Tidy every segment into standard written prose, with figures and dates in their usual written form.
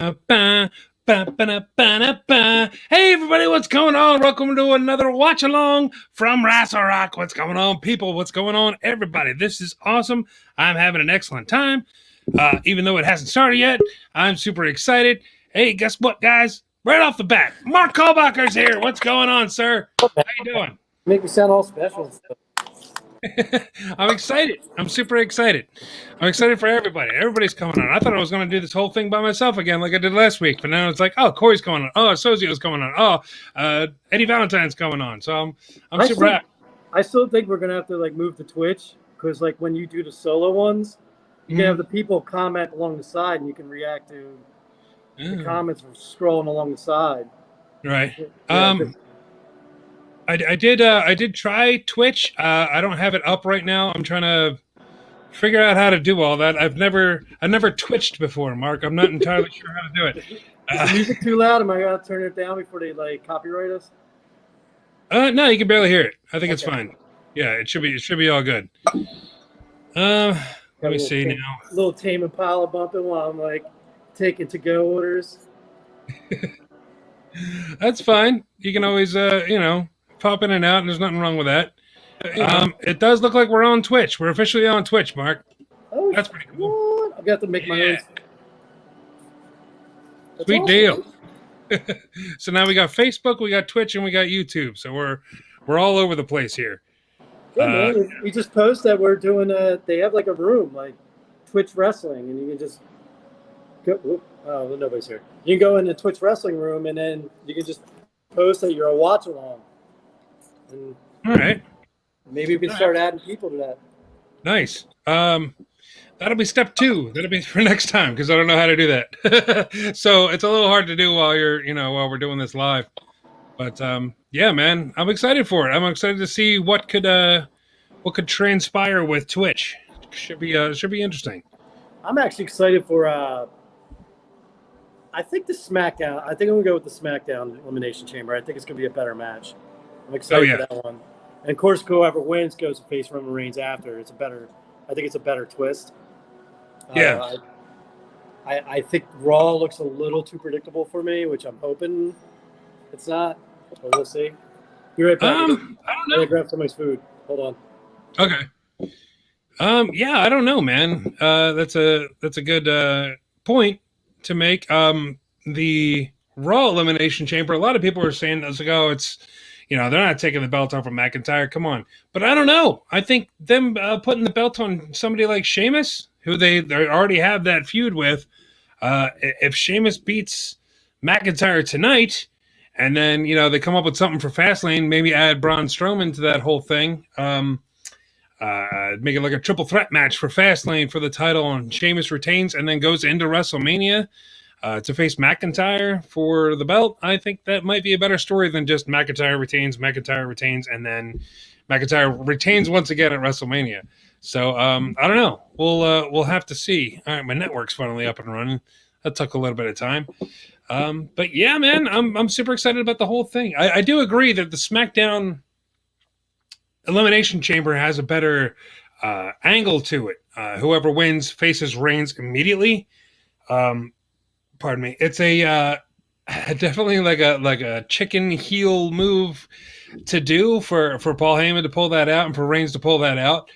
Ba, ba, ba, da, ba, da, ba. Hey everybody, what's going on? Welcome to another watch along from Rassle Rock. What's going on, people? What's going on, everybody? This is awesome. I'm having an excellent time. Even though it hasn't started yet, I'm super excited. Hey, guess what, guys? Right off the bat, Mark Kalbacher's here. What's going on, sir? How you doing? Make me sound all special and stuff. I'm excited. I'm super excited. I'm excited for everybody. Everybody's coming on. I thought I was going to do this whole thing by myself again, like I did last week. But now it's like, oh, Corey's coming on. Oh, Sozio's coming on. Oh, Eddie Valentine's coming on. So I'm super happy. I still think we're gonna have to move to Twitch because when you do the solo ones, you can have the people comment along the side and you can react to the comments from scrolling along the side. Right. I did try Twitch. I don't have it up right now. I'm trying to figure out how to do all that. I've never twitched before, Mark. I'm not entirely sure how to do it. Is the music too loud? Am I gonna turn it down before they copyright us? No, you can barely hear it. I think it's fine. Yeah, it should be all good. Let me see now. A little Tame Impala bumping while I'm taking to-go orders. That's fine. You can always pop in and out, and there's nothing wrong with that. It does look like we're on Twitch. We're officially on Twitch, Mark. Oh, that's pretty cool. What? I've got to make my own. That's Sweet awesome. Deal. So now we got Facebook, we got Twitch, and we got YouTube. So we're all over the place here. Yeah, man. We just post that we're doing they have a room Twitch Wrestling, and you can just go. Whoop, oh, nobody's here. You can go in the Twitch Wrestling room, and then you can just post that you're a watch along. And all right. Maybe we can start adding people to that. Nice. That'll be step 2. That'll be for next time because I don't know how to do that. So it's a little hard to do while we're doing this live. But yeah, man, I'm excited for it. I'm excited to see what could transpire with Twitch. Should be interesting. I'm actually excited for. I think the SmackDown. I think I'm gonna go with the SmackDown Elimination Chamber. I think it's gonna be a better match. I'm excited for that one. And of course, whoever wins goes to face Roman Reigns after. I think it's a better twist. Yeah. I think Raw looks a little too predictable for me, which I'm hoping it's not. But we'll see. Be right back. I don't know. I'm gonna grab somebody's food. Hold on. Okay. Yeah, I don't know, man. That's a good point to make. The Raw Elimination Chamber. A lot of people are saying it's they're not taking the belt off of McIntyre. Come on. But I don't know. I think them putting the belt on somebody like Sheamus, who they already have that feud with, if Sheamus beats McIntyre tonight, and then, they come up with something for Fastlane, maybe add Braun Strowman to that whole thing, make it like a triple threat match for Fastlane for the title, and Sheamus retains and then goes into WrestleMania to face McIntyre for the belt. I think that might be a better story than just McIntyre retains, and then McIntyre retains once again at WrestleMania. So I don't know. We'll have to see. All right, my network's finally up and running. That took a little bit of time. But yeah, man, I'm super excited about the whole thing. I do agree that the SmackDown Elimination Chamber has a better angle to it. Whoever wins faces Reigns immediately. Pardon me. It's a definitely like a chicken heel move to do for Paul Heyman to pull that out and for Reigns to pull that out.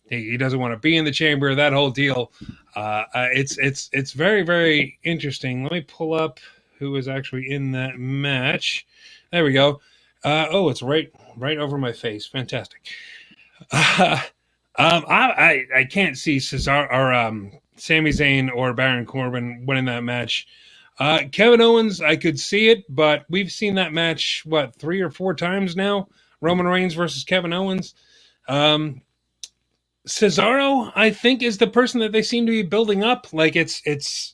He doesn't want to be in the chamber. That whole deal. It's very, very interesting. Let me pull up who was actually in that match. There we go. It's right over my face. Fantastic. I can't see Cesaro or Sami Zayn or Baron Corbin winning that match. Kevin Owens, I could see it, but we've seen that match 3 or 4 times now. Roman Reigns versus Kevin Owens. Cesaro, I think, is the person that they seem to be building up. He's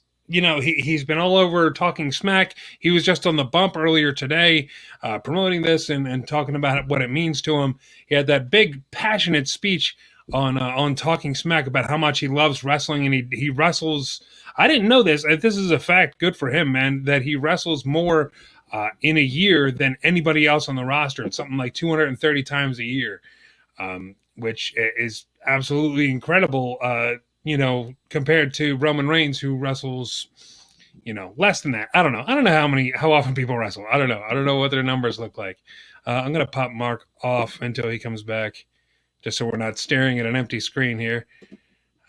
been all over talking smack. He was just on the bump earlier today, promoting this and talking about what it means to him. He had that big, passionate speech on talking smack about how much he loves wrestling, and he wrestles. I didn't know this. If this is a fact, good for him, man, that he wrestles more in a year than anybody else on the roster. It's something like 230 times a year, which is absolutely incredible, compared to Roman Reigns, who wrestles less than that. I don't know. I don't know how often people wrestle. I don't know. I don't know what their numbers look like. I'm going to pop Mark off until he comes back, just so we're not staring at an empty screen here.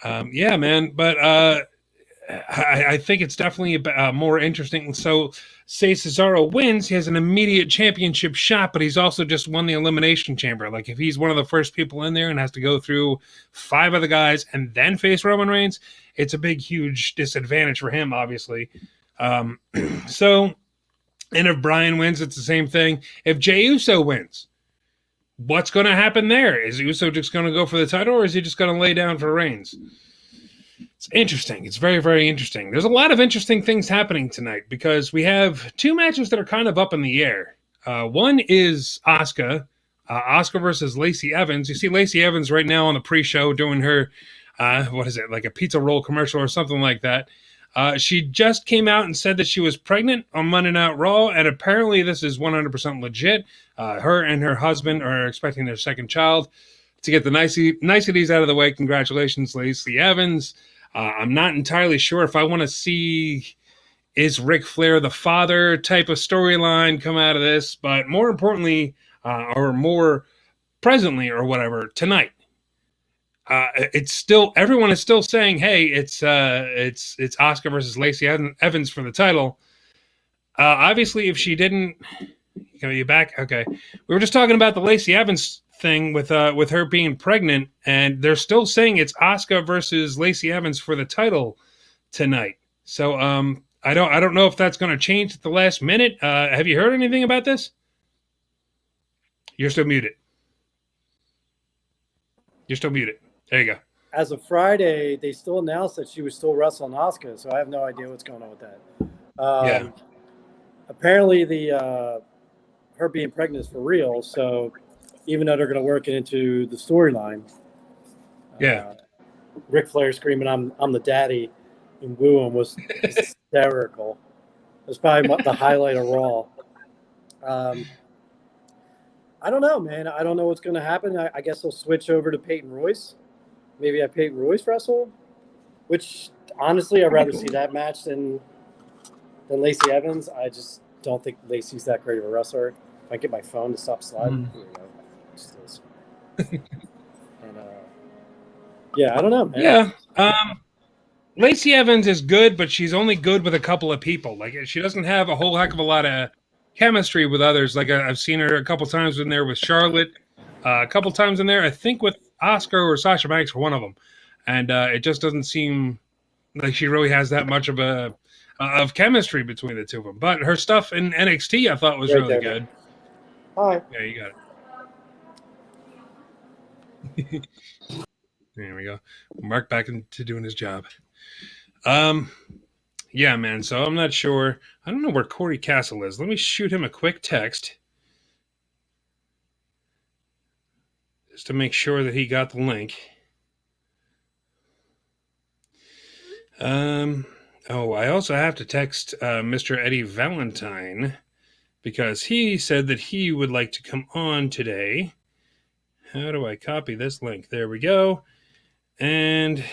Yeah, man. But I think it's definitely more interesting. So, say Cesaro wins, he has an immediate championship shot, but he's also just won the Elimination Chamber. Like, if he's one of the first people in there and has to go through 5 other guys and then face Roman Reigns, it's a big, huge disadvantage for him, obviously. So, and if Bryan wins, it's the same thing. If Jey Uso wins, what's going to happen there? Is Uso just going to go for the title, or is he just going to lay down for Reigns? It's interesting. It's very, very interesting. There's a lot of interesting things happening tonight because we have 2 matches that are kind of up in the air. One is Asuka versus Lacey Evans. You see Lacey Evans right now on the pre-show doing her, what is it, like a pizza roll commercial or something like that. She just came out and said that she was pregnant on Monday Night Raw, and apparently this is 100% legit. Her and her husband are expecting their second child. To get the niceties out of the way, congratulations, Lacey Evans. I'm not entirely sure if I want to see is Ric Flair the father type of storyline come out of this, but more importantly, or more presently or whatever, tonight. It's still, everyone is still saying, hey, it's Asuka versus Lacey Evans for the title. Obviously, if she didn't, are you back? Okay. We were just talking about the Lacey Evans thing with her being pregnant, and they're still saying it's Asuka versus Lacey Evans for the title tonight. So I don't know if that's going to change at the last minute. Have you heard anything about this? You're still muted. There you go. As of Friday, they still announced that she was still wrestling Asuka, so I have no idea what's going on with that. Yeah. Apparently, her being pregnant is for real, so even though they're going to work it into the storyline. Yeah. Ric Flair screaming, I'm the daddy, and wooing was hysterical. It was probably the highlight of Raw. I don't know, man. I don't know what's going to happen. I guess they'll switch over to Peyton Royce. Maybe have Peyton Royce wrestle, which, honestly, I'd rather see that match than Lacey Evans. I just don't think Lacey's that great of a wrestler. If I get my phone to stop sliding. Here we go. And yeah, I don't know, man. Yeah. Lacey Evans is good, but she's only good with a couple of people. Like, she doesn't have a whole heck of a lot of chemistry with others. Like, I've seen her a couple times in there with Charlotte, a couple times in there, I think, with Asuka or Sasha Banks for one of them. And it just doesn't seem like she really has that much of chemistry between the two of them. But her stuff in NXT, I thought, was right really good. Hi. Yeah, you got it. There we go. Mark back into doing his job. Yeah, man. So I'm not sure. I don't know where Corey Castle is. Let me shoot him a quick text just to make sure that he got the link. I also have to text Mr. Eddie Valentine because he said that he would like to come on today. How do I copy this link? There we go. And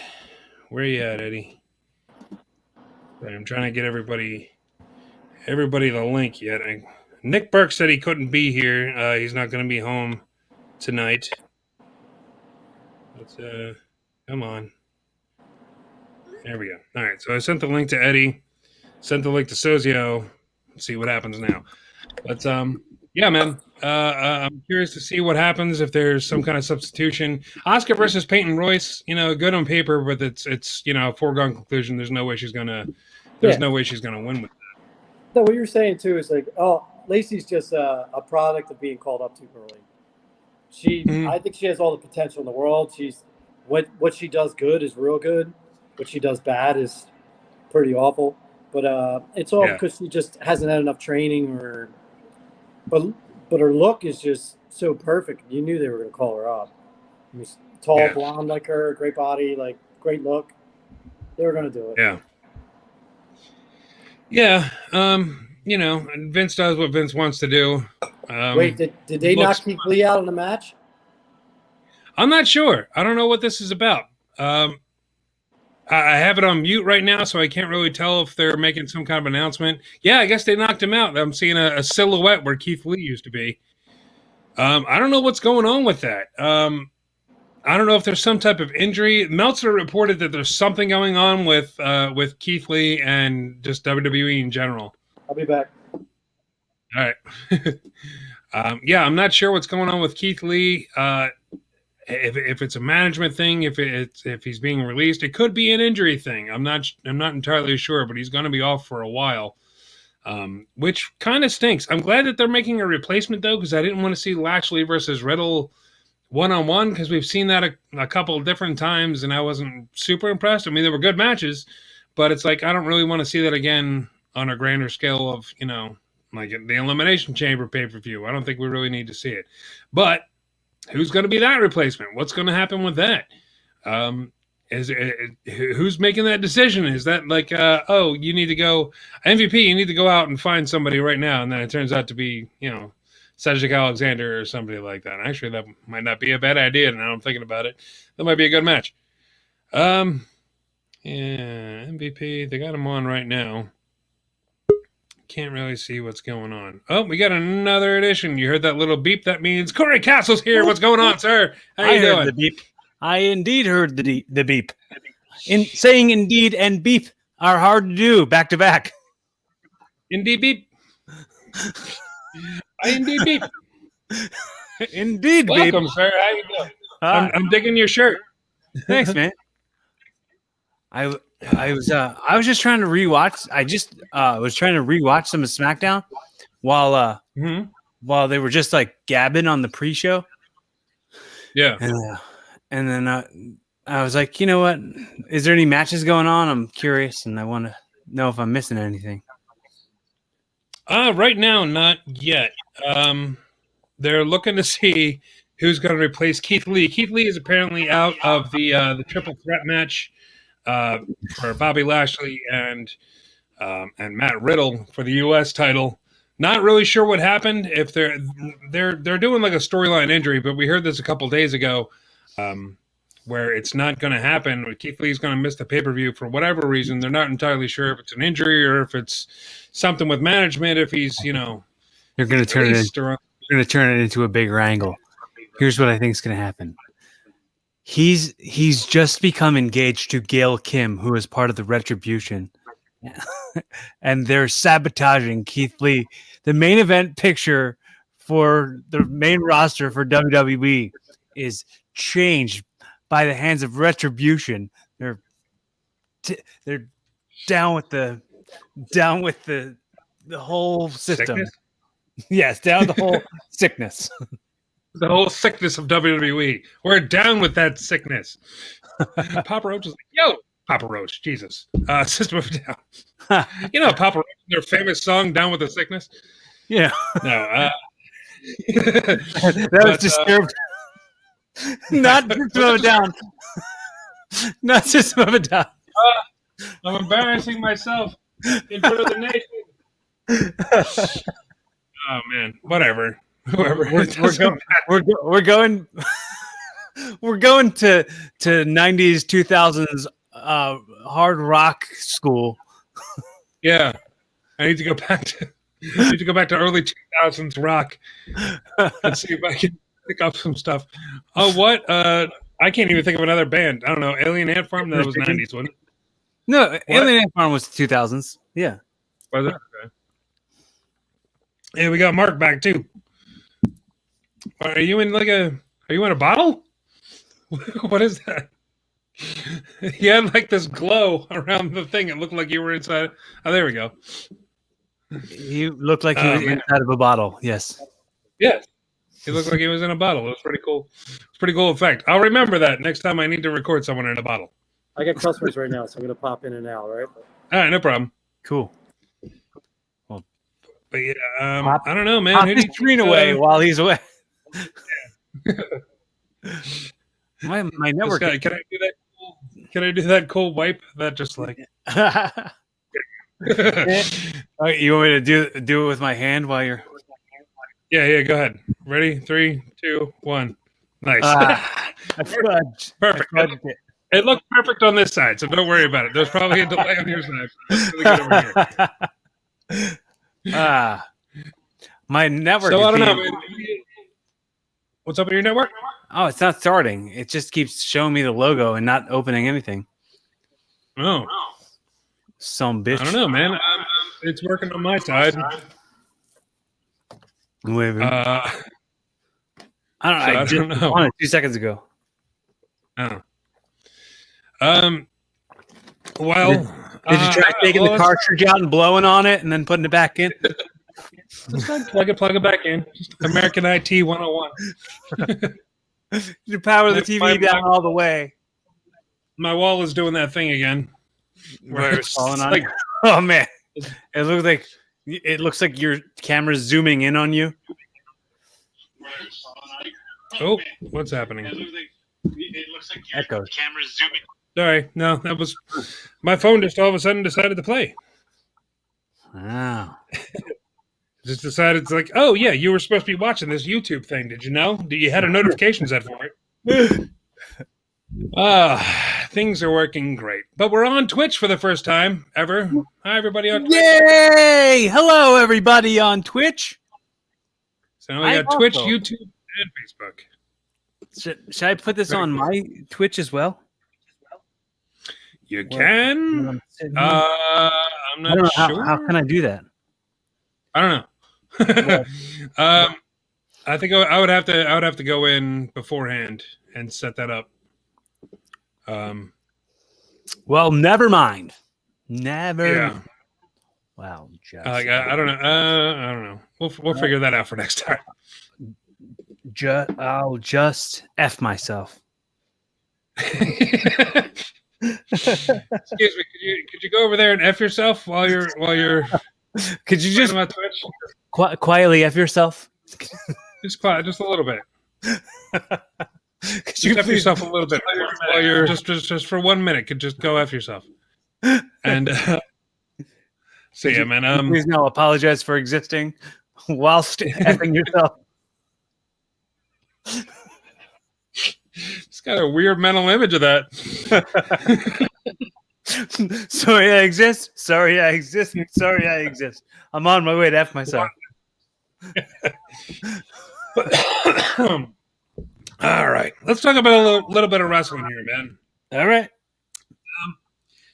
where you at, Eddie? I'm trying to get everybody the link yet. Nick Burke said he couldn't be here. He's not going to be home tonight. Let's come on. There we go. All right, so I sent the link to Eddie, sent the link to Sozio. Let's see what happens now. But yeah, man. I'm curious to see what happens if there's some kind of substitution. Asuka versus Peyton Royce, good on paper, but it's a foregone conclusion. There's no way she's gonna no way she's gonna win with that. No, what you're saying too is like, Lacey's just a product of being called up too early. I think she has all the potential in the world. She's what she does good is real good. What she does bad is pretty awful. But it's all because she just hasn't had enough training but her look is just so perfect. You knew they were going to call her up. I mean, tall, blonde like her, great body, like great look. They were going to do it. Yeah. Yeah. And Vince does what Vince wants to do. Wait, did they knock Keith Lee out in the match? I'm not sure. I don't know what this is about. I have it on mute right now, so I can't really tell if they're making some kind of announcement. Yeah, I guess they knocked him out. I'm seeing a silhouette where Keith Lee used to be. I don't know what's going on with that. I don't know if there's some type of injury. Meltzer reported that there's something going on with Keith Lee and just WWE in general. I'll be back. All right. Yeah, I'm not sure what's going on with Keith Lee. If it's a management thing, if he's being released, it could be an injury thing. I'm not entirely sure, but he's going to be off for a while, which kind of stinks. I'm glad that they're making a replacement though, because I didn't want to see Lashley versus Riddle one-on-one, because we've seen that a couple of different times, and I wasn't super impressed. I mean, they were good matches, but it's like I don't really want to see that again on a grander scale of, like the Elimination Chamber pay-per-view. I don't think we really need to see it. But who's going to be that replacement? What's going to happen with that? Who's making that decision? Is that like, you need to go MVP? You need to go out and find somebody right now, and then it turns out to be, Cedric Alexander or somebody like that. Actually, that might not be a bad idea. Now I'm thinking about it. That might be a good match. Yeah, MVP. They got him on right now. Can't really see what's going on. Oh, we got another edition. You heard that little beep? That means Corey Castle's here. What's going on, sir? How you doing? Heard the beep. I indeed heard the beep. Saying indeed and beep are hard to do back to back. Indeed beep. I indeed beep. Indeed beep. Welcome, sir. How you doing? I'm digging your shirt. Thanks, man. I was just trying to rewatch. I just was trying to rewatch some of SmackDown while they were just like gabbing on the pre-show. Yeah. And then I was like, you know what? Is there any matches going on? I'm curious, and I want to know if I'm missing anything. Right now, not yet. They're looking to see who's going to replace Keith Lee. Keith Lee is apparently out of the triple threat match for Bobby Lashley and Matt Riddle for the U.S. title. Not really sure what happened. If they're doing like a storyline injury, but we heard this a couple days ago, where it's not going to happen. Keith Lee's going to miss the pay-per-view for whatever reason. They're not entirely sure if it's an injury or if it's something with management. If he's, you're going to turn it into a bigger angle. Here's what I think is going to happen. He's just become engaged to Gail Kim, who is part of the Retribution, and they're sabotaging Keith Lee. The main event picture for the main roster for WWE is changed by the hands of Retribution. They're down with the whole system. Sickness? Yes, down the whole sickness. The whole sickness of WWE. We're down with that sickness. Papa Roach is like, yo, Papa Roach, Jesus. System of a Down. Papa Roach, their famous song, Down with the Sickness? Yeah. No. That was disturbed. Not System of a Down. Not System of a Down. I'm embarrassing myself in front of the nation. Oh, man. Whatever. Whoever. We're going to 90s 2000s hard rock school. Yeah, I need to go back to early 2000s rock and see if I can pick up some stuff. Oh, what? I can't even think of another band. I don't know. Alien Ant Farm. That was 90s, wasn't it? No, what? Alien Ant Farm was 2000s. Yeah. Was it? Okay. Yeah, we got Mark back too. Are you in a bottle? What is that? You had like this glow around the thing. It looked like you were inside. Oh, there we go. You looked like you were inside of a bottle. Yes. Yes. He looked like he was in a bottle. It was pretty cool. It's a pretty cool effect. I'll remember that next time I need to record someone in a bottle. I got customers right now, so I'm going to pop in and out, right? All right, no problem. Cool. But yeah, I don't know, man. Pop his screen away while he's away. my network. Can I do that? Can I do that cool wipe? That just like. You want me to do it with my hand while you're? Yeah. Go ahead. Ready? 3, 2, 1. Nice. Perfect. It looked perfect on this side, so don't worry about it. There's probably a delay on your side. It's really good over here. My network. So I don't know, man. What's up with your network? Oh, it's not starting. It just keeps showing me the logo and not opening anything. Oh, some bitch. I don't know, man. It's working on my side. I don't know. On it 2 seconds ago. Oh. Well, did you try taking the cartridge out and blowing on it and then putting it back in? Plug it back in. American IT 101. You power the TV down all the way. My wall is doing that thing again. Where it's falling on. Oh man, it looks like your camera's zooming in on you. Oh, what's happening? It looks like your camera's zooming. Sorry, no, that was my phone. Just all of a sudden decided to play. Wow. Just decided it's like, oh yeah, you were supposed to be watching this YouTube thing. Did you know? You had a notification set for it. Things are working great. But we're on Twitch for the first time ever. Hi everybody on Twitch. Yay! Hello everybody on Twitch. So now we got Twitch, YouTube, and Facebook. Should I put this on my Twitch as well? You can. I'm not sure. How can I do that? I don't know. I think I would have to go in beforehand and set that up. Well, never mind. Never. Yeah. Wow. I don't know. I don't know. We'll figure that out for next time. I'll just F myself. Excuse me. Could you go over there and F yourself while you're? Could you just on Twitch? Quietly F yourself? Just a little bit. Could you F yourself a little bit while you're just for 1 minute? Could just go F yourself. And so yeah, man. Please no apologize for existing whilst effing yourself. It's got a weird mental image of that. Sorry I exist. Sorry I exist. Sorry I exist. I'm on my way to F myself. All right. Let's talk about a little bit of wrestling here, man. All right.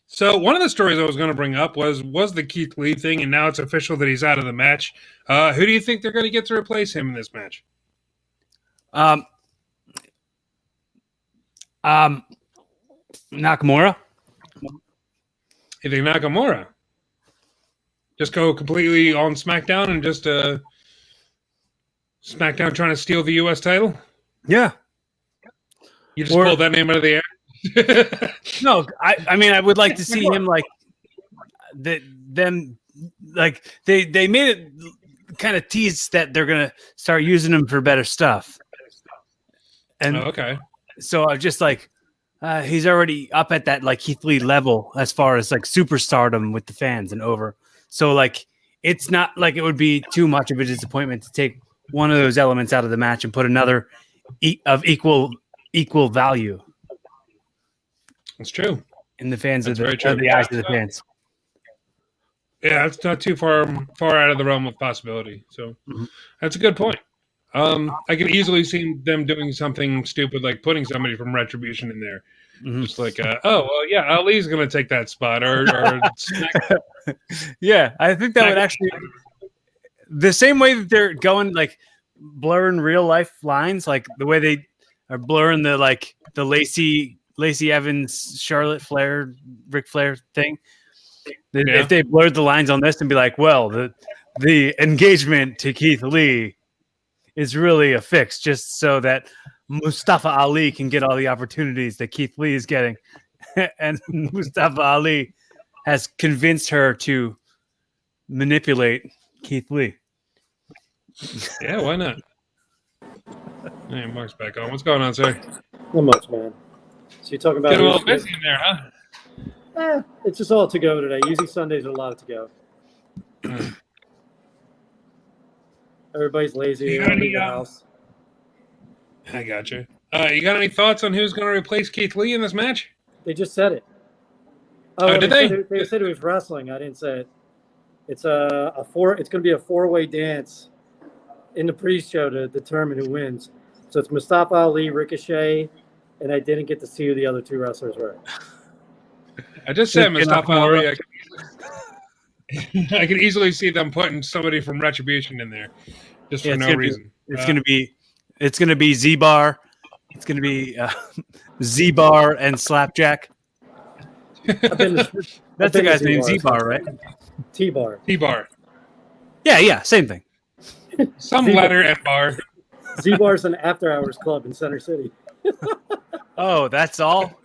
So one of the stories I was going to bring up was the Keith Lee thing, and now it's official that he's out of the match. Who do you think they're going to get to replace him in this match? Nakamura. You think Nakamura? Just go completely on SmackDown and just SmackDown trying to steal the U.S. title? Yeah. You just pulled that name out of the air? No, I mean, I would like to see him like them like they made it kind of tease that they're gonna start using him for better stuff. And okay. So I'm just like he's already up at that like Keith Lee level as far as like superstardom with the fans and over. So like it's not like it would be too much of a disappointment to take one of those elements out of the match and put another of equal value. It's true. In the fans That's of the eyes of the fans. Yeah, it's not too far out of the realm of possibility. So that's a good point. I can easily see them doing something stupid like putting somebody from Retribution in there. Just like, oh, well, yeah, Ali's going to take that spot. Or yeah, I think that would actually... The same way that they're going, like, blurring real life lines, like the way they are blurring the Lacey Evans, Charlotte Flair, Ric Flair thing. Yeah. If they blurred the lines on this and be like, well, the engagement to Keith Lee is really a fix just so that Mustafa Ali can get all the opportunities that Keith Lee is getting. And Mustafa Ali has convinced her to manipulate Keith Lee. Yeah, why not? Hey, Mark's back on. What's going on, sir? Not much, man. So you're talking about... Get a little busy in there, huh? It's just all to go today. Usually Sundays are a lot to go. Everybody's lazy. You got any, house. I got you. You got any thoughts on who's going to replace Keith Lee in this match? They just said it. Oh, did they? They said it was wrestling. I didn't say it. It's It's going to be a 4-way dance in the pre-show to determine who wins. So it's Mustafa Ali, Ricochet, and I didn't get to see who the other 2 wrestlers were. I just said Mustafa Ali. I can easily see them putting somebody from Retribution in there, just for no reason. It's gonna be Z-Bar. It's gonna be Z-Bar and Slapjack. That's the guy's name, Z-Bar, right? T-Bar. T-Bar. Yeah, same thing. Some letter and bar. Z-Bar's an after-hours club in Center City. Oh, that's all?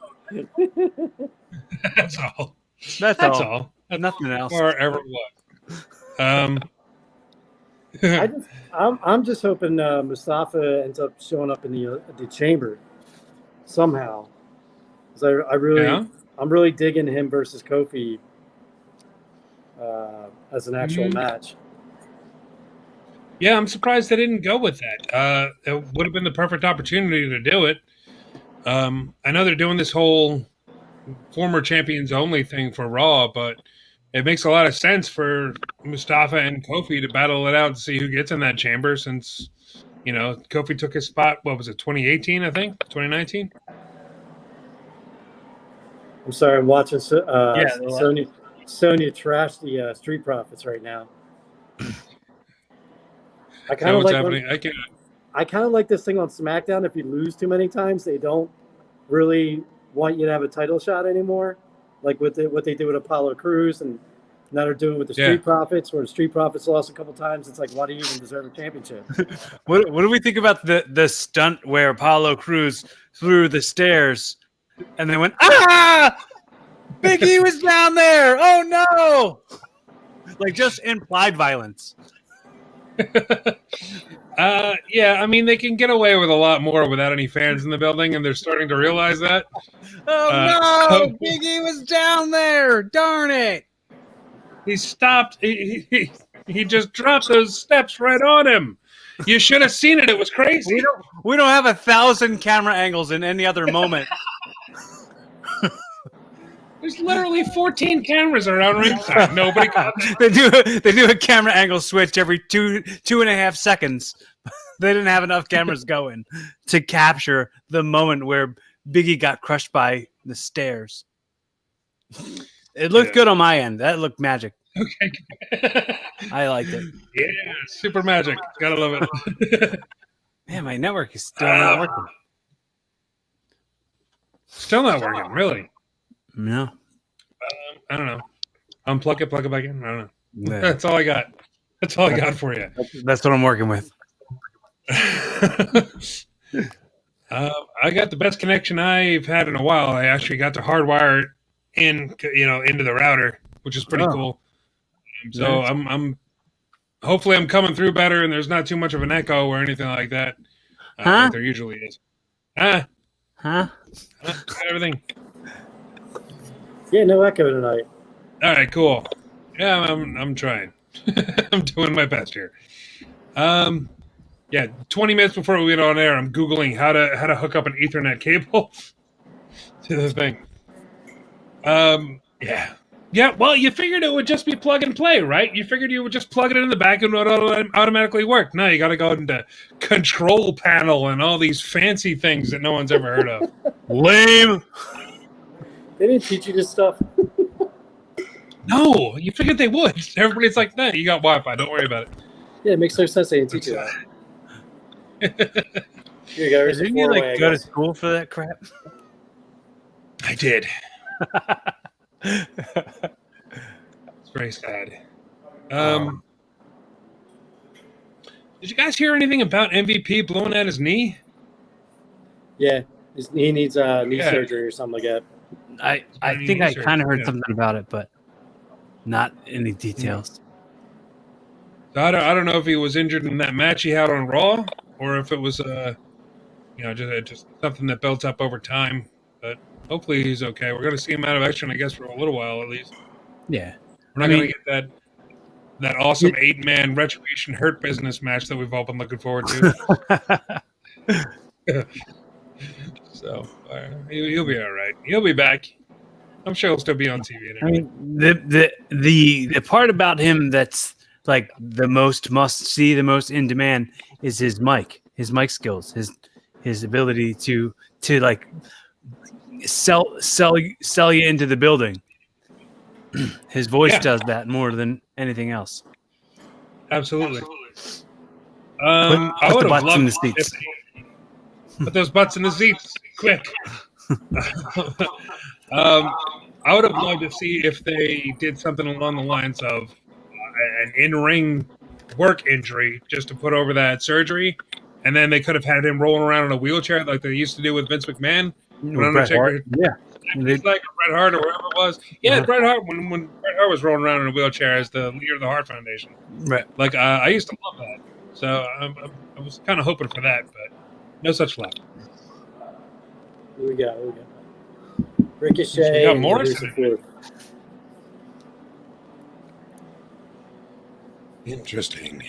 That's all. That's all. Nothing else. Or ever what. I'm just hoping Mustafa ends up showing up in the chamber somehow. Because I'm really digging him versus Kofi as an actual match. Yeah, I'm surprised they didn't go with that. It would have been the perfect opportunity to do it. I know they're doing this whole former champions only thing for Raw, but it makes a lot of sense for Mustafa and Kofi to battle it out and see who gets in that chamber since, Kofi took his spot, what was it, 2018, I think? 2019? I'm sorry, I'm watching Sonya trash the Street Profits right now. I kind of like this thing on SmackDown. If you lose too many times, they don't really want you to have a title shot anymore. Like what they did with Apollo Crews, and now they're doing with the Street Profits, where the Street Profits lost a couple times. It's like, why do you even deserve a championship? What do we think about the stunt where Apollo Crews threw the stairs and they went, Big E was down there. Oh no! Like just implied violence. Yeah, I mean, they can get away with a lot more without any fans in the building, and they're starting to realize that. Oh no! Big E was down there. Darn it! He stopped. He just dropped those steps right on him. You should have seen it. It was crazy. We don't have 1,000 camera angles in any other moment. There's literally 14 cameras around ringside. Nobody caught that. They do a camera angle switch every 2.5 seconds. They didn't have enough cameras going to capture the moment where Biggie got crushed by the stairs. It looked good on my end. That looked magic. Okay. I liked it. Yeah, super magic. Gotta love it. Man, my network is still not working. Still not working, really? No. I don't know. Unplug it, plug it back in. I don't know. Yeah. That's all I got. That's all I got for you. That's what I'm working with. I got the best connection I've had in a while. I actually got to hardwire it into the router, which is pretty cool. So I'm hopefully I'm coming through better, and there's not too much of an echo or anything like that. Like there usually is. Everything. Yeah, no echo tonight. All right, cool. Yeah, I'm trying. I'm doing my best here. 20 minutes before we went on air, I'm Googling how to hook up an Ethernet cable to the thing. Yeah, well, you figured it would just be plug and play, right? You figured you would just plug it in the back and it would automatically work. No, you got to go into control panel and all these fancy things that no one's ever heard of. Lame. They didn't teach you this stuff. No, you figured they would. Everybody's like, nah, you got Wi-Fi. Don't worry about it. Yeah, it makes no sense they didn't teach you that. Didn't you go to school for that crap? I did. It's very sad. Did you guys hear anything about MVP blowing out his knee? Yeah, he needs knee surgery or something like that. I think I kind of heard something about it, but not any details. I don't know if he was injured in that match he had on Raw, or if it was just something that built up over time. But hopefully he's okay. We're going to see him out of action, I guess, for a little while at least. Yeah, we're not going to get that awesome 8-man Retribution Hurt Business match that we've all been looking forward to. So, He'll be all right. He'll be back. I'm sure he'll still be on TV. I mean, the part about him that's like the most must see, the most in demand is his mic skills, his ability to like sell you into the building. His voice does that more than anything else. Absolutely. Put the butts in the seats. Put those butts in the seats, quick. I would have loved to see if they did something along the lines of an in-ring work injury just to put over that surgery, and then they could have had him rolling around in a wheelchair like they used to do with Vince McMahon. When Undertaker, like Bret Hart or whatever it was. Yeah, Bret Hart when Bret Hart was rolling around in a wheelchair as the leader of the Hart Foundation. Right. Like I used to love that. So I was kind of hoping for that, but no such luck. Here we go. Ricochet. We got Morrison. Interesting.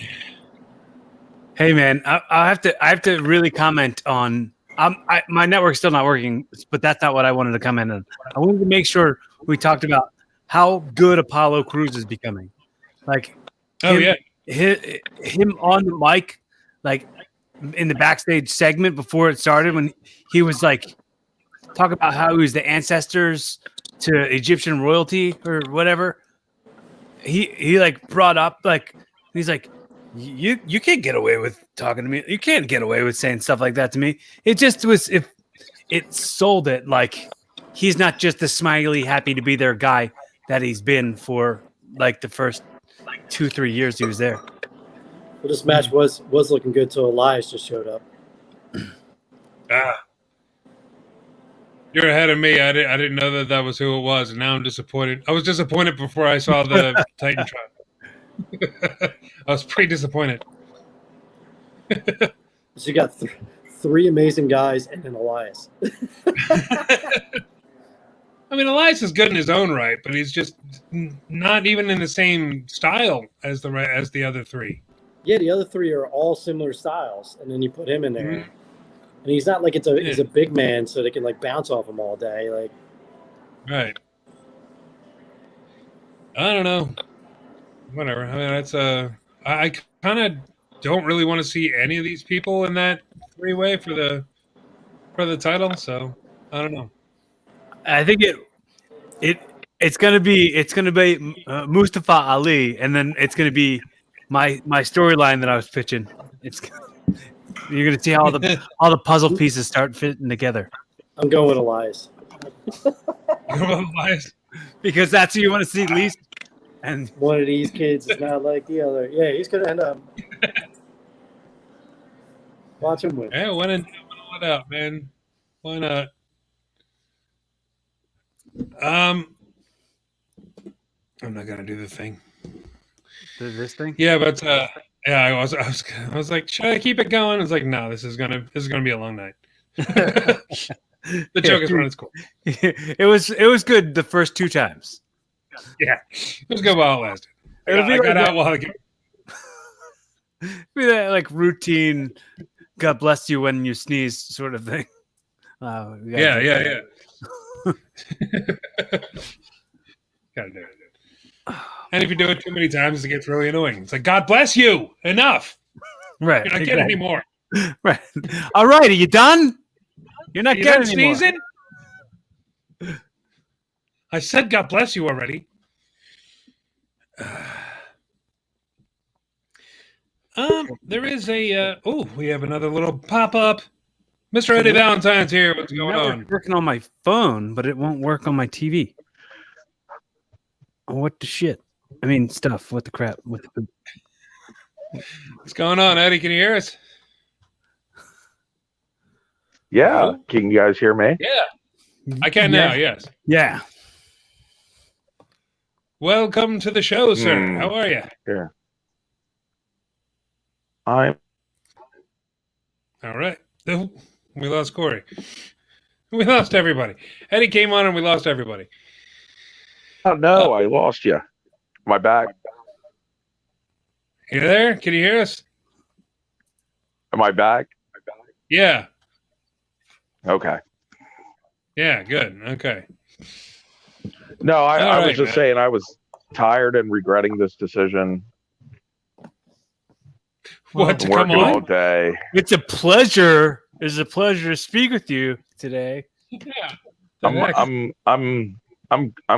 Hey man, I have to really comment on. My network's still not working, but that's not what I wanted to comment on. I wanted to make sure we talked about how good Apollo Crews is becoming. Like, him on the mic, like in the backstage segment before it started, when he was like talk about how he was the ancestors to Egyptian royalty or whatever. He like brought up like he's like. You can't get away with talking to me. You can't get away with saying stuff like that to me. It just was if it sold it like he's not just the smiley, happy to be there guy that he's been for like the first 2-3 years he was there. Well, this match was looking good till Elias just showed up. You're ahead of me. I didn't know that was who it was, and now I'm disappointed. I was disappointed before I saw the Titantron. I was pretty disappointed. So you got three amazing guys and then Elias. I mean, Elias is good in his own right, but he's just not even in the same style as the other three. Yeah, the other three are all similar styles, and then you put him in there, and he's not like he's a big man, so they can like bounce off him all day, like. Right. I don't know. Whatever. I mean, that's I kind of don't really want to see any of these people in that three-way for the title. So I don't know. I think it's gonna be Mustafa Ali, and then it's gonna be my storyline that I was pitching. You're gonna see how all the puzzle pieces start fitting together. I'm going with Elias. Because that's who you want to see least. And one of these kids is not like the other. Yeah, he's gonna end up. Watch him win. Yeah, win it out, man. Why not? I'm not gonna do the thing. This thing? Yeah, but I was like, should I keep it going? It's like, no, this is gonna be a long night. The joke is when it's cool. It was good the first 2 times. Yeah, it was good while it lasted. I got out while it be that like routine God bless you when you sneeze sort of thing. Yeah. Gotta do it. And if you do it too many times, it gets really annoying. It's like, God bless you. Enough. Right. You're not getting any more. Right. All right. Are you done? You're not getting any sneezing? More. I said God bless you already. There is a we have another little pop-up. Mr. Eddie Valentine's here. What's going on? It's working on my phone, but it won't work on my TV. What the shit? I mean, stuff. What the crap? What's going on, Eddie? Can you hear us? Yeah. Hello? Can you guys hear me? Yeah. I can now, yes. Yeah. Welcome to the show, sir. How are you? Yeah. I'm all right. We lost Corey. We lost everybody. Eddie came on and we lost everybody. Oh no, I lost you. Am I back? You there? Can you hear us? Am I back? Yeah. Okay. Yeah, good. Okay. No, I was right, just saying I was tired and regretting this decision. What to I'm come working all on? day. It's a pleasure. It's a pleasure to speak with you today. Yeah. I'm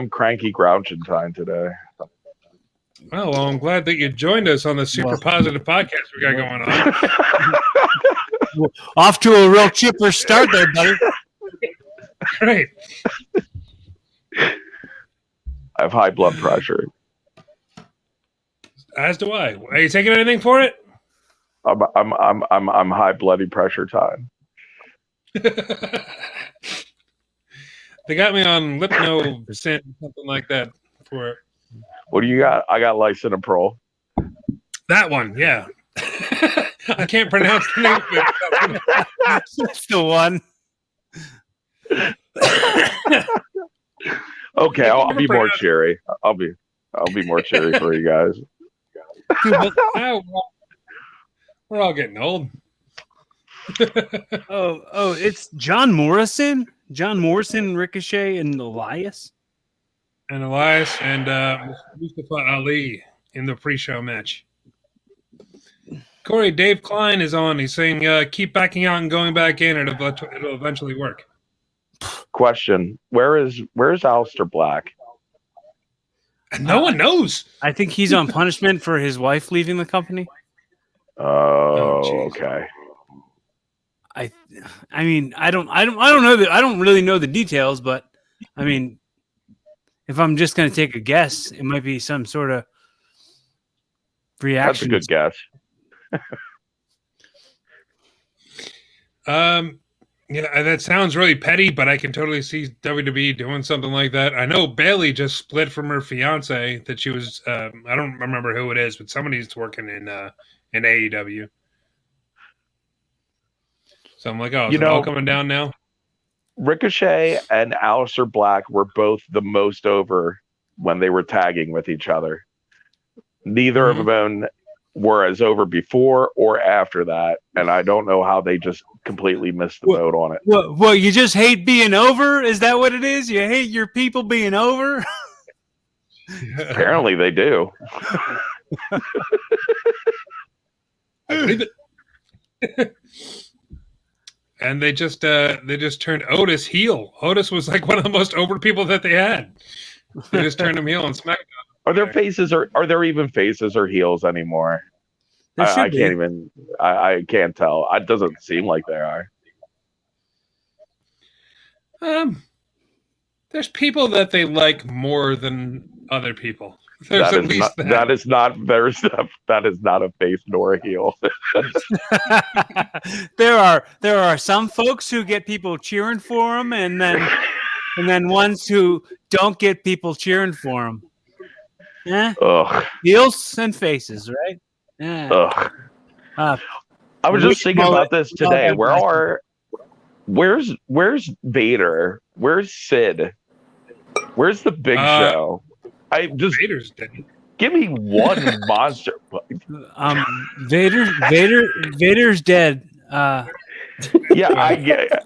cranky grouching time today. Well, I'm glad that you joined us on the super positive podcast we got going on. Off to a real chipper start there, buddy. Great. I have high blood pressure. As do I. Are you taking anything for it? I'm high blood pressure time. They got me on Lipno Sin, something like that for it. What do you got? I got Lisinopril. That one, yeah. I can't pronounce the name of it. That's the one. Okay, I'll be more cheery. I'll be more cheery for you guys. We're all getting old. It's John Morrison. John Morrison, Ricochet, and Elias. And Elias and Mustafa Ali in the pre-show match. Corey, Dave Klein is on. He's saying, keep backing out and going back in. It'll eventually work. Question: Where's Aleister Black? No one knows. I think he's on punishment for his wife leaving the company. Oh, okay. I mean, I don't know that. I don't really know the details, but I mean, if I'm just going to take a guess, it might be some sort of reaction. That's a good guess. Yeah, that sounds really petty, but I can totally see WWE doing something like that. I know Bailey just split from her fiance that she was. I don't remember who it is, but somebody's working in AEW. So I'm like, oh, is it all coming down now? Ricochet and Aleister Black were both the most over when they were tagging with each other. Neither of them were as over before or after that, and I don't know how they just completely missed the boat on it. Well, you just hate being over? Is that what it is? You hate your people being over? Apparently they do. I believe it. And they just turned Otis heel. Otis was like one of the most over people that they had. They just turned him heel on SmackDown. Are there faces or are there even faces or heels anymore? I can't even. I can't tell. It doesn't seem like they are. There's people that they like more than other people. That is not a face nor a heel. There are some folks who get people cheering for them, and then ones who don't get people cheering for them. Heels and faces, right? I was just thinking about this today. Where's Vader? Where's Sid? Where's the Big Show? Vader's dead. Give me one monster. Vader's dead. Yeah, I get it.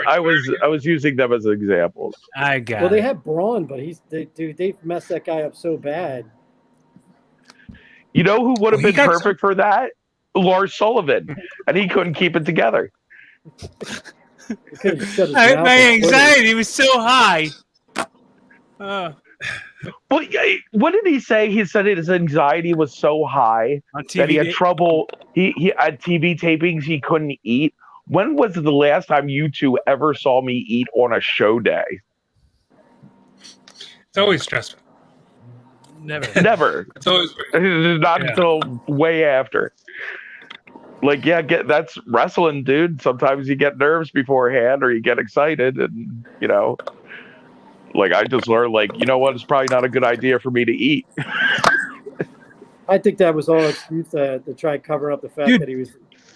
I was using them as examples. I got. Well, they have Braun, but they've messed that guy up so bad. You know who would have been perfect for that? Lars Sullivan, and he couldn't keep it together. My anxiety was so high. Well, what did he say? He said his anxiety was so high that he had trouble. He had TV tapings he couldn't eat. When was the last time you two ever saw me eat on a show day? It's always stressful. Never. It's always not until way after. Like, that's wrestling, dude. Sometimes you get nerves beforehand or you get excited, and like I just learned, like, you know what? It's probably not a good idea for me to eat. I think that was all excuse to try and cover up the fact that he was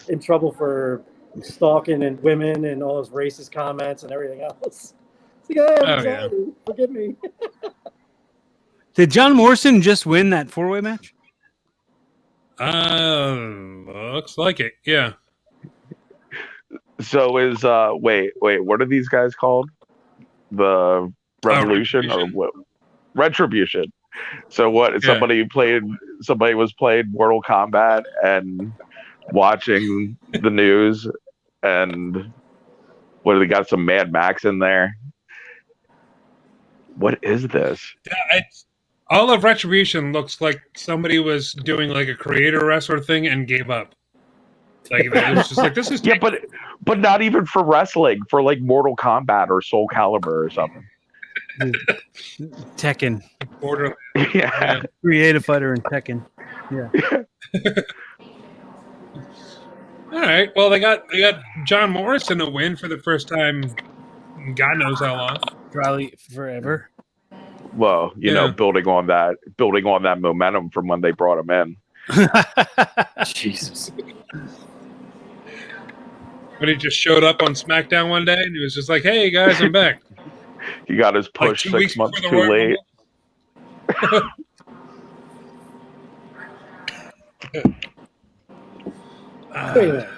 in trouble for stalking and women and all his racist comments and everything else. It's like, forgive me. Did John Morrison just win that 4-way match? Looks like it. Yeah. So is wait, what are these guys called? The Revolution or what? Retribution. So what? Yeah. Somebody was playing Mortal Kombat and watching the news, and what do they got? Some Mad Max in there. What is this? Yeah, all of Retribution looks like somebody was doing like a creator wrestler thing and gave up. Like it was just like this is Yeah, but not even for wrestling, for like Mortal Kombat or Soul Calibur or something. Tekken. Borderlands. Yeah. Creative Fighter and Tekken. Yeah. All right. Well, they got John Morrison a win for the first time in God knows how long. Probably forever. Well, you know, building on that momentum from when they brought him in. Jesus. But he just showed up on SmackDown one day and he was just like, "Hey guys, I'm back." He got his push like 6 months too late. Wait a minute.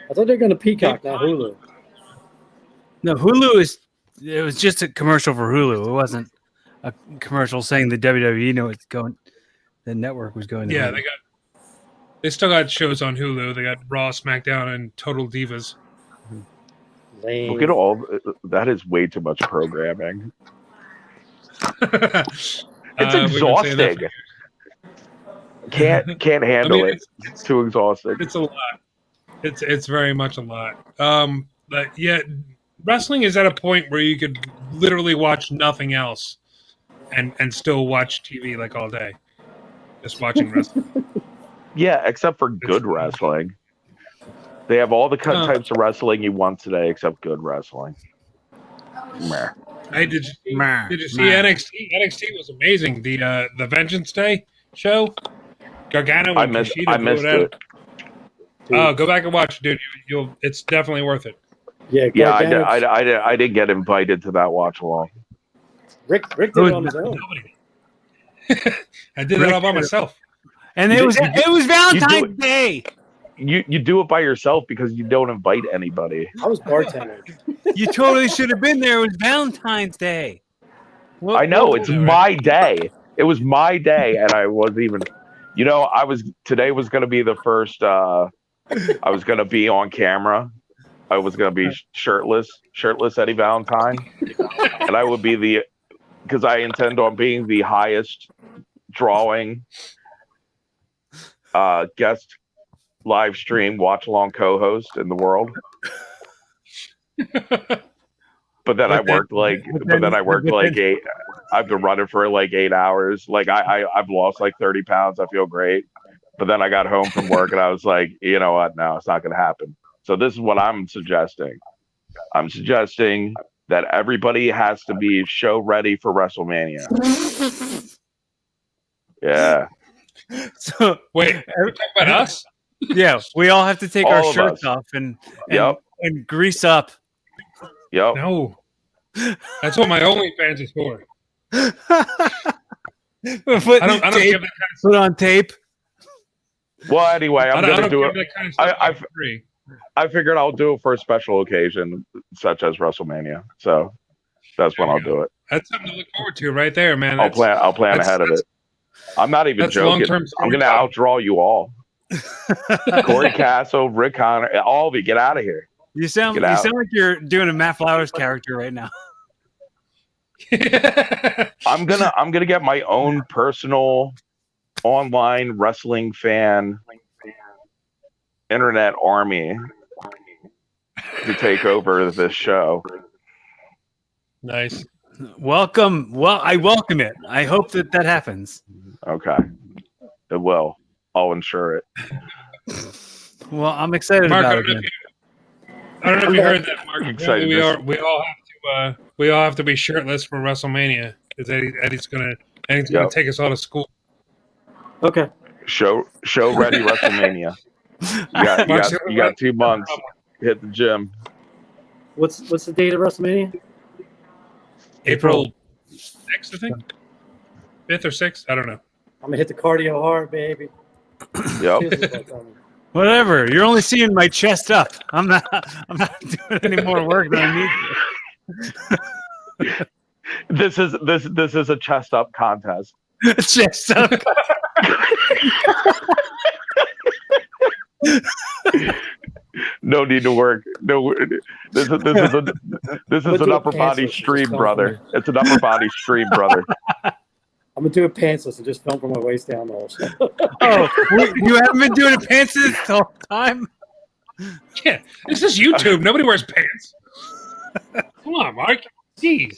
I thought they were going to Peacock, not Hulu. No, Hulu it was just a commercial for Hulu. It wasn't a commercial saying the WWE knew it's going. The network was going. Yeah, they still got shows on Hulu. They got Raw, SmackDown, and Total Divas. Lame. Look at all that is way too much programming. It's exhausting. Can't handle it. It's too exhausting. It's a lot. It's very much a lot. But yeah, wrestling is at a point where you could literally watch nothing else and still watch TV like all day. Just watching wrestling. Yeah, except for good wrestling. They have all the types of wrestling you want today, except good wrestling. Meh. Hey, did you see NXT? NXT was amazing. The Vengeance Day show. Gargano. I missed it. Oh, go back and watch, dude. It's definitely worth it. Yeah, I didn't get invited to that watch along. Rick did it on his own. I did it all by myself. And it was Valentine's Day. You do it by yourself because you don't invite anybody. I was bartending. You totally should have been there. It was Valentine's Day. I know, it's my day. It was my day, and I wasn't even. You know, today was going to be the first. I was going to be on camera. I was going to be shirtless Eddie Valentine, and I would be because I intend on being the highest drawing guest live stream watch along co-host in the world. But then I worked like eight. I've been running for like 8 hours. Like I've lost like 30 pounds. I feel great. But then I got home from work and I was like, you know what? No, it's not going to happen. So this is what I'm suggesting. I'm suggesting that everybody has to be show ready for WrestleMania. Yeah. So wait, are we talking about us? Yeah, we all have to take our shirts off and grease up. Yep. No, that's what my OnlyFans is for. I don't give that kind of put on tape. Well, anyway, I'm going to do it. That kind of stuff free. I figured I'll do it for a special occasion, such as WrestleMania. So that's when I'll do it. That's something to look forward to, right there, man. I'll plan ahead of it. I'm not even joking. I'm going to outdraw you all. Corey Castle, Rick Connor, all of you, get out of here. You sound like you're doing a Matt Flowers character right now. I'm gonna get my own personal online wrestling fan internet army to take over this show. Nice. Welcome. Well, I welcome it. I hope that happens. Okay. It will. I'll ensure it. Well, I'm excited Mark, about it. I don't know if you heard that, Mark. We all have to be shirtless for WrestleMania because Eddie's gonna take us all to school. Okay. Show ready WrestleMania. You got 2 months. Hit the gym. What's the date of WrestleMania? April 6th, I think. 5th or 6th. I don't know. I'm gonna hit the cardio hard, baby. Yep. Whatever. You're only seeing my chest up. I'm not doing any more work than I need to. This is a chest up contest. Chest up. No need to work. No, this is an upper body stream, brother. It's an upper body stream, brother. I'm gonna do a pantsless and just film from my waist down the whole show. Oh, you haven't been doing a pantsless the whole time? Yeah, this is YouTube. Nobody wears pants. Come on, Mark. Jeez.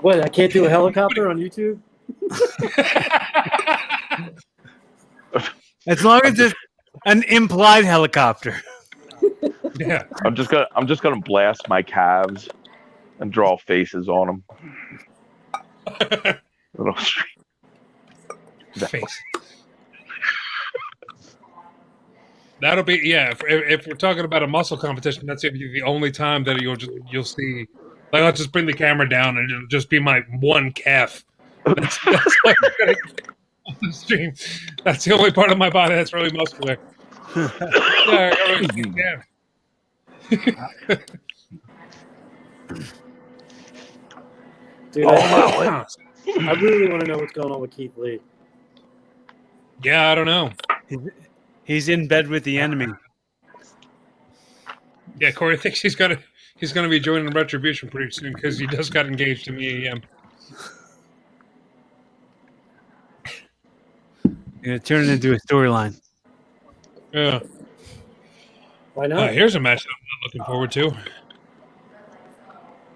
What? I can't do a helicopter on YouTube? As long as it's an implied helicopter. Yeah. I'm just gonna blast my calves and draw faces on them. Little face. That'll be If we're talking about a muscle competition, that's the only time that you'll see. Like, I'll just bring the camera down and it'll just be my one calf. That's like on the stream. That's the only part of my body that's really muscular. Yeah. Dude, I really want to know what's going on with Keith Lee. Yeah, I don't know. He's in bed with the enemy. Yeah, Corey thinks he's gonna be joining Retribution pretty soon because he just got engaged to me. Gonna turn it into a storyline. Yeah. Why not? Here's a match that I'm not looking forward to.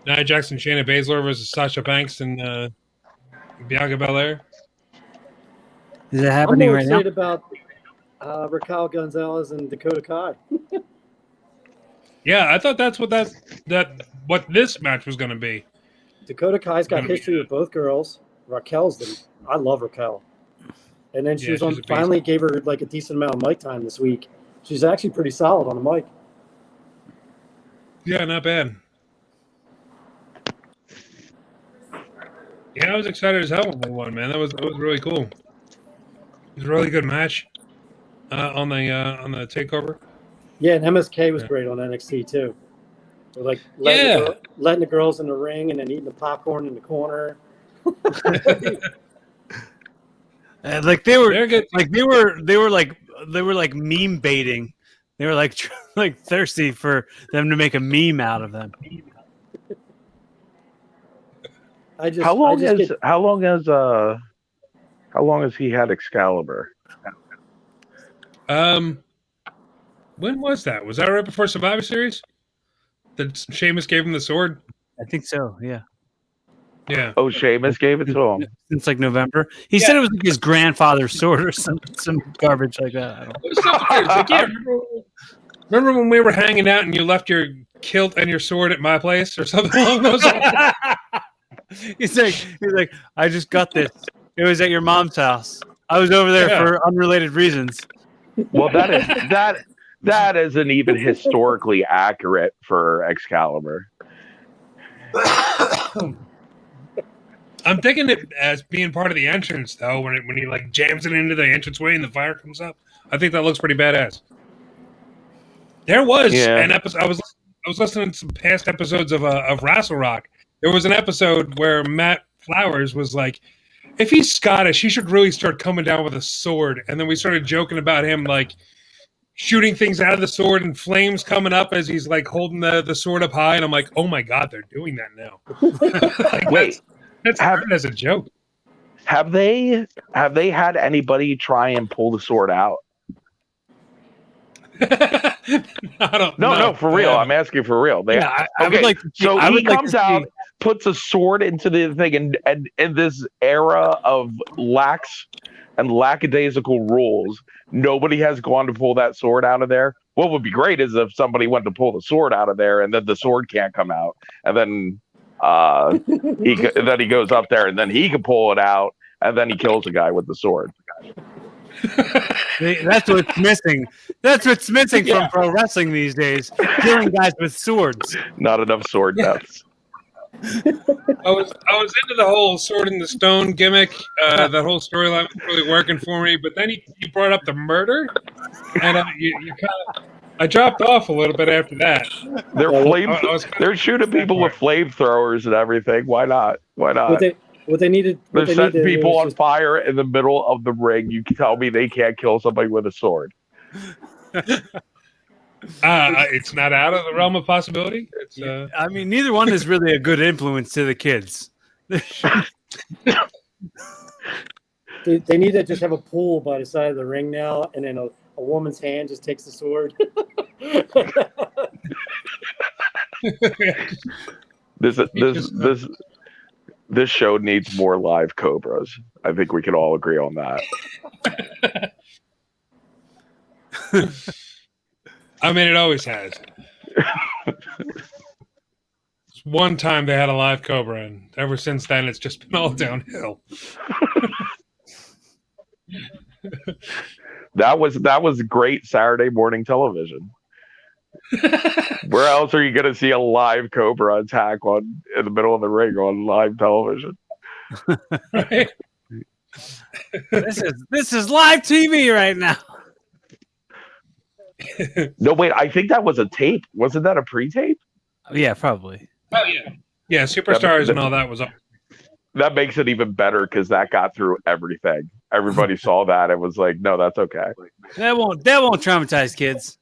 Nia Jackson, Shayna Baszler versus Sasha Banks and Bianca Belair. Is it happening right now? I'm more excited about Raquel Gonzalez and Dakota Kai. Yeah, I thought that's what this match was going to be. Dakota Kai's got history with both girls. I love Raquel. And then she finally gave her like a decent amount of mic time this week. She's actually pretty solid on the mic. Yeah, not bad. Yeah, I was excited as hell when they won, man. That was really cool. It was a really good match on the takeover. Yeah, and MSK was great on NXT too. Like letting the girls in the ring and then eating the popcorn in the corner. Like they were like meme baiting. They were like thirsty for them to make a meme out of them. How long has he had Excalibur? When was that? Was that right before Survivor Series? That Sheamus gave him the sword? I think so, yeah. Yeah. Oh, Sheamus gave it to him? Since like November. He said it was like his grandfather's sword or some garbage like that. Remember when we were hanging out and you left your kilt and your sword at my place or something along those lines? He's like, I just got this. It was at your mom's house. I was over there for unrelated reasons. Well, that isn't even historically accurate for Excalibur. I'm thinking it as being part of the entrance, though. When he like jams it into the entranceway and the fire comes up, I think that looks pretty badass. There was an episode. I was listening to some past episodes of Rassle Rock. There was an episode where Matt Flowers was like, if he's Scottish, he should really start coming down with a sword. And then we started joking about him like shooting things out of the sword and flames coming up as he's like holding the sword up high. And I'm like, oh my God, they're doing that now. Like, wait, that's as a joke. Have they had anybody try and pull the sword out? No, for real. I'm asking for real. I would like to see, so he comes out, puts a sword into the thing, and in this era of lax and lackadaisical rules, nobody has gone to pull that sword out of there. What would be great is if somebody went to pull the sword out of there, and then the sword can't come out, and then he goes up there, and then he can pull it out, and then he kills a guy with the sword. That's what's missing. That's what's missing from pro wrestling these days. Killing guys with swords. Not enough sword deaths. I was into the whole sword in the stone gimmick. That whole storyline was really working for me. But then you brought up the murder, and you kind of I dropped off a little bit after that. They're shooting people with flamethrowers and everything. Why not? Why not? What they needed. They're setting people on fire in the middle of the ring. You can tell me they can't kill somebody with a sword. It's not out of the realm of possibility. I mean, neither one is really a good influence to the kids. They need to just have a pool by the side of the ring now, and then a woman's hand just takes the sword. This show needs more live Cobras. I think we can all agree on that. I mean, it always has. One time they had a live Cobra, and ever since then, it's just been all downhill. That was great Saturday morning television. Where else are you going to see a live Cobra attack in the middle of the ring on live television? Right? This is live TV right now. No, wait. I think that was a tape. Wasn't that a pre-tape? Yeah, probably. Oh yeah. Superstars and all that was up. That makes it even better because that got through everything. Everybody saw that and was like, "No, that's okay." That won't traumatize kids.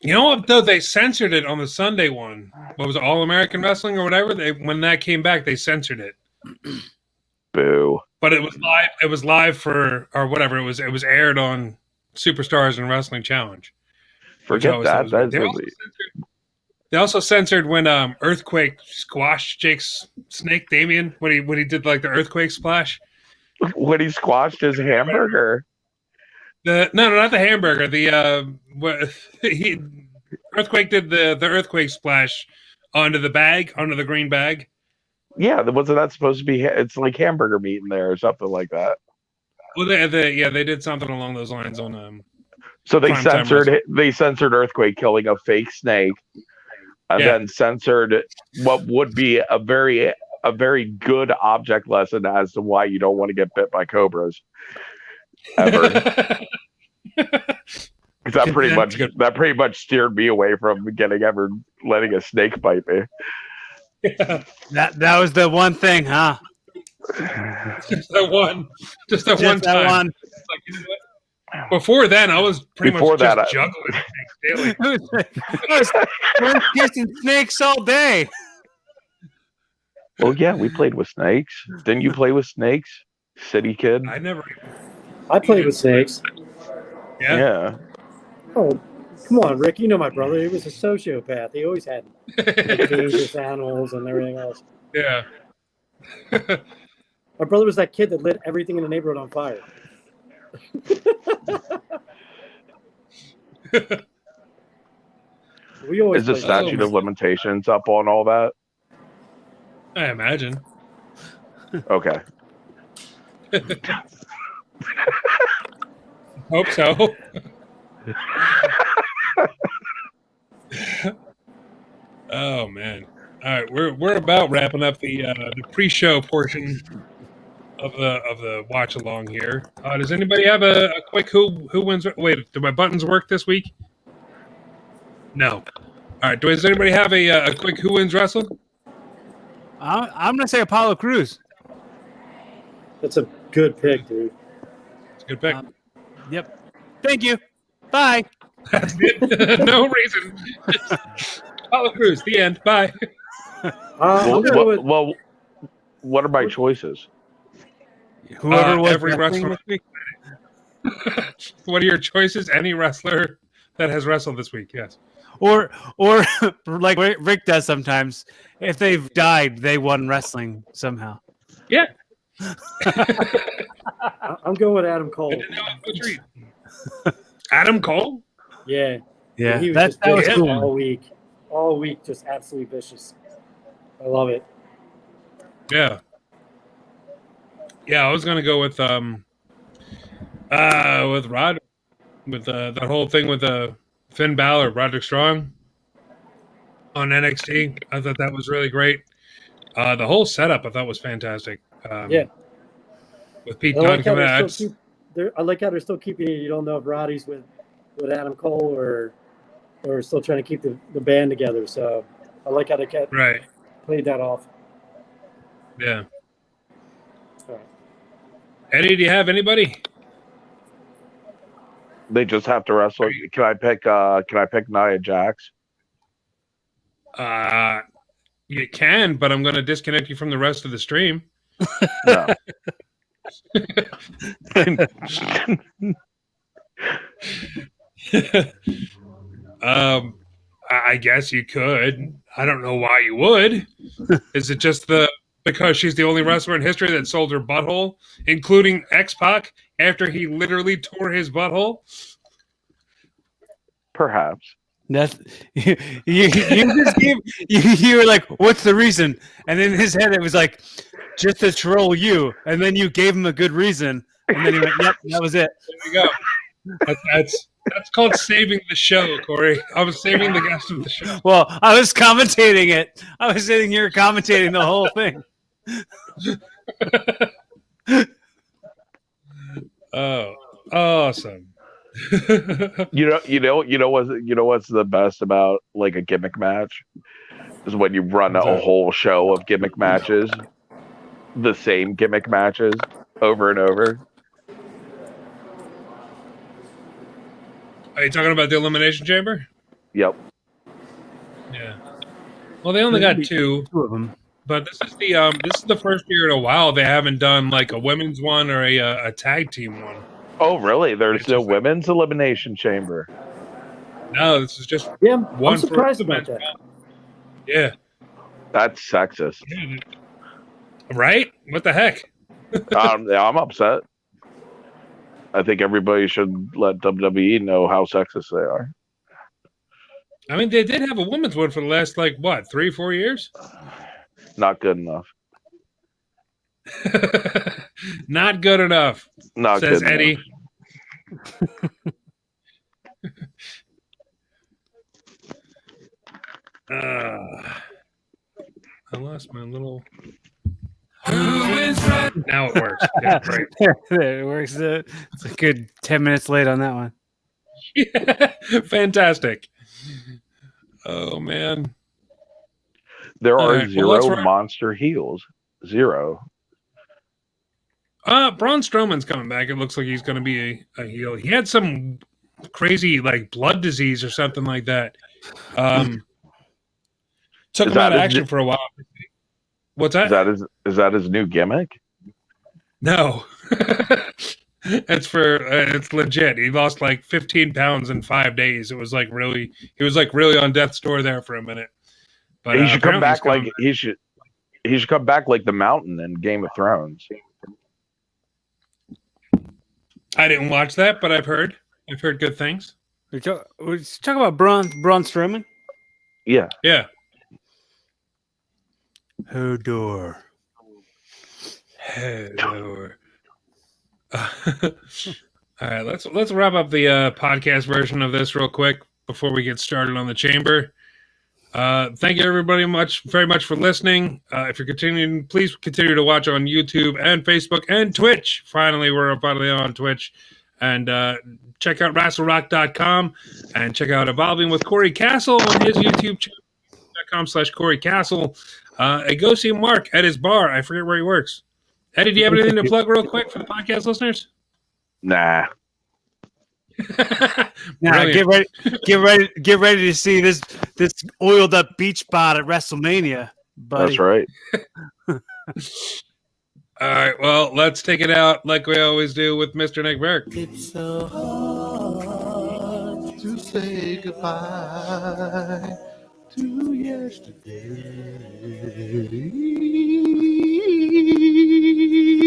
You know what? Though they censored it on the Sunday one. What was it, All American Wrestling or whatever? When that came back, they censored it. Boo! But it was live. It was live or whatever. It was aired on Superstars and Wrestling Challenge. Forget that. They also censored when Earthquake squashed Jake's snake, Damien, when he did like the earthquake splash. When he squashed his hamburger. No, not the hamburger. Earthquake did the earthquake splash onto the green bag. Yeah, wasn't that supposed to be? It's like hamburger meat in there or something like that. Well, they did something along those lines on. So they censored Earthquake killing a fake snake, and then censored what would be a very good object lesson as to why you don't want to get bit by cobras ever. That pretty much steered me away from letting a snake bite me. Yeah. That was the one thing, huh? Just that one time. Like, you know what? Before then, I was pretty much just juggling daily. I was kissing snakes all day. Oh yeah, we played with snakes. Didn't you play with snakes, city kid? I played with snakes. Yeah. Oh, come on, Rick. You know my brother. He was a sociopath. He always had dangerous animals and everything else. Yeah. My brother was that kid that lit everything in the neighborhood on fire. Is the statute of limitations up on all that? I imagine. Okay. Hope so. Oh man! All right, we're about wrapping up the pre-show portion of the watch along here. Does anybody have a quick who wins? Wait, do my buttons work this week? No. All right. Does anybody have a quick who wins Rassle? I'm gonna say Apollo Crews. That's a good pick, dude. It's a good pick. Yep. Thank you. Bye. That's it. No reason. Apollo Crews. The end. Bye. Well, what are my choices? Whoever was every wrestler. What are your choices? Any wrestler that has wrestled this week, yes. Or like Rick does sometimes. If they've died, they won wrestling somehow. Yeah. I'm going with Adam Cole. Adam Cole? Yeah. Yeah. He was that was cool. All week, just absolutely vicious. I love it. Yeah. Yeah, I was gonna go with Rod, with that whole thing with Finn Balor, Roderick Strong. on NXT. I thought that was really great. The whole setup I thought was fantastic. Yeah. With Pete I Dunne like how coming they're out. still I like how they're still keeping it. You don't know if Roddy's with Adam Cole or still trying to keep the band together. So I like how they played that off. Yeah. All right. Eddie, do you have anybody? They just have to wrestle. Can I pick Nia Jax? You can, but I'm going to disconnect you from the rest of the stream. No. I guess you could. I don't know why you would. Is it just because she's the only wrestler in history that sold her butthole, including X-Pac, after he literally tore his butthole? Perhaps. That's you just gave you were like, what's the reason? And in his head it was like, just to troll you. And then you gave him a good reason. And then he went, yep, that was it. There you go. That's called saving the show, Corey. I was saving the guest of the show. Well, I was commentating it. I was sitting here commentating the whole thing. Oh, awesome. You know what's the best about like a gimmick match is when you run a whole show of gimmick matches, the same gimmick matches over and over. Are you talking about the Elimination Chamber? Yep. Yeah. Well, they only got two of them, but this is the first year in a while they haven't done like a women's one or a tag team one. Oh, really? There's no women's Elimination Chamber. No, this is just one. I'm surprised about that. Yeah. That's sexist. Yeah. Right? What the heck? I'm upset. I think everybody should let WWE know how sexist they are. I mean, they did have a women's one for the last, 3-4 years? Not good enough. Not good enough, says Eddie. I lost my little... Now it works. Yeah, great. It works. It's a good 10 minutes late on that one. Yeah, fantastic. Oh, man. There are zero monster heels. Zero. Braun Strowman's coming back. It looks like he's going to be a heel. He had some crazy, blood disease or something like that. Took him out of action for a while. What's that? Is that his new gimmick? No. It's legit. He lost 15 pounds in 5 days. He was really on death's door there for a minute. But he should come back he should come back like the Mountain in Game of Thrones. I didn't watch that, but I've heard good things. We're talking about Braun Strowman? Yeah. Yeah. Hodor. All right, let's wrap up the podcast version of this real quick before we get started on the chamber. Thank you everybody very much for listening. If you're continuing, please continue to watch on YouTube and Facebook and Twitch. Finally on Twitch. And check out RassleRock.com and check out Evolving with Corey Castle on his YouTube channel.com/Corey Castle. And go see Mark at his bar. I forget where he works. Eddie, do you have anything to plug real quick for the podcast listeners? Nah. Get ready to see this oiled up beach bod at WrestleMania, buddy. That's right. All right, well, let's take it out like we always do with Mr. Nick Burke. It's so hard to say goodbye to yesterday.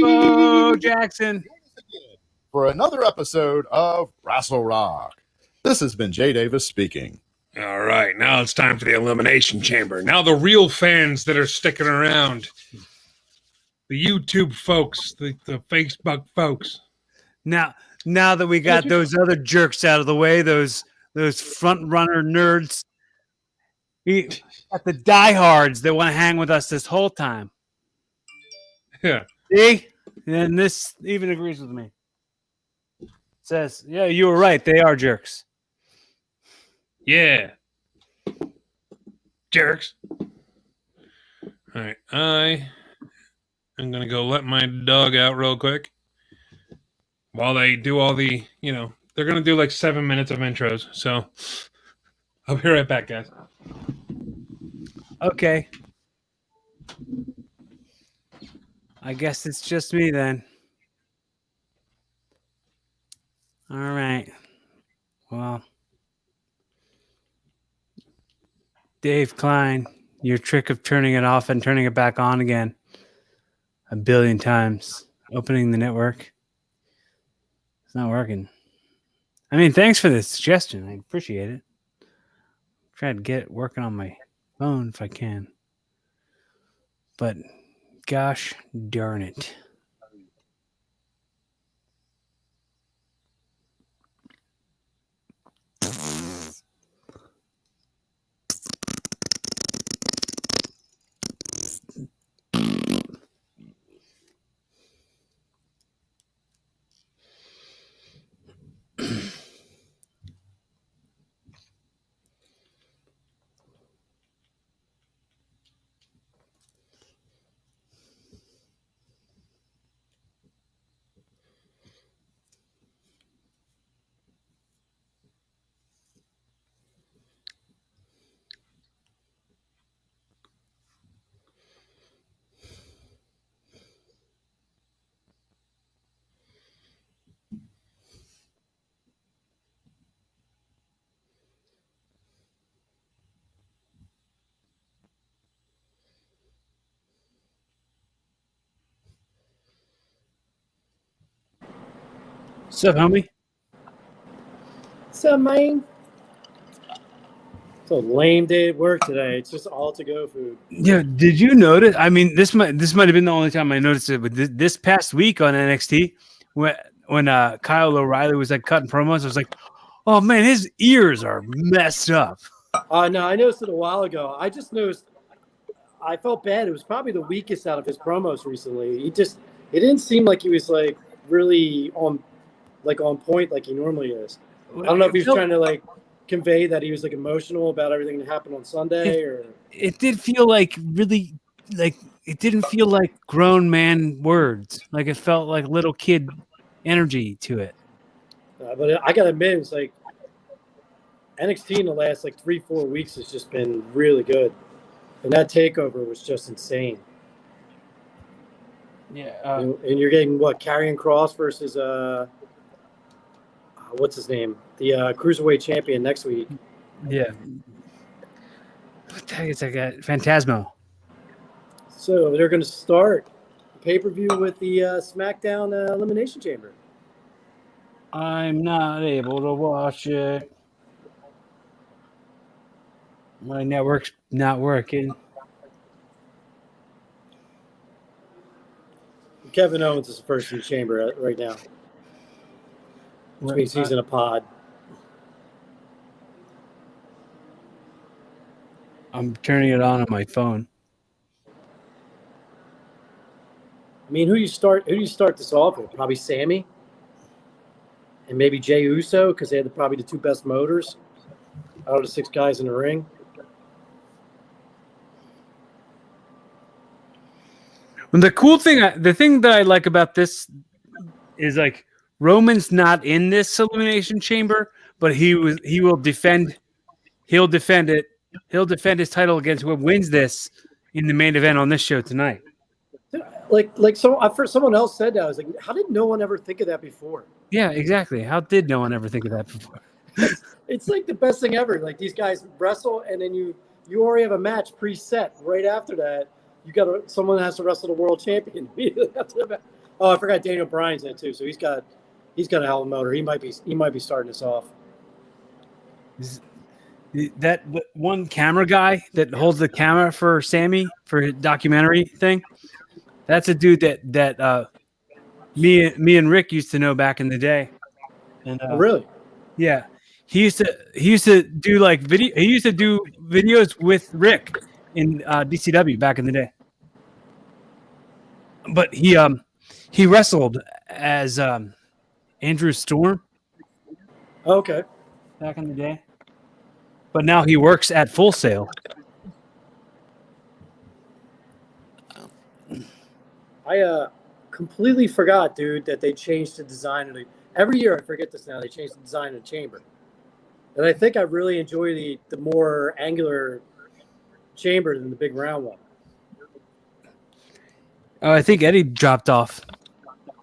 Oh, Jackson. For another episode of Rassle Rock. This has been Jay Davis speaking. All right, now it's time for the Elimination Chamber. Now the real fans that are sticking around. The YouTube folks, the Facebook folks. Now that we got those other jerks out of the way, those front runner nerds, We got the diehards that want to hang with us this whole time. Yeah. See? And this even agrees with me. Says, yeah, you were right. They are jerks. Yeah. Jerks. All right. I'm going to go let my dog out real quick while they do all the, they're going to do like 7 minutes of intros. So I'll be right back, guys. Okay. I guess it's just me then. All right. Well, Dave Klein, your trick of turning it off and turning it back on again 1 billion times, opening the network. It's not working. I mean, thanks for the suggestion. I appreciate it. Try to get it working on my phone if I can. But gosh darn it. What's up, homie? What's up, man? It's a lame day at work today. It's just all to go food. Yeah, did you notice? I mean, this might have been the only time I noticed it, but this past week on NXT, when Kyle O'Reilly was like cutting promos, I was like, oh man, his ears are messed up. No, I noticed it a while ago. I just noticed. I felt bad. It was probably the weakest out of his promos recently. It didn't seem like he was like really on point like he normally is. I don't know if he was trying to like convey that he was like emotional about everything that happened on Sunday, or it did feel like really like it didn't feel like grown man words. Like it felt like little kid energy to it. But I gotta admit, it's like NXT in the last like 3-4 weeks has just been really good, and that takeover was just insane. Yeah, and you're getting what, Karrion Kross versus what's his name, the cruiserweight champion next week. Yeah. What the heck is that guy? Phantasmo. So they're going to start pay-per-view with the SmackDown Elimination Chamber. I'm not able to watch it. My network's not working. Kevin Owens is first in the chamber right now, which means he's in a pod. I'm turning it on my phone. I mean, who do you start this off with? Probably Sammy and maybe Jey Uso, because they had probably the two best motors out of the 6 guys in the ring. And the thing that I like about this is like Roman's not in this elimination chamber, but he'll defend it. He'll defend his title against whoever wins this in the main event on this show tonight. I've heard someone else said that. I was like, how did no one ever think of that before? Yeah, exactly. How did no one ever think of that before? It's like the best thing ever. Like these guys wrestle, and then you already have a match preset right after that. Someone has to wrestle the world champion. Oh, I forgot Daniel Bryan's in it too. So he's got a hell of a motor. He might be starting this off. That one camera guy that holds the camera for Sammy for his documentary thing. That's a dude that me and Rick used to know back in the day. And Really? Yeah, He used to do like video. He used to do videos with Rick in DCW back in the day. But he wrestled as Andrew Storm Okay. back in the day. But now he works at Full Sail. I completely forgot, dude, that they changed the design of the. Every year I forget this now. They changed the design of the chamber, and I think I really enjoy the more angular chamber than the big round one. I think Eddie dropped off.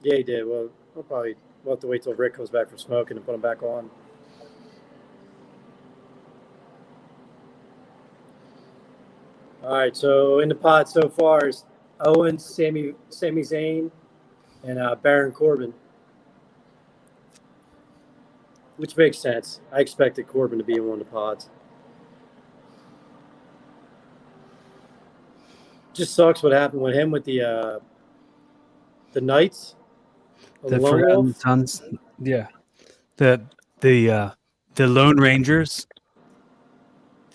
Yeah, he did. Well, we'll have to wait till Rick comes back from smoking and put him back on. All right, so in the pod so far is Owens, Sami Zayn, and Baron Corbin, which makes sense. I expected Corbin to be in one of the pods. Just sucks what happened with him with the Knights, The Lone Forgotten Wolf. Sons. Yeah. The Lone Rangers.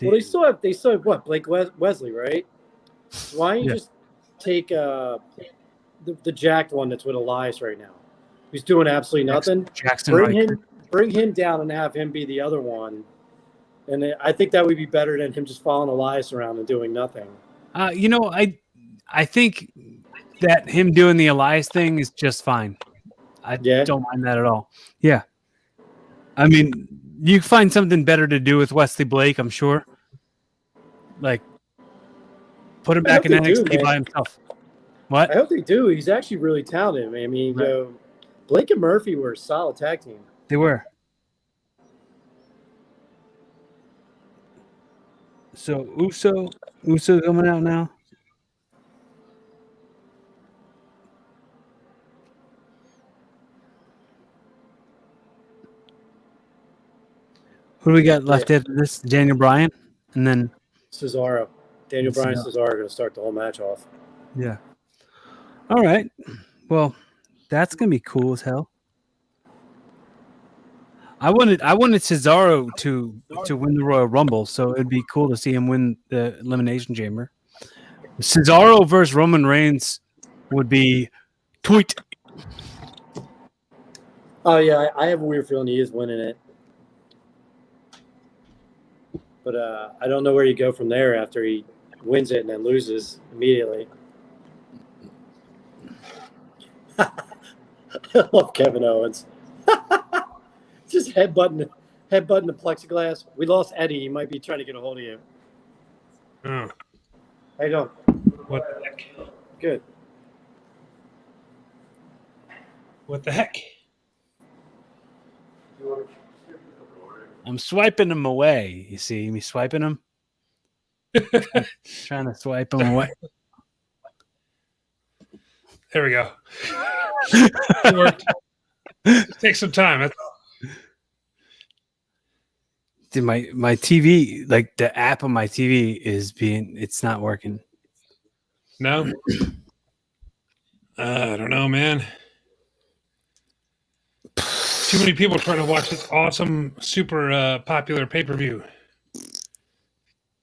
Well, they still have what, Blake Wesley, right? So why don't you just take the jacked one that's with Elias right now? He's doing absolutely nothing. Jackson Bring him down and have him be the other one, and I think that would be better than him just following Elias around and doing nothing. I think that him doing the Elias thing is just fine. I don't mind that at all. Yeah. I mean, you find something better to do with Wesley Blake, I'm sure. Like, put him back in NXT by himself. What? I hope they do. He's actually really talented. I mean, Blake and Murphy were a solid tag team. They were. So Uso coming out now. Who do we got left after this? Daniel Bryan, and then Cesaro. Daniel Bryan and Cesaro are going to start the whole match off. Yeah. All right. Well, that's gonna be cool as hell. I wanted Cesaro to win the Royal Rumble, so it'd be cool to see him win the Elimination Chamber. Cesaro versus Roman Reigns would be tweet. Oh yeah, I have a weird feeling he is winning it, but I don't know where you go from there after he wins it and then loses immediately. I love Kevin Owens. Just headbutting the plexiglass. We lost Eddie. He might be trying to get a hold of you. Oh. How you doing? What the heck? Good. What the heck? I'm swiping him away. You see me swiping him? Trying to swipe him away. There we go. It worked. It takes some time. That's all. Dude, my TV, like the app on my TV it's not working. No? I don't know, man. Too many people trying to watch this awesome, super popular pay-per-view.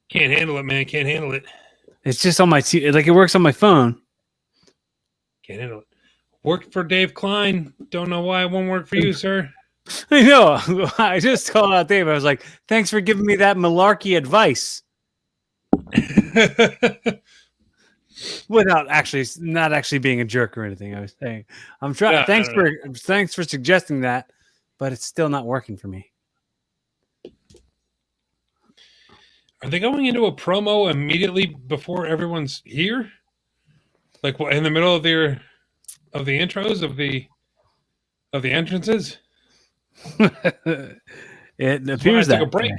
Can't handle it, man. Can't handle it. It's just on my TV. Like it works on my phone. Can't handle it. Worked for Dave Klein. Don't know why it won't work for you, sir. I know. I just called out Dave. I was like, thanks for giving me that malarkey advice. Without not actually being a jerk or anything. I was saying, I'm trying. No, thanks for suggesting that, but it's still not working for me. Are they going into a promo immediately before everyone's here? Like in the middle of the intros of the entrances? It appears that. Take a break.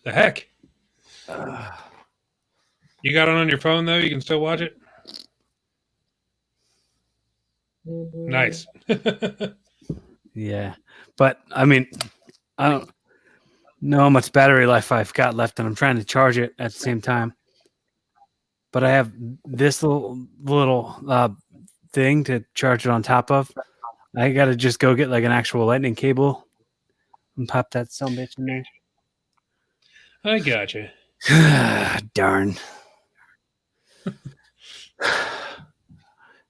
The heck? You got it on your phone though. You can still watch it. Nice. Yeah, but I mean, I don't know how much battery life I've got left, and I'm trying to charge it at the same time. But I have this little thing to charge it on top of. I got to just go get like an actual lightning cable and pop that some bitch in there. I gotcha. Darn.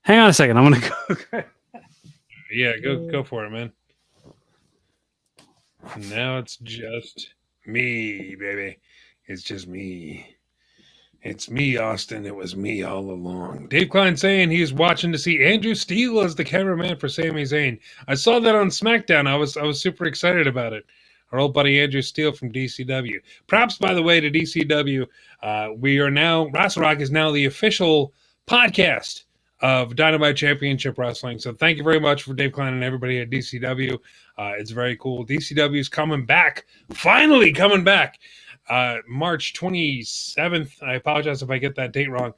Hang on a second. I'm gonna go. Yeah, go for it, man. Now it's just me, baby. It's just me. It's me, Austin. It was me all along. Dave Klein saying he's watching to see Andrew Steele as the cameraman for Sami Zayn. I saw that on SmackDown. I was super excited about it. Our old buddy Andrew Steele from DCW. Props, by the way, to DCW. We are now, Rassle Rock is now the official podcast of Dynamite Championship Wrestling. So thank you very much for Dave Klein and everybody at DCW. It's very cool. DCW is coming back. Finally coming back. March 27th. I apologize if I get that date wrong.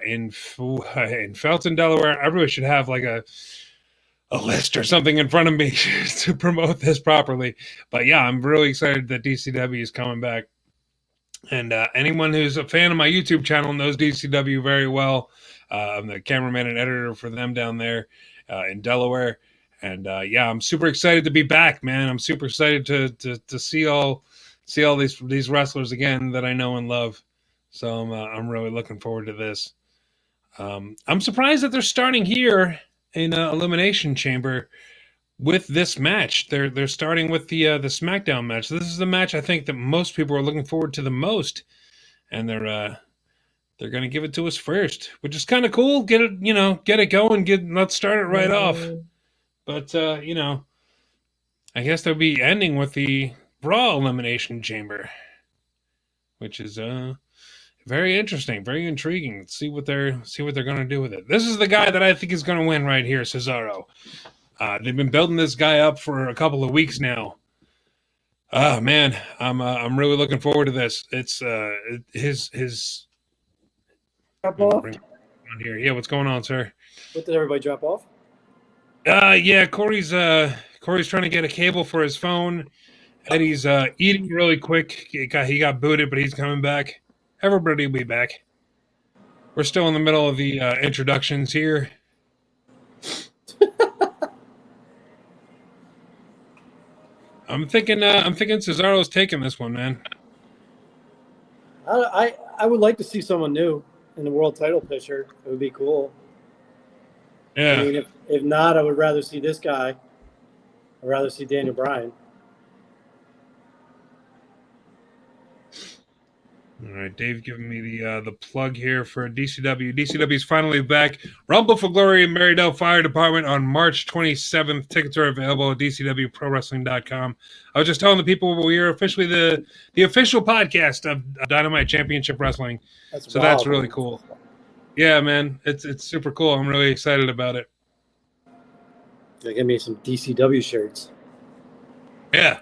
In Felton, Delaware. I really should have like a list or something in front of me to promote this properly. But yeah, I'm really excited that DCW is coming back. And anyone who's a fan of my YouTube channel knows DCW very well. I'm the cameraman and editor for them down there in Delaware. And yeah, I'm super excited to be back, man. I'm super excited to see all these wrestlers again that I know and love. So I'm really looking forward to this. I'm surprised that they're starting here in Elimination Chamber with this match. They're starting with the SmackDown match. This is the match I think that most people are looking forward to the most, and they're going to give it to us first, which is kind of cool. Get it going. Let's start it right off. But I guess they'll be ending with the Raw Elimination Chamber, which is very interesting, very intriguing. Let's see what they're going to do with it. This is the guy that I think is going to win right here, Cesaro. They've been building this guy up for a couple of weeks now. Oh man, I'm really looking forward to this. It's his drop off on here. Yeah, what's going on, sir? What, did everybody drop off? Yeah, Corey's trying to get a cable for his phone. Eddie's eating really quick. He got booted, but he's coming back. Everybody will be back. We're still in the middle of the introductions here. I'm thinking Cesaro's taking this one, man. I would like to see someone new in the world title picture. It would be cool. Yeah. I mean, if not, I would rather see this guy. I'd rather see Daniel Bryan. All right, Dave giving me the plug here for DCW. DCW's finally back. Rumble for Glory in Marydale Fire Department on March 27th. Tickets are available at DCWProWrestling.com. I was just telling the people we are officially the official podcast of Dynamite Championship Wrestling. That's really cool. Yeah, man, it's super cool. I'm really excited about it. Give me some DCW shirts. Yeah.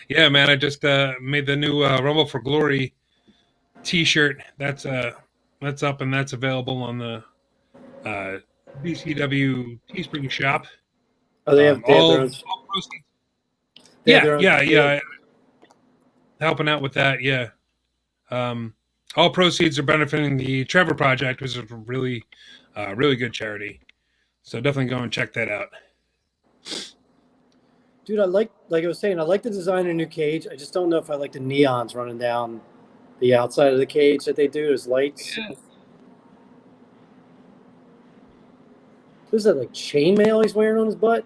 Yeah, man, I just made the new Rumble for Glory t-shirt. That's up and that's available on the DCW Teespring shop. Oh, they have their own. Yeah. Helping out with that, yeah. All proceeds are benefiting the Trevor Project, which is a really good charity. So definitely go and check that out. Dude, I like I was saying, I like the design of a new cage. I just don't know if I like the neons running down the outside of the cage that they do as lights. Yeah. What is that, like chainmail he's wearing on his butt?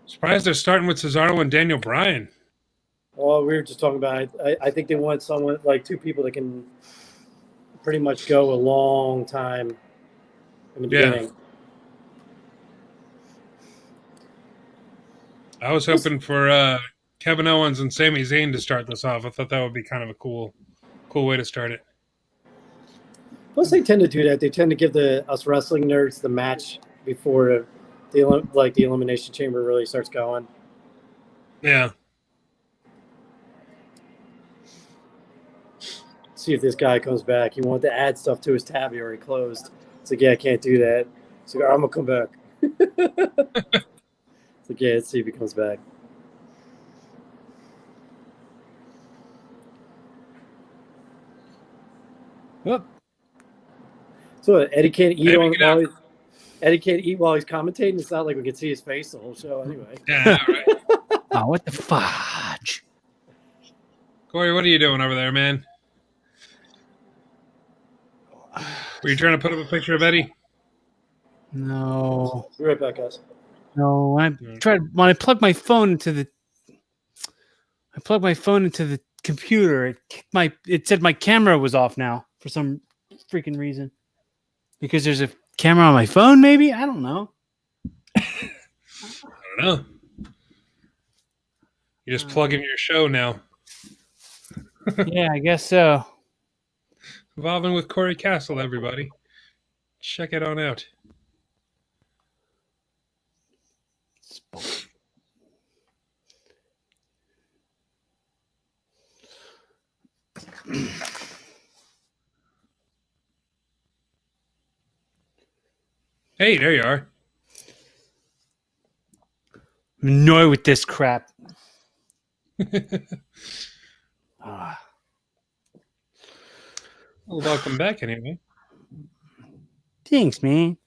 Surprised they're starting with Cesaro and Daniel Bryan. Oh, we were just talking about it. I think they want someone, like two people that can pretty much go a long time in the beginning. I was hoping for Kevin Owens and Sami Zayn to start this off. I thought that would be kind of a cool way to start it. Plus, they tend to do that. They tend to give us wrestling nerds the match before the Elimination Chamber really starts going. Yeah. See if this guy comes back. He wanted to add stuff to his tab. He already closed. It's like, yeah, I can't do that. It's like, I'm going to come back. It's like, yeah, let's see if he comes back. Oh. So Eddie can't eat on Eddie can't eat while he's commentating. It's not like we can see his face the whole show anyway. Yeah, right. Oh, what the fudge? Corey, what are you doing over there, man? Were you trying to put up a picture of Eddie? No. Be right back, guys. No. When I plugged my phone into the computer, it said my camera was off now for some freaking reason. Because there's a camera on my phone, maybe? I don't know. I don't know. You just plug in your show now. Yeah, I guess so. Evolving with Corey Castle, everybody. Check it on out. Hey, there you are. I'm annoyed with this crap. Well, welcome back anyway. Thanks, man.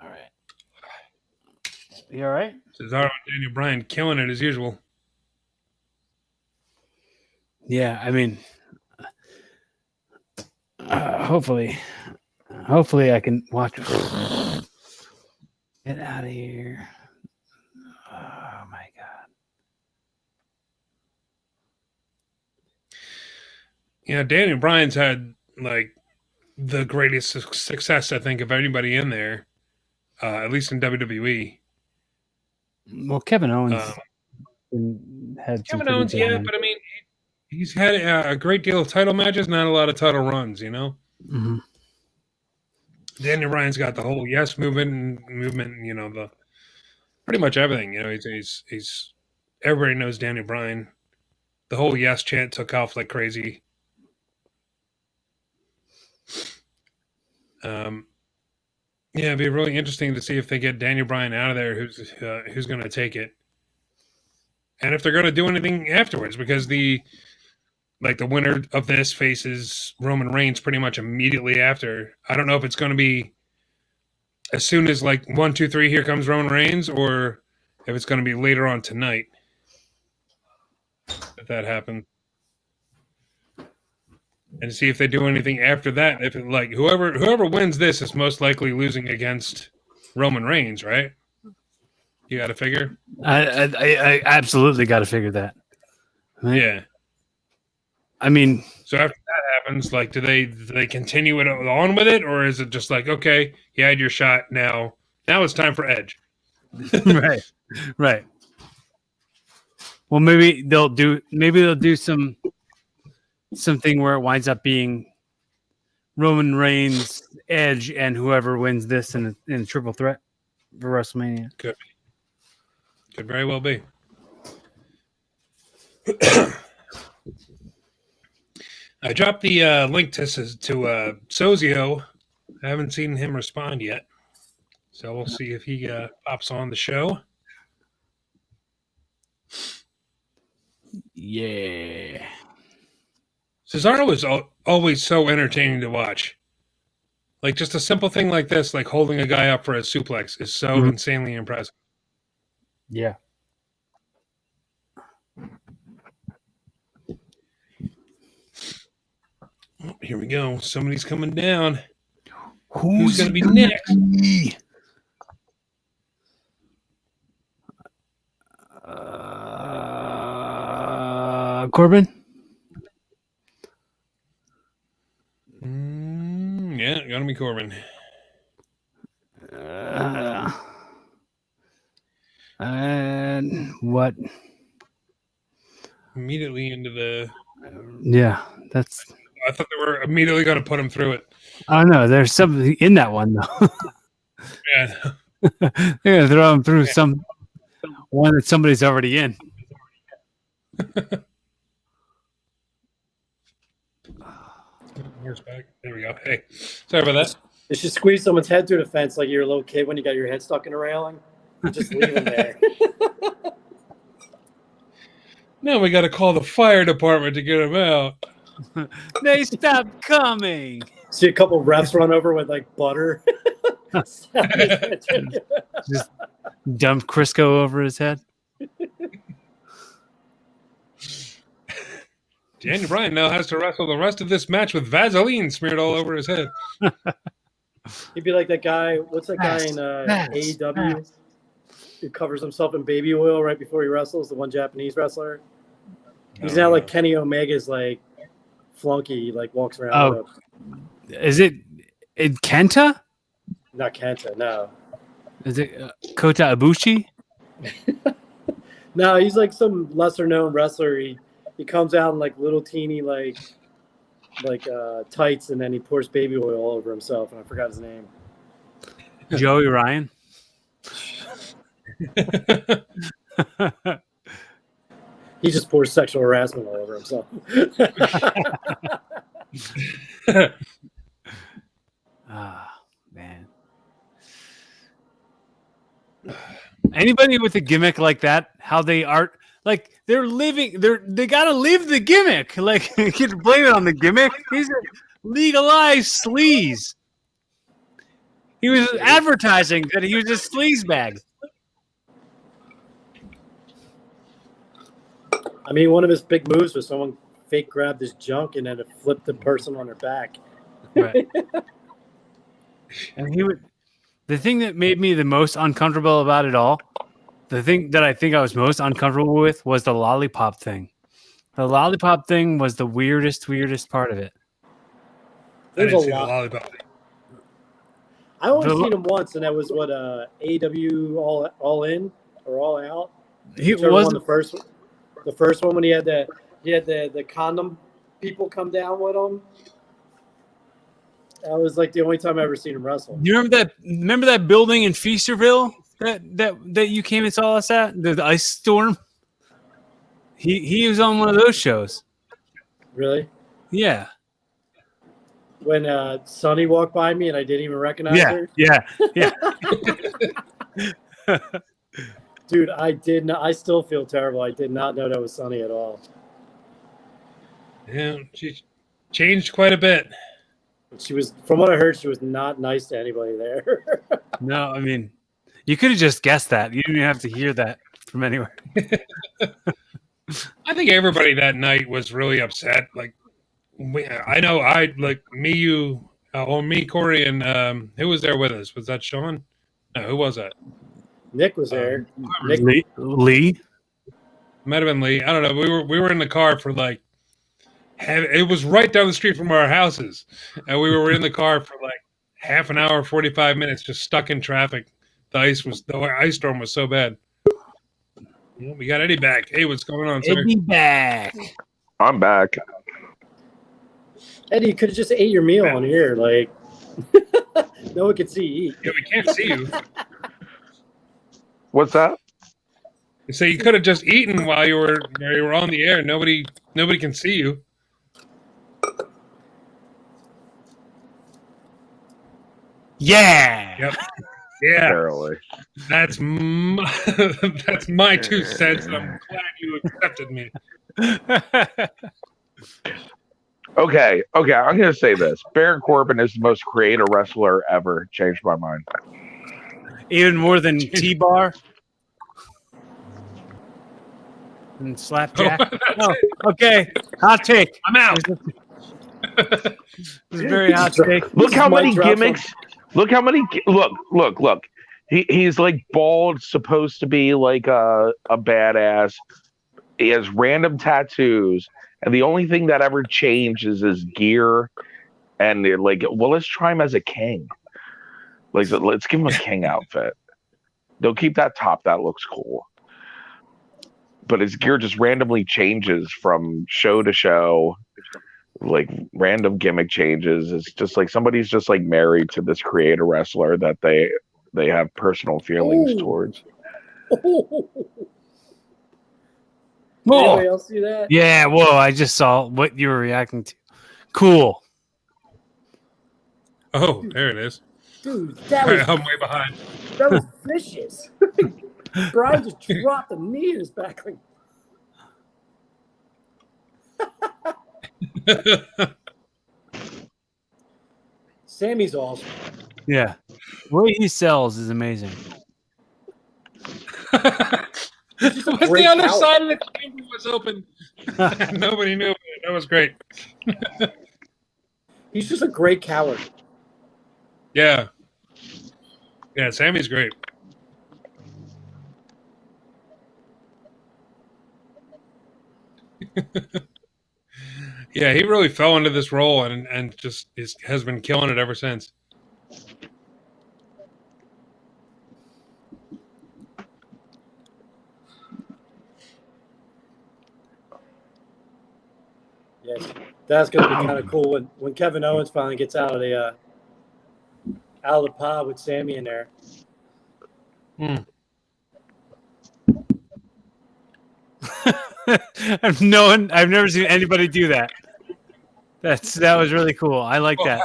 All right. You all right? Cesaro and Daniel Bryan killing it as usual. Yeah, I mean, hopefully I can watch. Get out of here! Oh my god! Yeah, Daniel Bryan's had like the greatest success, I think, of anybody in there, at least in WWE. Well, Kevin Owens had Kevin Owens, yeah, but I mean, he's had a great deal of title matches, not a lot of title runs, you know. Mm-hmm. Daniel Bryan's got the whole yes movement, you know, the pretty much everything. You know, he's everybody knows Daniel Bryan. The whole yes chant took off like crazy. Yeah, it'd be really interesting to see if they get Daniel Bryan out of there. Who's going to take it, and if they're going to do anything afterwards, because the winner of this faces Roman Reigns pretty much immediately after. I don't know if it's going to be as soon as 1, 2, 3, here comes Roman Reigns, or if it's going to be later on tonight. If that happens. And see if they do anything after that. If whoever wins this is most likely losing against Roman Reigns, right? You got to figure. I absolutely got to figure that. Right? Yeah. I mean, so after that happens, do they continue it on with it, or is it just okay, you had your shot, now it's time for Edge? right. Well, maybe they'll do something where it winds up being Roman Reigns, Edge, and whoever wins this in a triple threat for WrestleMania. Could very well be. I dropped the link to Sozio. I haven't seen him respond yet, so we'll see if he pops on the show. Yeah. Cesaro is always so entertaining to watch. Just a simple thing like this, holding a guy up for a suplex, is so insanely impressive. Yeah. Oh, here we go. Somebody's coming down. Who's going to be next? Corbin? Yeah, going to be Corbin. And what? Immediately into the... Yeah, that's... I thought they were immediately going to put him through it. Oh, no, there's something in that one, though. Yeah. They're going to throw him through one that somebody's already in. Horseback. There we go. Hey, sorry about that. You should squeeze someone's head through the fence like you're a little kid when you got your head stuck in a railing. You just leave him there. Now we got to call the fire department to get him out. They stopped coming. See a couple refs run over with like butter. Just dump Crisco over his head. Daniel Bryan now has to wrestle the rest of this match with Vaseline smeared all over his head. He'd be like that guy. What's that guy in AEW who covers himself in baby oil right before he wrestles? The one Japanese wrestler. He's now like Kenny Omega's like flunky. He like walks around. Oh, is it Kenta? Not Kenta. No. Is it Kota Ibushi? No, he's like some lesser known wrestler. He comes out in like little teeny like tights, and then he pours baby oil all over himself, and I forgot his name. Joey Ryan. He just pours sexual harassment all over himself. Man. Anybody with a gimmick like that, how they are like they gotta live the gimmick. Like you can blame it on the gimmick. He's a legalized sleaze. He was advertising that he was a sleaze bag. I mean, one of his big moves was someone fake grabbed his junk and then it flipped the person on their back. Right. And the thing that made me the most uncomfortable about it all, the thing that I think I was most uncomfortable with was the lollipop thing. The lollipop thing was the weirdest part of it. There's I a didn't see lot. the lollipop. I only seen him once, and that was what AW all in or all out. He Whichever was one, the first one when he had the condom people come down with him. That was like the only time I ever seen him wrestle. You remember that building in Feasterville that you came and saw us at? The ice storm? He was on one of those shows. Really? Yeah. When Sonny walked by me and I didn't even recognize her. Yeah. Dude, I did not. I still feel terrible. I did not know that was Sonny at all. Yeah, she changed quite a bit. She was, from what I heard, she was not nice to anybody there. No, I mean, you could have just guessed that. You didn't even have to hear that from anywhere. I think everybody that night was really upset. Like, I know me, Corey, and who was there with us? Was that Sean? No, who was that? Nick was there. Lee? Might have been Lee. I don't know. We were in the car for like, it was right down the street from our houses, and we were in the car for like half an hour, 45 minutes, just stuck in traffic. The ice storm was so bad. Yeah, we got Eddie back. Hey, what's going on, sir? Eddie back. I'm back. Eddie, you could have just ate your meal on here. Like, no one could see you eat. Yeah, we can't see you. What's that? So you could have just eaten while you were on the air. Nobody can see you. Yeah. Yep. Yeah. Apparently. That's my 2 cents, and I'm glad you accepted me. Okay. I'm going to say this. Baron Corbin is the most creative wrestler ever. Changed my mind. Even more than T-Bar and Slapjack. Oh, okay. Hot take. I'm out. It's a very hot take. Look how many gimmicks. Look. He's like bald, supposed to be like a badass. He has random tattoos, and the only thing that ever changed is his gear. And they're like, well, let's try him as a king. Like, let's give him a king outfit. They'll keep that top. That looks cool. But his gear just randomly changes from show to show. Like random gimmick changes. It's just like somebody's just like married to this creator wrestler that they have personal feelings towards. Anybody else see that? Yeah, whoa, I just saw what you were reacting to. Cool. Oh, there it is. Dude, that was I'm way behind. that was vicious. Brian just dropped a knee in his back. Like, Sammy's awesome. Yeah. The way he sells is amazing. He's just a Was the great other coward. side of the chamber was open. Nobody knew it. That was great. He's just a great coward. Yeah. Yeah, Sammy's great. Yeah, he really fell into this role and just has been killing it ever since. Yes, that's going to be kind of cool when Kevin Owens finally gets out of the pod with Sammy in there. I've never seen anybody do that. That was really cool. I like that.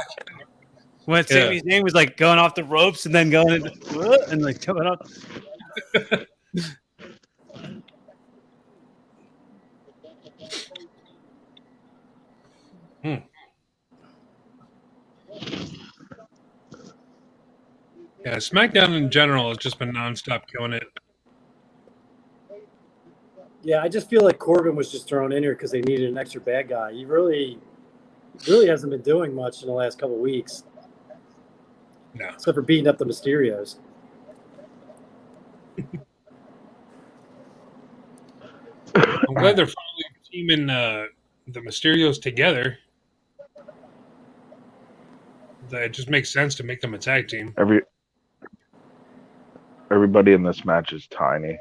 When Sammy's name was like going off the ropes and then going into and like coming up. Yeah, SmackDown in general has just been nonstop killing it. Yeah, I just feel like Corbin was just thrown in here because they needed an extra bad guy. He really hasn't been doing much in the last couple of weeks. No. Except for beating up the Mysterios. I'm glad they're finally teaming the Mysterios together. It just makes sense to make them a tag team. Everybody in this match is tiny.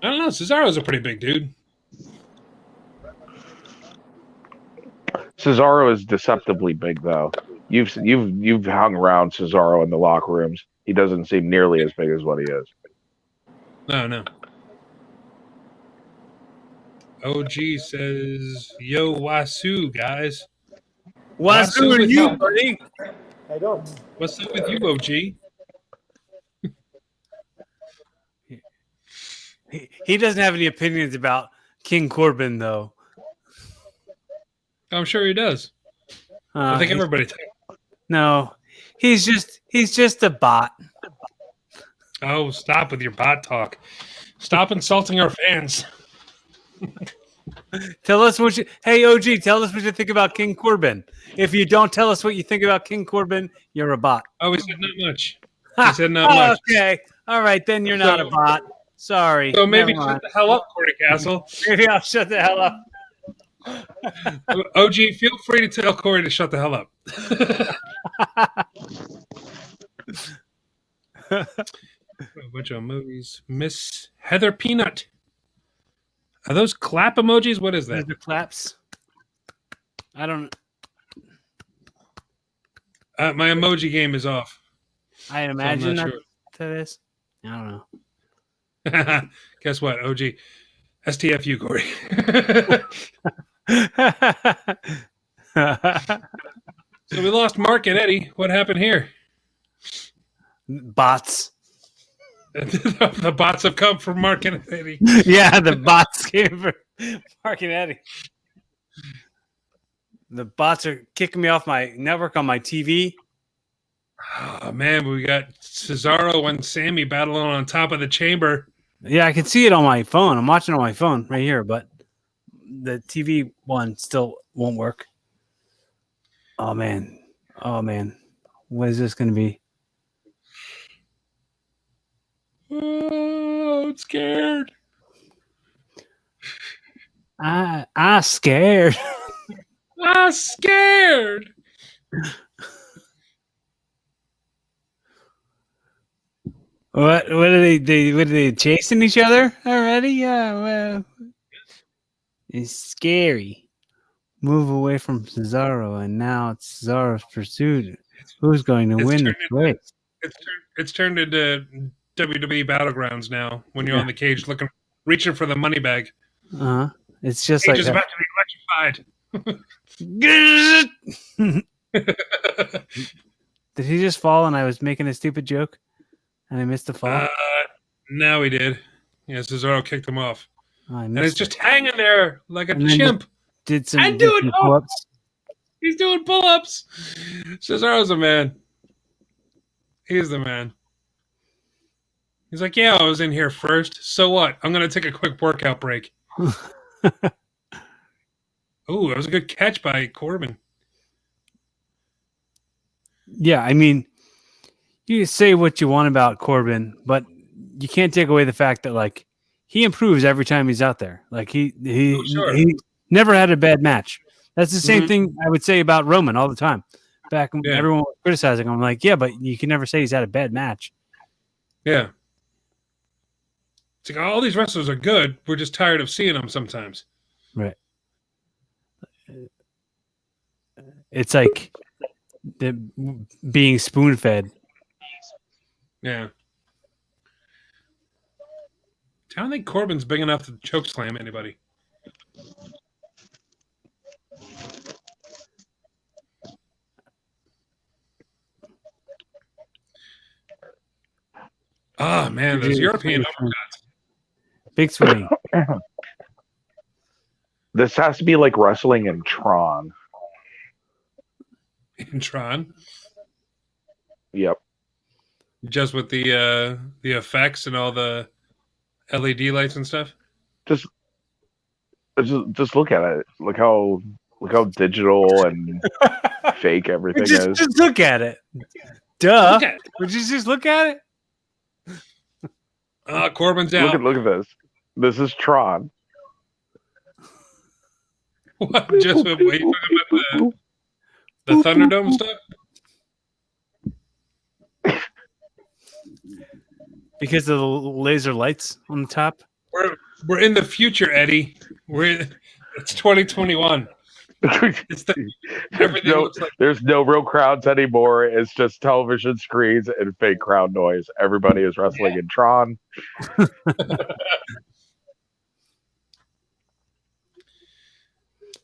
I don't know. Cesaro's a pretty big dude. Cesaro is deceptively big, though. You've hung around Cesaro in the locker rooms. He doesn't seem nearly as big as what he is. No. OG says, "Yo, Wasu, guys." Wasu and you, buddy. I don't. What's up with you, OG? He doesn't have any opinions about King Corbin, though. I'm sure he does. I think everybody does. No, he's just a bot. Oh, stop with your bot talk. Stop insulting our fans. Tell us what you. Hey, OG, tell us what you think about King Corbin. If you don't tell us what you think about King Corbin, you're a bot. Oh, he said not much. He said not much. Okay, all right, then you're not a bot. Sorry. So maybe shut the hell up, Corey Castle. Maybe I'll shut the hell up. OG, feel free to tell Corey to shut the hell up. A bunch of emojis. Miss Heather Peanut. Are those clap emojis? What is that? The claps. I don't. My emoji game is off. I imagine so that is. I don't know. Guess what, OG? STFU, Corey. So we lost Mark and Eddie. What happened here? Bots. The bots have come from Mark and Eddie. Yeah, the bots came for Mark and Eddie. The bots are kicking me off my network on my TV. Oh, man, we got Cesaro and Sammy battling on top of the chamber. Yeah, I can see it on my phone. I'm watching on my phone right here, but the TV one still won't work. Oh, man. What is this going to be? Oh, I'm scared. I scared. I'm scared. What are they chasing each other already? Yeah, well, it's scary. Move away from Cesaro, and now it's Cesaro's pursuit. Who's going to win the race? It's turned into WWE Battlegrounds now. When you're on the cage, reaching for the money bag. It's just Cage like is about to be electrified. Did he just fall? And I was making a stupid joke, and I missed the fall. No, he did. Yeah, Cesaro kicked him off. And it's just hanging there like a chimp. Did some pull-ups. He's doing pull-ups. Cesaro's a man. He's the man. He's like, yeah, I was in here first. So what? I'm going to take a quick workout break. Oh, that was a good catch by Corbin. Yeah, I mean, you can say what you want about Corbin, but you can't take away the fact that like he improves every time he's out there. Like he never had a bad match. That's the same thing I would say about Roman all the time. Back when everyone was criticizing him, I'm like, yeah, but you can never say he's had a bad match. Yeah. It's like all these wrestlers are good. We're just tired of seeing them sometimes. Right. It's like being spoon-fed. Yeah. I don't think Corbin's big enough to choke slam anybody. Oh, man, those European uppercuts. Big swing. This has to be like wrestling in Tron. In Tron? Yep. Just with the effects and all the LED lights and stuff? Just look at it. Look how digital and fake everything is. Just look at it. Duh. Would you just look at it? Corbin's out. Look at this. This is Tron. What? Just with the Thunderdome stuff? Because of the laser lights on the top? We're in the future, Eddie. It's 2021. There's no real crowds anymore. It's just television screens and fake crowd noise. Everybody is wrestling in Tron.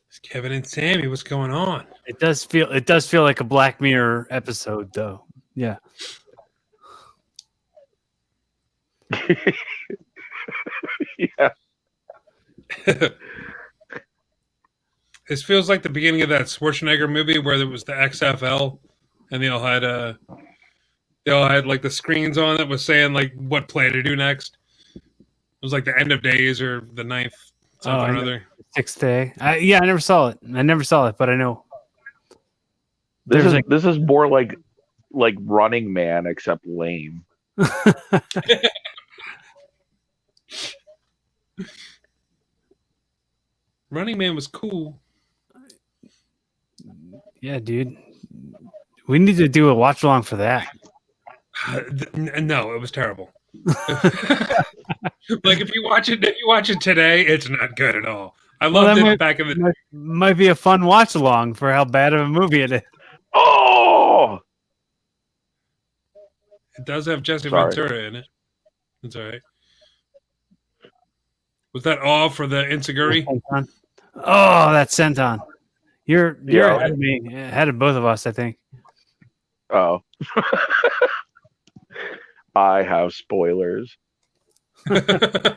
It's Kevin and Sammy. What's going on? It does feel like a Black Mirror episode, though. Yeah. Yeah. This feels like the beginning of that Schwarzenegger movie where there was the XFL, and they all had like the screens on that was saying like what play to do next. It was like the end of days or the ninth something or other. Sixth day. I never saw it. But I know. This is more like Running Man except lame. Running Man was cool. Yeah, dude. We need to do a watch along for that. No, it was terrible. Like if you watch it today, it's not good at all. I loved it back in the day. Might be a fun watch along for how bad of a movie it is. Oh, it does have Jesse Ventura in it. That's all right. Was that all for the Insiguri? Oh, that's Senton. You're ahead of me, ahead of both of us, I think. Oh. I have spoilers. And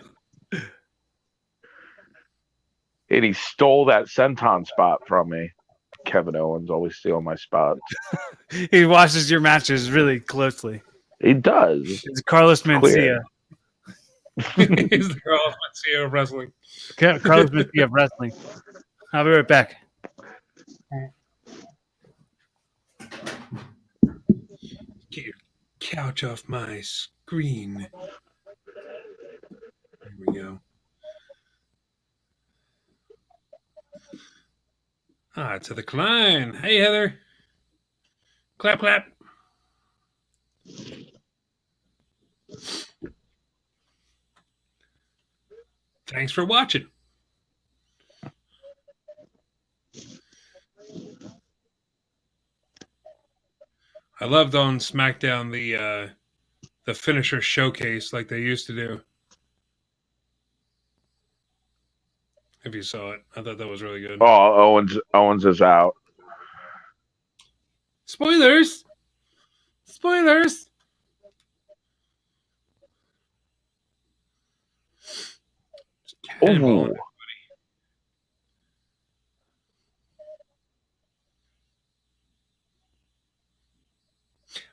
he stole that Senton spot from me. Kevin Owens always stealing my spots. He watches your matches really closely. He does. It's Carlos Mencia. He's the Carlos Mencia of wrestling. Carlos Mencia of wrestling. I'll be right back. Get your couch off my screen. There we go. To the Klein. Hey, Heather. Clap, clap. Thanks for watching. I loved on SmackDown the finisher showcase like they used to do. If you saw it, I thought that was really good. Oh, Owens is out. Spoilers. Pinball.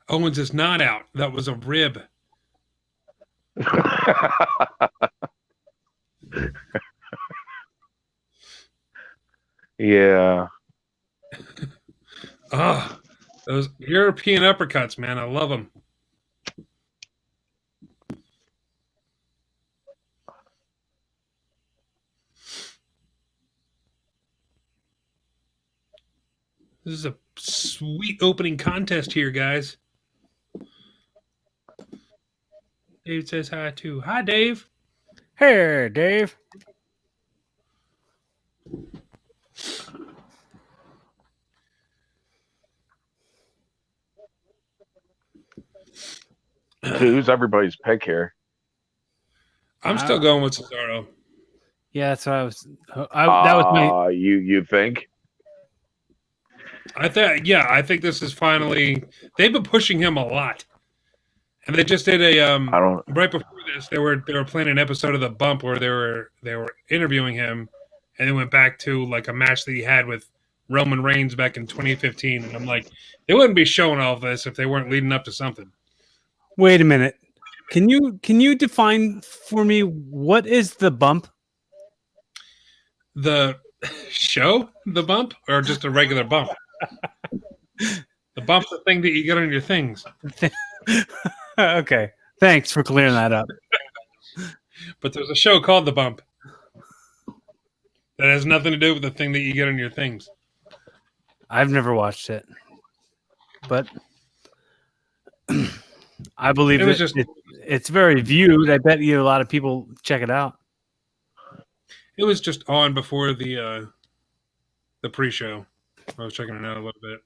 Oh, Owens is not out. That was a rib. yeah. Oh, those European uppercuts, man. I love them. This is a sweet opening contest here, guys. Dave says hi, too. Hi, Dave. Hey, Dave. Who's everybody's pick here? I'm still going with Cesaro. Yeah, that's what I was. That was my. You think? I think this is finally. They've been pushing him a lot, and they just did a I don't. right before this. They were playing an episode of The Bump where they were interviewing him, and they went back to like a match that he had with Roman Reigns back in 2015. And I'm like, they wouldn't be showing all of this if they weren't leading up to something. Wait a minute. Can you define for me what is the bump? The show, The Bump, or just a regular bump? The bump's the thing that you get on your things. Okay. Thanks for clearing that up. But there's a show called The Bump that has nothing to do with the thing that you get on your things. I've never watched it, but I believe It was just- it's very viewed. I bet you a lot of people check it out. It was just on before the pre-show. I was checking it out a little bit.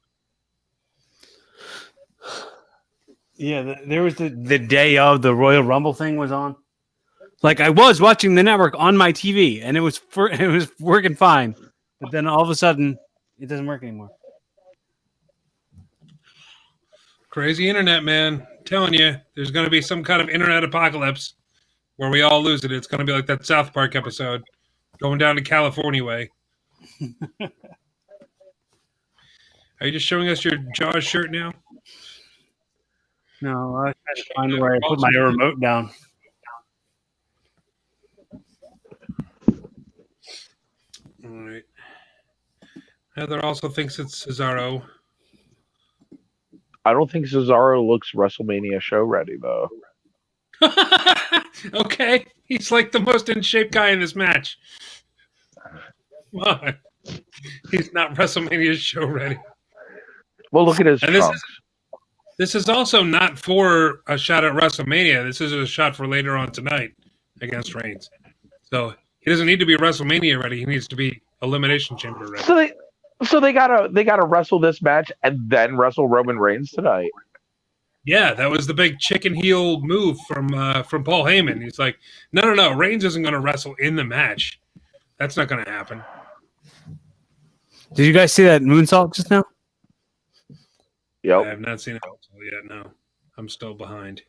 Yeah, there was the day of the Royal Rumble thing was on. Like I was watching the network on my TV, and it was working fine, but then all of a sudden it doesn't work anymore. Crazy internet, man. I'm telling you, there's going to be some kind of internet apocalypse where we all lose it. It's going to be like that South Park episode, going down to California way. Are you just showing us your Jaws shirt now? No, I was trying to find where I put my remote down. All right. Heather also thinks it's Cesaro. I don't think Cesaro looks WrestleMania show ready though. Okay, he's like the most in shape guy in this match. Come on. He's not WrestleMania show ready. Well, look at his And trunks. This is also not for a shot at WrestleMania. This is a shot for later on tonight against Reigns. So he doesn't need to be WrestleMania ready. He needs to be Elimination Chamber ready. So they gotta wrestle this match and then wrestle Roman Reigns tonight. Yeah, that was the big chicken heel move from Paul Heyman. He's like, no, Reigns isn't going to wrestle in the match. That's not going to happen. Did you guys see that moonsault just now? I Yep. have not seen it yet. No, I'm still behind.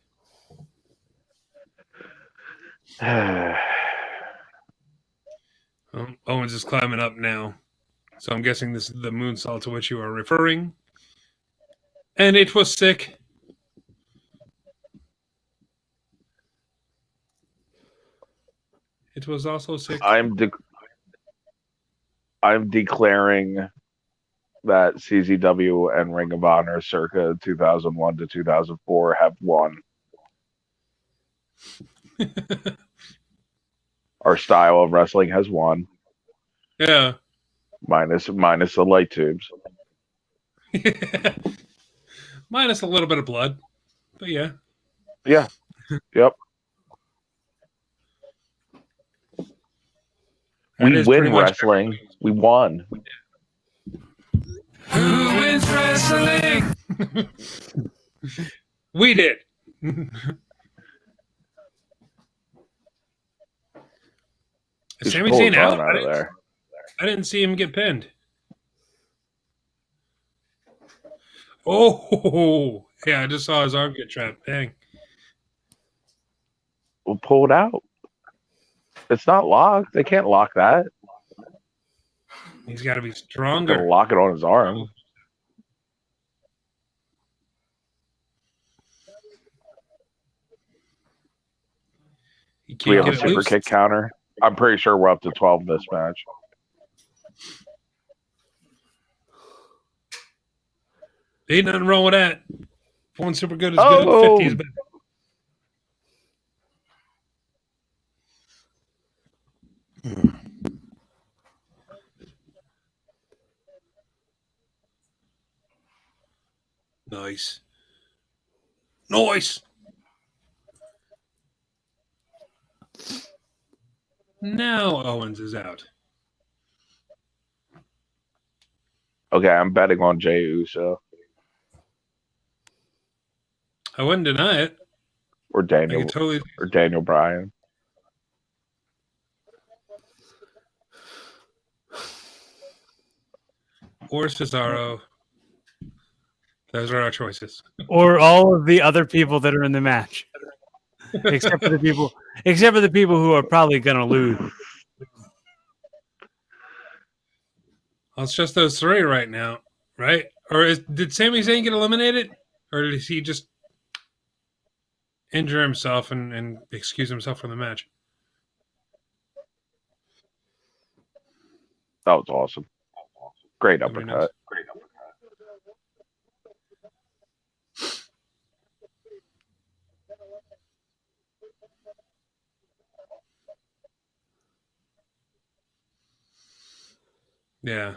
Owens is climbing up now, so I'm guessing this is the moonsault to which you are referring. And it was sick. It was also sick. I'm declaring that CZW and Ring of Honor circa 2001 to 2004 have won. Our style of wrestling has won, Yeah. minus the light tubes. Minus a little bit of blood. But yeah. Yeah. Yep. That We is win pretty much wrestling. We won. Who wins wrestling? We did. Is Sami Just pull Zayn his arm out? of there. I didn't see him get pinned. Oh, yeah, I just saw his arm get trapped. Dang. We'll pull it out. It's not locked. They can't lock that. He's got to be They're stronger. gonna lock it on his arm. He Do we can't have a get it super loose. kick counter? I'm pretty sure we're up to 12 this match. Ain't nothing wrong with that. One super good is good. 50 is better. Nice. Nice. Now Owens is out. Okay, I'm betting on Jey Uso I wouldn't deny it. or I Daniel could totally. or Daniel Bryan. Or Cesaro. Those are our choices. Or all of the other people that are in the match, except for the people who are probably going to lose. Well, it's just those three right now, right? Or did Sami Zayn get eliminated? Or did he just injure himself and excuse himself from the match? That was awesome. Great Very uppercut. nice. Yeah.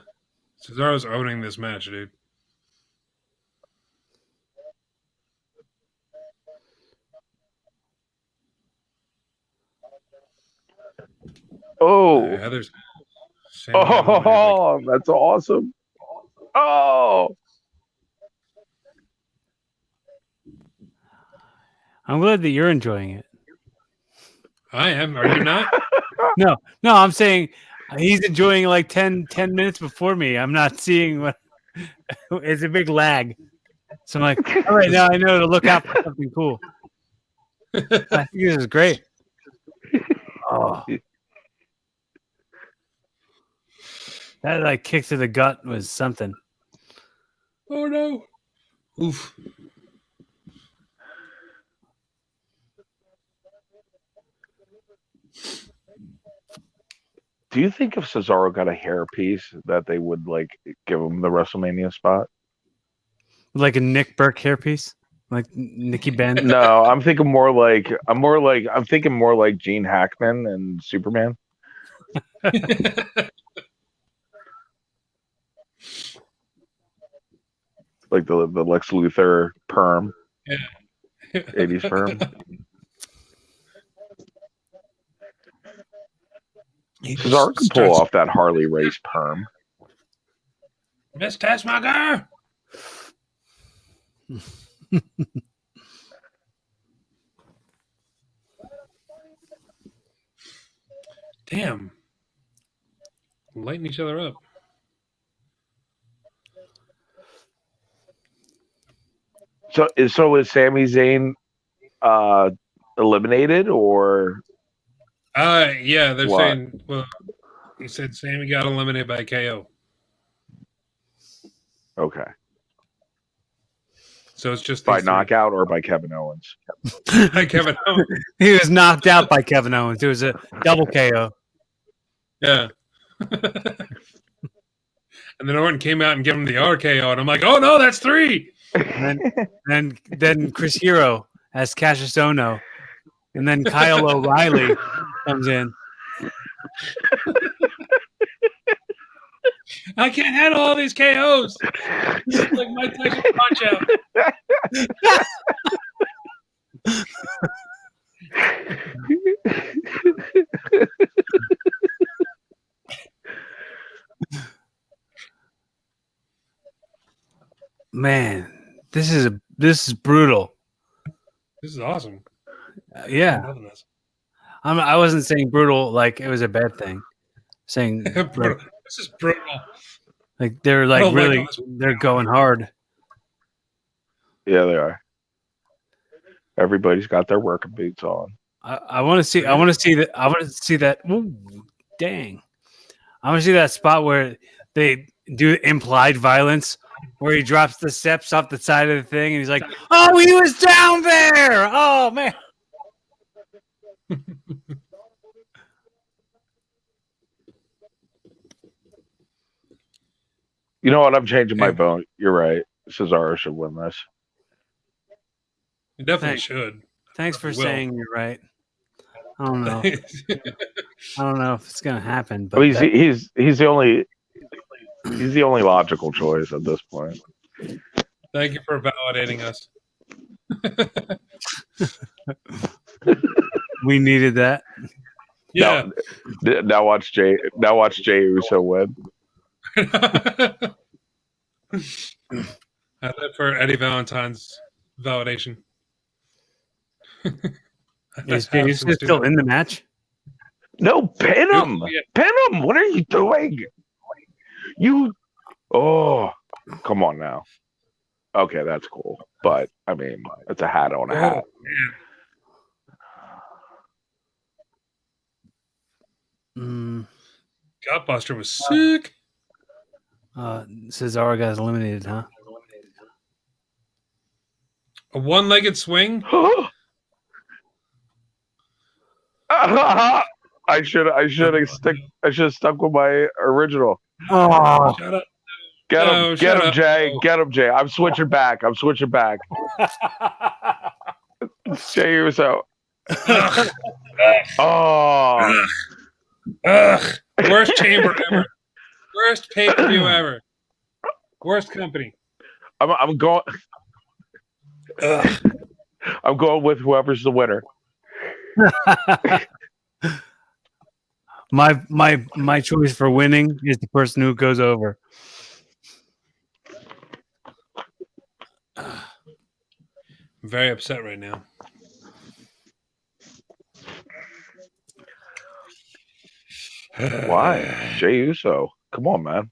Cesaro's owning this match, dude. Oh, Heather's. Sami got eliminated oh, that's awesome. Oh, I'm glad that you're enjoying it. I am. Are you not? No, I'm saying he's enjoying like 10 minutes before me. I'm not seeing what it's a big lag. So I'm like, all right, now I know to look out for something cool. I think this is great. Oh. That like kick to the gut was something. Oh no. Oof. do you think if Cesaro got a hairpiece that they would like give him the WrestleMania spot? Like a Nick Burke hairpiece? Like Nikki Ben? No, I'm thinking more like Gene Hackman and Superman. Like the Lex Luthor perm. Yeah. 80s perm. Cesaro can pull off that Harley Race perm. Miss Tessmacher. Damn. Lighting each other up. So is Sami Zayn eliminated or? Yeah, they're What? saying. Well, he said Sammy got eliminated by KO. Okay. So it's just By these three. knockout or by Kevin Owens? By Kevin Owens. He was knocked out by Kevin Owens. It was a double KO. Yeah. And then Orton came out and gave him the RKO, and I'm like, oh no, that's three. And then Chris Hero as Cassius Ohno. And then Kyle O'Reilly comes in. I can't handle all these KOs. This is like my Tyson punch out. Man, this is brutal. This is awesome. Yeah. I'm loving this. I wasn't saying brutal like it was a bad thing. Saying Brutal. This is brutal. like they're like Oh my really gosh. they're going hard. Yeah, they are. Everybody's got their working boots on. I want to see. I want to see that. I want to see that. Ooh, dang! I want to see that spot where they do implied violence, where he drops the steps off the side of the thing, and he's like, "Oh, he was down there! Oh man!" You know what? I'm changing my vote. You're right. Cesaro should win this. You definitely should. Thanks for saying you're right. I don't know. I don't know if it's gonna happen, but he's the only logical choice at this point. Thank you for validating us. We needed that. Yeah. Now watch Jay Uso win. I live for Eddie Valentine's validation. Is Jey Uso still in the match? No, pin him. Yeah. Pin him. What are you doing? Come on now. Okay, that's cool. But I mean, it's a hat on a hat. Gutbuster was sick. Cesaro got eliminated, huh? A one-legged swing. I should have stuck with my original. Oh, Shut up. Get him, No, get shut him, up. Jay. Get him, Jay. I'm switching back. Jay Uso. Oh. Ugh. Worst chamber ever. Worst pay-per-view ever. Worst company. I'm going. Ugh. I'm going with whoever's the winner. my choice for winning is the person who goes over. I'm very upset right now. Why? Jey Uso. Come on, man.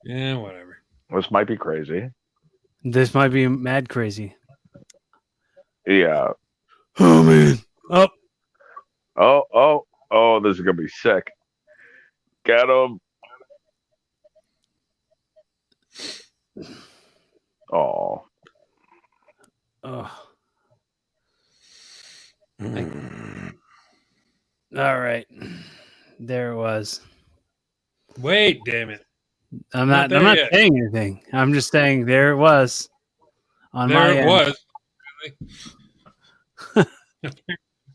Yeah, whatever. This might be crazy. This might be mad crazy. Yeah. Oh man. Oh, this is gonna be sick. Get him. Oh. All right. There it was. Wait, damn it. I'm not yet. saying anything. I'm just saying there it was. On my There it end. was.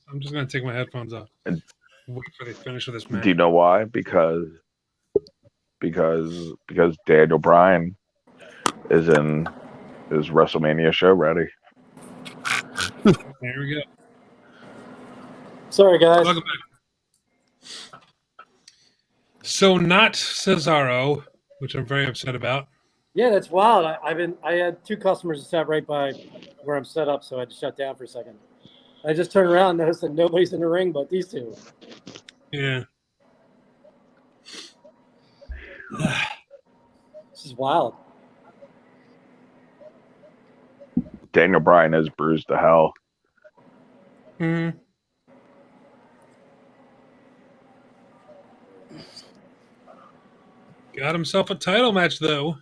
I'm just gonna take my headphones off. Wait for they finish with this match. Do you know why? Because Daniel Bryan is WrestleMania show ready. There we go. Sorry, guys. Welcome back. So not Cesaro, which I'm very upset about. Yeah, that's wild. I had two customers that sat right by where I'm set up, so I had to shut down for a second. I just turned around and noticed that nobody's in the ring but these two. Yeah. This is wild. Daniel Bryan is bruised to hell. Mm-hmm. Got himself a title match though.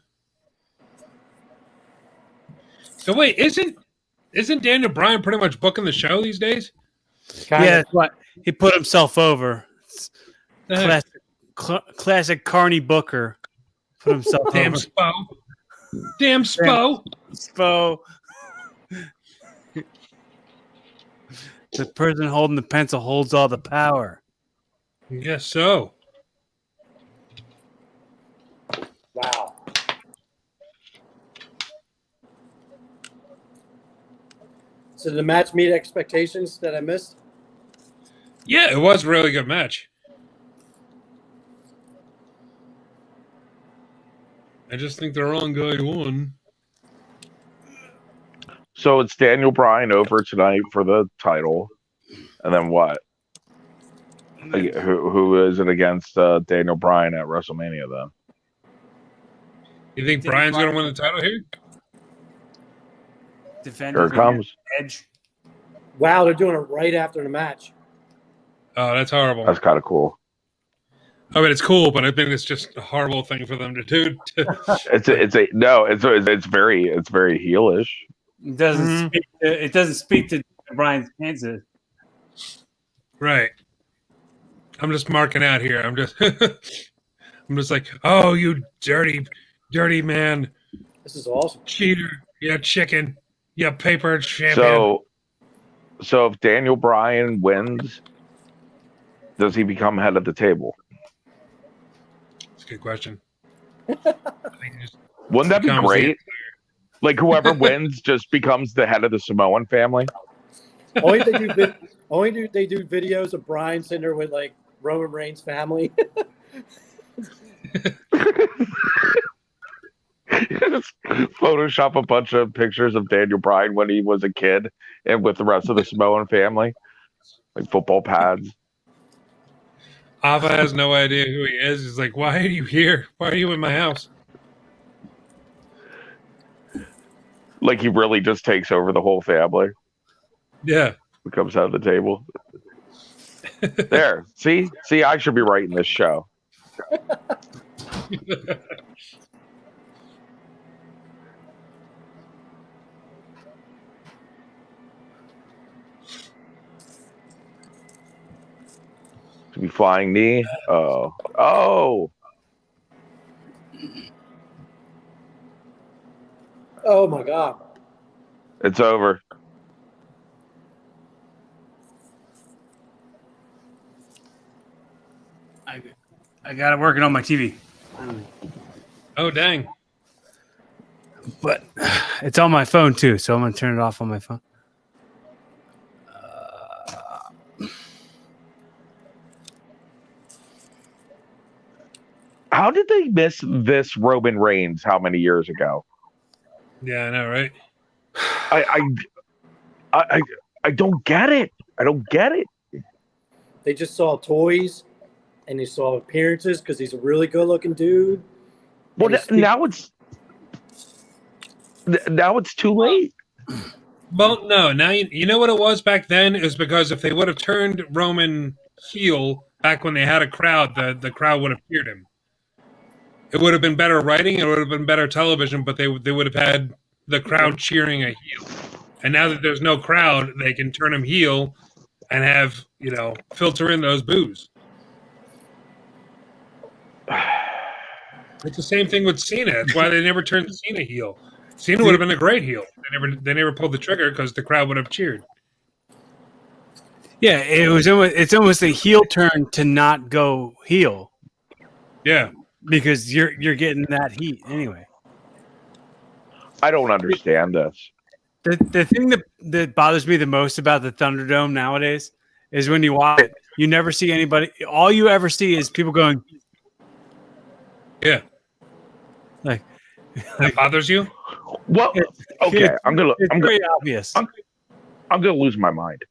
So wait, isn't Daniel Bryan pretty much booking the show these days? Yeah, that's what he put himself over. Classic Carney Booker put himself Damn over. Spo. Damn Spo. Spo. The person holding the pencil holds all the power. Guess so. Wow. So did the match meet expectations that I missed? Yeah, it was a really good match. I just think the wrong guy won. So it's Daniel Bryan over tonight for the title, and then what? Who is it against Daniel Bryan at WrestleMania then? You think Bryan's going to win the title here? Defender Here it comes. Edge. Wow, they're doing it right after the match. Oh, that's horrible. That's kind of cool. I mean, it's cool, but I think it's just a horrible thing for them to do. It's very heelish. It doesn't speak to Brian's cancer. Right. I'm just marking out here. I'm just like, oh, you dirty man. This is awesome. Cheater. Yeah, chicken. Yeah, paper champion. So if Daniel Bryan wins, does he become head of the table? That's a good question. Wouldn't that be great? Like whoever wins just becomes the head of the Samoan family. Only they do videos of Bryan sitting there with like Roman Reigns' family. Just Photoshop a bunch of pictures of Daniel Bryan when he was a kid and with the rest of the Samoan family, like football pads. Ava has no idea who he is. He's like, why are you here? Why are you in my house? Like he really just takes over the whole family. Yeah. Becomes head of the table. There. See, I should be writing this show. To be flying knee. Oh. Oh my God. It's over. I got it working on my TV. Oh, dang. But it's on my phone too, so I'm going to turn it off on my phone. How did they miss this Roman Reigns how many years ago? Yeah, I know, right? I don't get it. I don't get it. They just saw toys and they saw appearances because he's a really good-looking dude. Well, now it's too late. Well, no. Now you know what it was back then is because if they would have turned Roman heel back when they had a crowd, the crowd would have cheered him. It would have been better writing. It would have been better television, but they would have had the crowd cheering a heel. And now that there's no crowd, they can turn him heel and have, filter in those boos. It's the same thing with Cena. That's why they never turned Cena heel. Cena would have been a great heel. They never pulled the trigger because the crowd would have cheered. Yeah, it's almost a heel turn to not go heel. Yeah. Because you're getting that heat anyway. I don't understand this. The thing that bothers me the most about the Thunderdome nowadays is when you watch it, you never see anybody. All you ever see is people going, yeah. Like that bothers you? Well, okay. It's very obvious. I'm gonna lose my mind.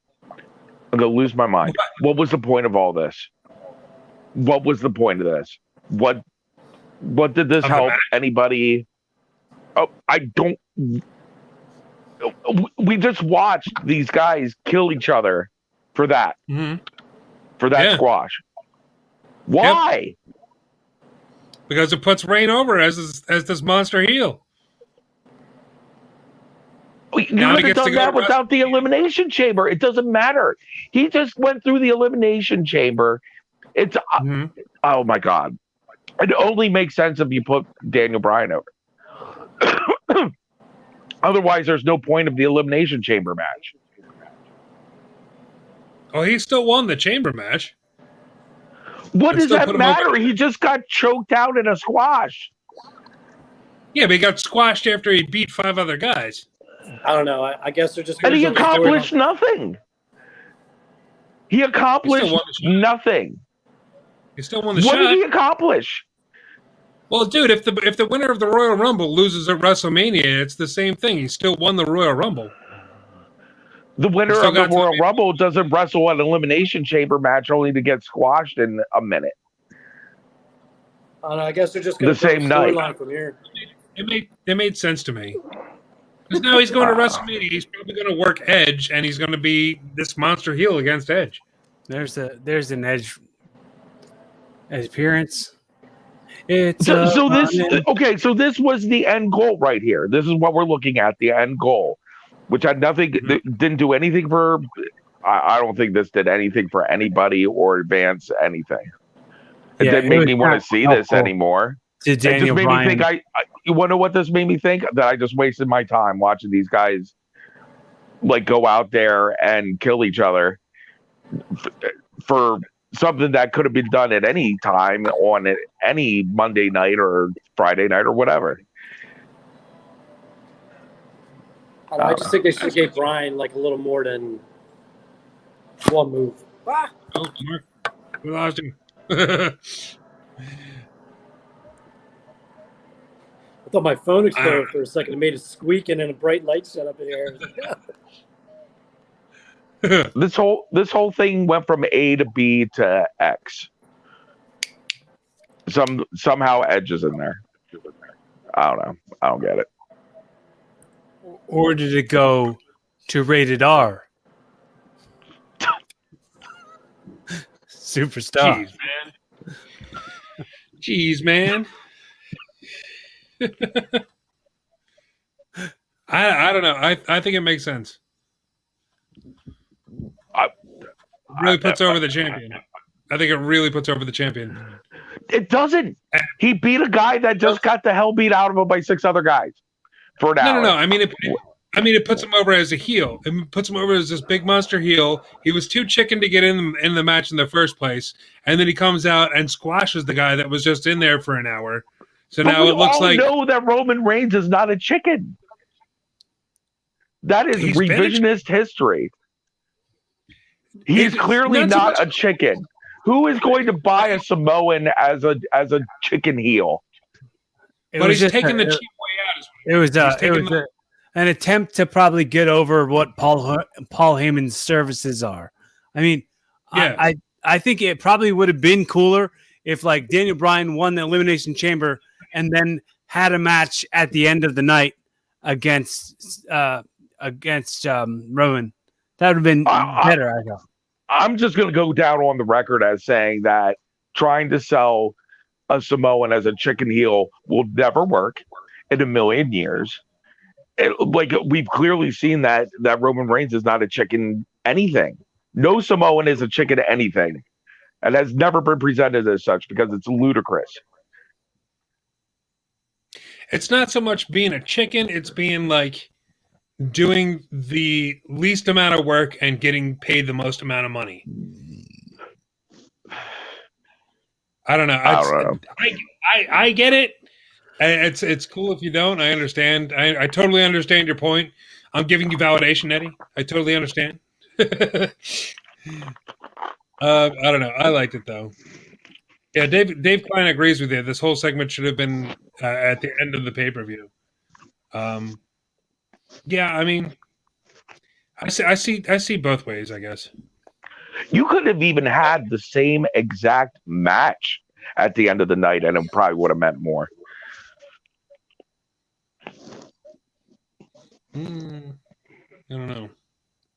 What was the point of all this? What was the point of this? What did this help anybody? Oh, I don't. We just watched these guys kill each other for that. Mm-hmm. For that squash. Why? Yep. Because it puts Reign over as this monster heel. You could have done that without the Elimination Chamber. It doesn't matter. He just went through the Elimination Chamber. It's oh my God. It only makes sense if you put Daniel Bryan over. Otherwise, there's no point of the Elimination Chamber match. Oh, he still won the chamber match. What does that matter? He just got choked out in a squash. Yeah, but he got squashed after he beat 5 other guys. I don't know. I guess they're just. And he accomplished nothing. He accomplished nothing. He still won the shot. What did he accomplish? Well, dude, if the winner of the Royal Rumble loses at WrestleMania, it's the same thing. He still won the Royal Rumble. The winner of the Royal Rumble doesn't wrestle an Elimination Chamber match only to get squashed in a minute. I guess they're just going the same night from here. It made sense to me. Because now he's going to WrestleMania. He's probably going to work Edge, and he's going to be this monster heel against Edge. There's an Edge appearance. So this was the end goal right here. This is what we're looking at, the end goal, which had nothing, didn't do anything for. I don't think this did anything for anybody or advance anything. It didn't make me want to see this anymore. It just made me think. You want to know what this made me think? That I just wasted my time watching these guys like go out there and kill each other for something that could have been done at any time on any Monday night or Friday night or whatever. I just think they should have gave Brian like a little more than one move. Ah! Oh, Mark, we lost him. I thought my phone exploded for a second. It made a squeak and then a bright light set up in the air. This whole thing went from A to B to X. Somehow Edge is in there. I don't know. I don't get it. Or did it go to rated R? Superstar. Jeez, man. I don't know. I think it makes sense. Really puts over the champion. I think it really puts over the champion. It doesn't. He beat a guy that just got the hell beat out of him by 6 other guys for an hour. No. I mean, it puts him over as a heel. It puts him over as this big monster heel. He was too chicken to get in the match in the first place, and then he comes out and squashes the guy that was just in there for an hour. So but now it looks like we all know that Roman Reigns is not a chicken. That is revisionist history. He's clearly not a chicken. Who is going to buy a Samoan as a chicken heel? But he's taking the cheap way out. It was an attempt to probably get over what Paul Heyman's services are. I mean, yeah. I think it probably would have been cooler if like Daniel Bryan won the Elimination Chamber and then had a match at the end of the night against Roman. That would have been better, I thought. I'm just going to go down on the record as saying that trying to sell a Samoan as a chicken heel will never work in a million years. Like we've clearly seen that Roman Reigns is not a chicken anything. No Samoan is a chicken anything, and has never been presented as such because it's ludicrous. It's not so much being a chicken; it's being like doing the least amount of work and getting paid the most amount of money. I don't know. I get it. It's cool if you don't. I understand. I totally understand your point. I'm giving you validation, Eddie. I totally understand. I don't know. I liked it though. Yeah, Dave Klein agrees with you. This whole segment should have been at the end of the pay-per-view. Yeah, I mean, I see both ways, I guess. You could have even had the same exact match at the end of the night, and it probably would have meant more. I don't know.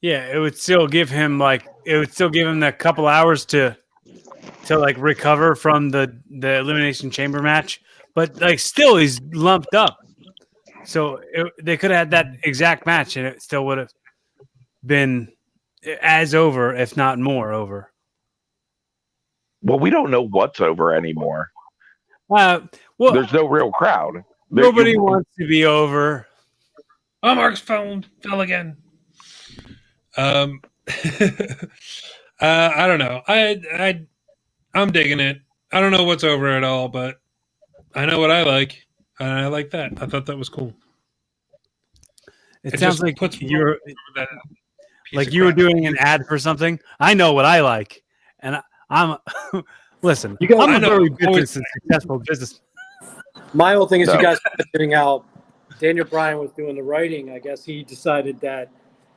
Yeah, it would still give him that couple hours to like recover from the Elimination Chamber match, but like still he's lumped up. So they could have had that exact match, and it still would have been as over, if not more over. Well, we don't know what's over anymore. Well, there's no real crowd. Nobody wants to be over. Oh, Mark's phone fell again. I don't know. I'm digging it. I don't know what's over at all, but I know what I like. And I like that. I thought that was cool. It sounds like you were doing an ad for something. I know what I like, and I'm listen. I'm a very successful business. My whole thing is you guys figuring out. Daniel Bryan was doing the writing. I guess he decided that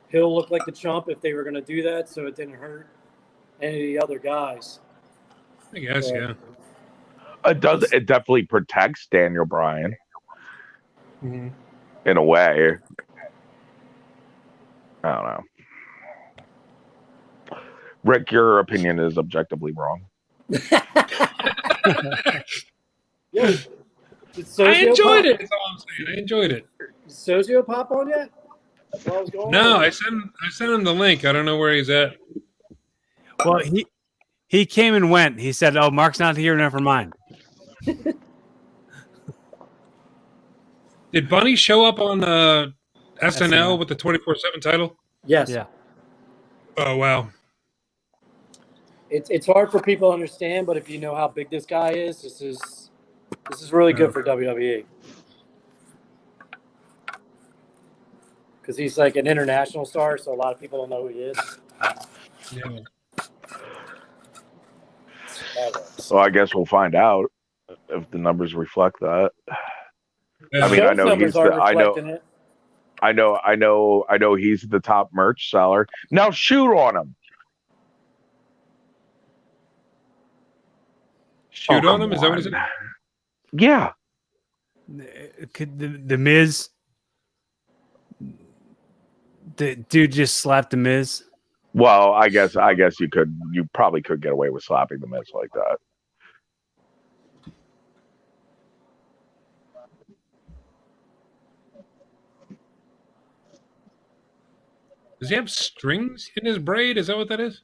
he'll look like the chump if they were going to do that, so it didn't hurt any of the other guys. I guess, yeah. It does. It definitely protects Daniel Bryan in a way. I don't know. Rick, your opinion is objectively wrong. Yo, I enjoyed it. That's all I'm saying. I enjoyed it. Is Sozio pop on yet? That's what I was going No, on. I sent him the link. I don't know where he's at. Well, he came and went. He said, "Oh, Mark's not here. Never mind." Did Bunny show up on SNL with the 24/7 title? Yes. Yeah. Oh wow. It's hard for people to understand, but if you know how big this guy is, this is really good for WWE. Because he's like an international star, so a lot of people don't know who he is. Yeah. So I guess we'll find out if the numbers reflect that. I mean, I know he's the, I know he's the top merch seller. Now shoot on him. Shoot on him? Is that what he said? Yeah. Could the Miz, the dude just slapped the Miz? Well, I guess you probably could get away with slapping the Miz like that. Does he have strings in his braid? Is that what that is?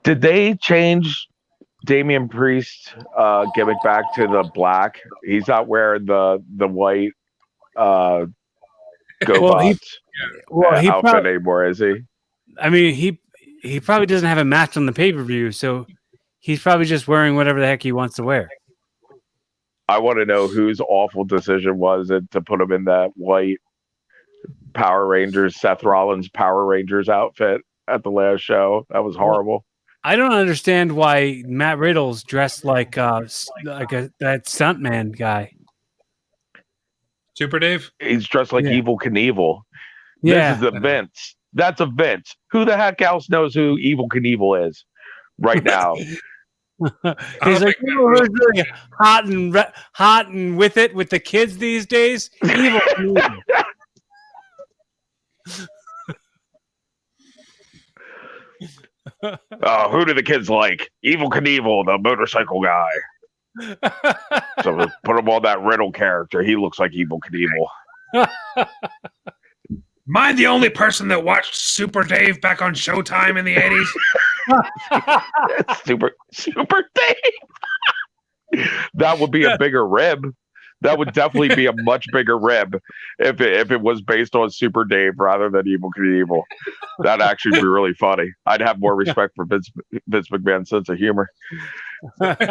Did they change Damian Priest gimmick back to the black? He's not wearing the white outfit anymore, is he? I mean, he probably doesn't have a match on the pay-per-view, so he's probably just wearing whatever the heck he wants to wear. I want to know whose awful decision was it to put him in that white Power Rangers, Seth Rollins Power Rangers outfit at the last show. That was horrible. I don't understand why Matt Riddle's dressed like that stuntman guy. Super Dave? He's dressed like Evil Knievel. Yeah. This is a Vince. That's a Vince. Who the heck else knows who Evil Knievel is right now? He's like, who's really hot and with it with the kids these days? Evil Knievel. Oh, who do the kids like? Evil Knievel, the motorcycle guy. So put him on that Riddle character. He looks like Evil Knievel. Am I the only person that watched Super Dave back on Showtime in the 80s? Super Dave. That would be a bigger rib. That would definitely be a much bigger rib if it was based on Super Dave rather than Evil Knievel. That'd actually be really funny. I'd have more respect for Vince McMahon's sense of humor. I've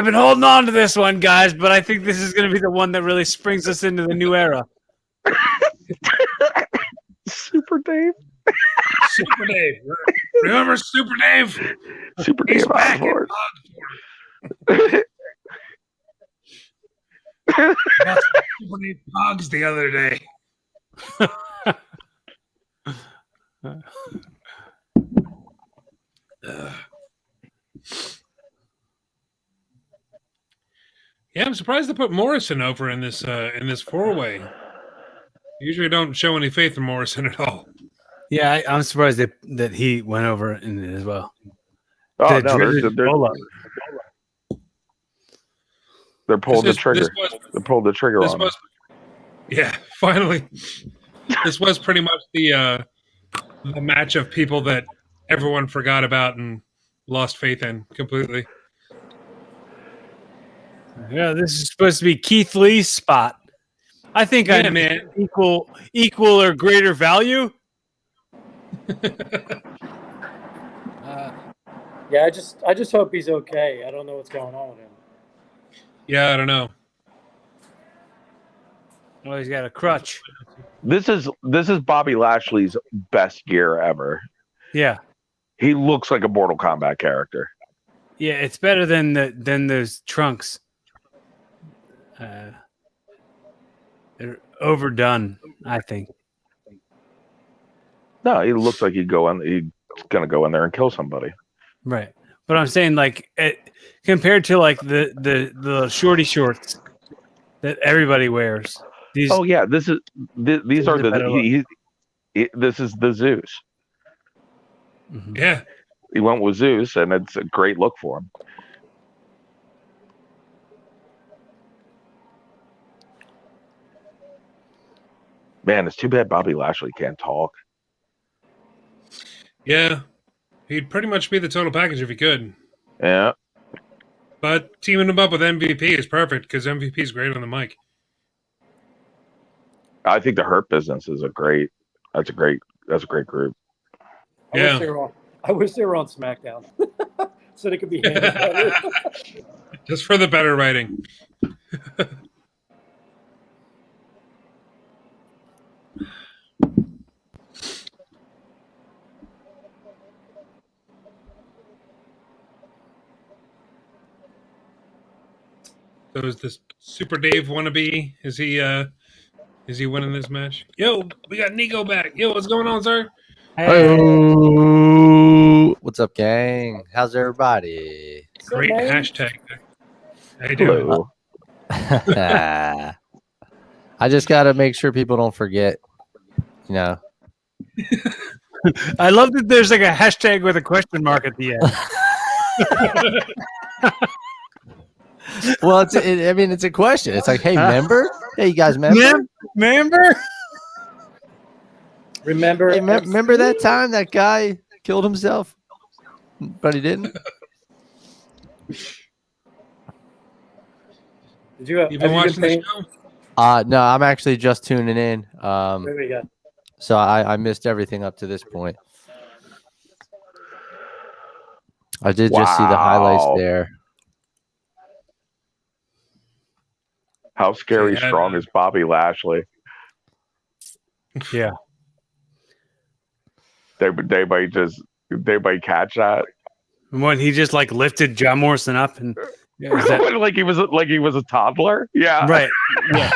been holding on to this one, guys, but I think this is going to be the one that really springs us into the new era. Super Dave. Super Dave. Remember Super Dave? Super Dave. He's back in Super Dave Pogs the other day. Yeah, I'm surprised they put Morrison over in this 4-way. Usually don't show any faith in Morrison at all. Yeah, I'm surprised that he went over in it as well. Oh, they're pulling the trigger. They're pulling the trigger on him. Yeah, finally. This was pretty much the match of people that everyone forgot about and lost faith in completely. Yeah, this is supposed to be Keith Lee's spot. I think I man. equal or greater value. Yeah, I just hope he's okay. I don't know what's going on with him. Yeah, I don't know. Oh, he's got a crutch. This is Bobby Lashley's best gear ever. Yeah, he looks like a Mortal Kombat character. Yeah, it's better than those trunks. They're overdone, I think. No, he looks like he's gonna go in there and kill somebody. Right, but I'm saying compared to like the shorty shorts that everybody wears. These Oh yeah, these are the better look. this is the Zeus. Mhm. Yeah. He went with Zeus, and it's a great look for him. Man, it's too bad Bobby Lashley can't talk. Yeah. He'd pretty much be the total package if he could. Yeah, But teaming him up with MVP is perfect because MVP is great on the mic. I think the Hurt Business is a great. That's a great group. Yeah. I wish they were on SmackDown, so they could be handled better. Just for the better writing. So is this Super Dave wannabe? Is he winning this match? Yo, we got Nico back. Yo, what's going on, sir? Hey. What's up, gang? How's everybody? Great man? hashtag. How you doing? Hello. I just got to make sure people don't forget, you know. I love that there's like a hashtag with a question mark at the end. Well, it's a question. It's like, hey, member? Hey, you guys member? Remember? Remember, Hey, remember that time that guy killed himself, but he didn't? Did you? You been watching the show? No, I'm actually just tuning in. There we go. So I missed everything up to this point. I did just see the highlights Wow. there. How scary Yeah. strong is Bobby Lashley? Yeah. Did anybody catch that? When he just like lifted John Morrison up and is that, like he was a toddler. Yeah, right. Yeah.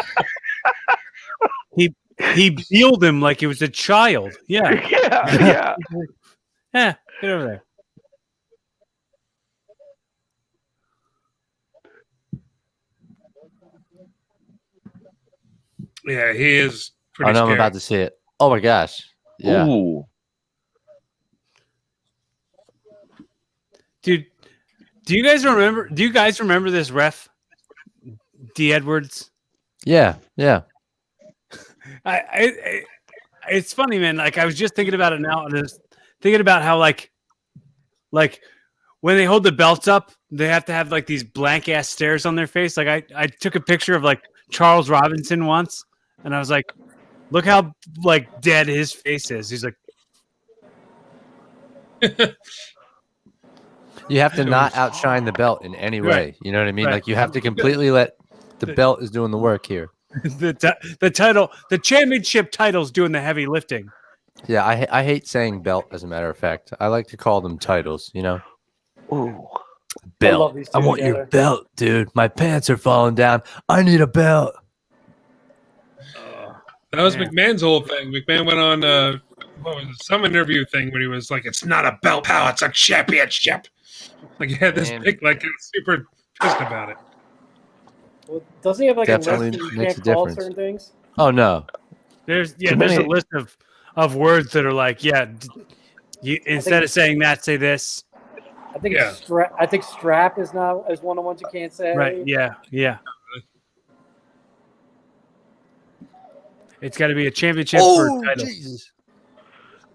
He healed him like he was a child. Yeah. yeah. Yeah. Get over there. Yeah, he is pretty I know I'm scary. about to see it. Oh my gosh. Yeah. Ooh. Dude, do you guys remember this ref? D. Edwards? Yeah. Yeah. It's funny, man. Like I was just thinking about it now, and I was thinking about how like when they hold the belts up, they have to have like these blank ass stares on their face. Like I took a picture of like Charles Robinson once, and I was like, look how like dead his face is. He's like, You have to not outshine the belt in any way. Right. You know what I mean? Right. Like you have to completely let the belt is doing the work here. the championship title's doing the heavy lifting. Yeah, I hate saying belt. As a matter of fact, I like to call them titles. You know, Ooh. belt. love these two I want together. your belt, dude. My pants are falling down. I need a belt. That was Man. McMahon's whole thing. McMahon went on what was it, some interview thing when he was like, "It's not a belt, pal. It's a championship." Like he had this Man. big, like he was super pissed about it. Well, doesn't he have like Definitely a list that you makes can't a call difference. certain things? Oh no. There's To a me- list of words that are like, you instead of saying that, say this. I think Yeah. it's strap. I think strap is one of the ones you can't say. Right. Yeah. It's got to be a championship or a title. Jesus.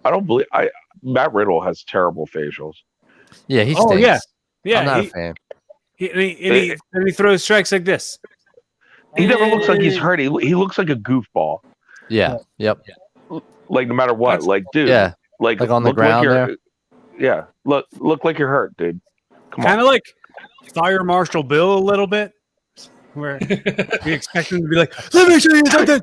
I don't believe Matt Riddle has terrible facials. Yeah, he Oh, stinks. yeah. Yeah. I'm not a fan. He throws strikes like this. He never looks like he's hurt. He looks like a goofball. Yeah. Yep. Like no matter what. That's- Like dude. Yeah. Like Like on the look ground you're- there? Yeah. Look like you're hurt, dude. Come Kind on. of like Fire Marshal Bill a little bit, where we expect him to be like, "Let me show you something."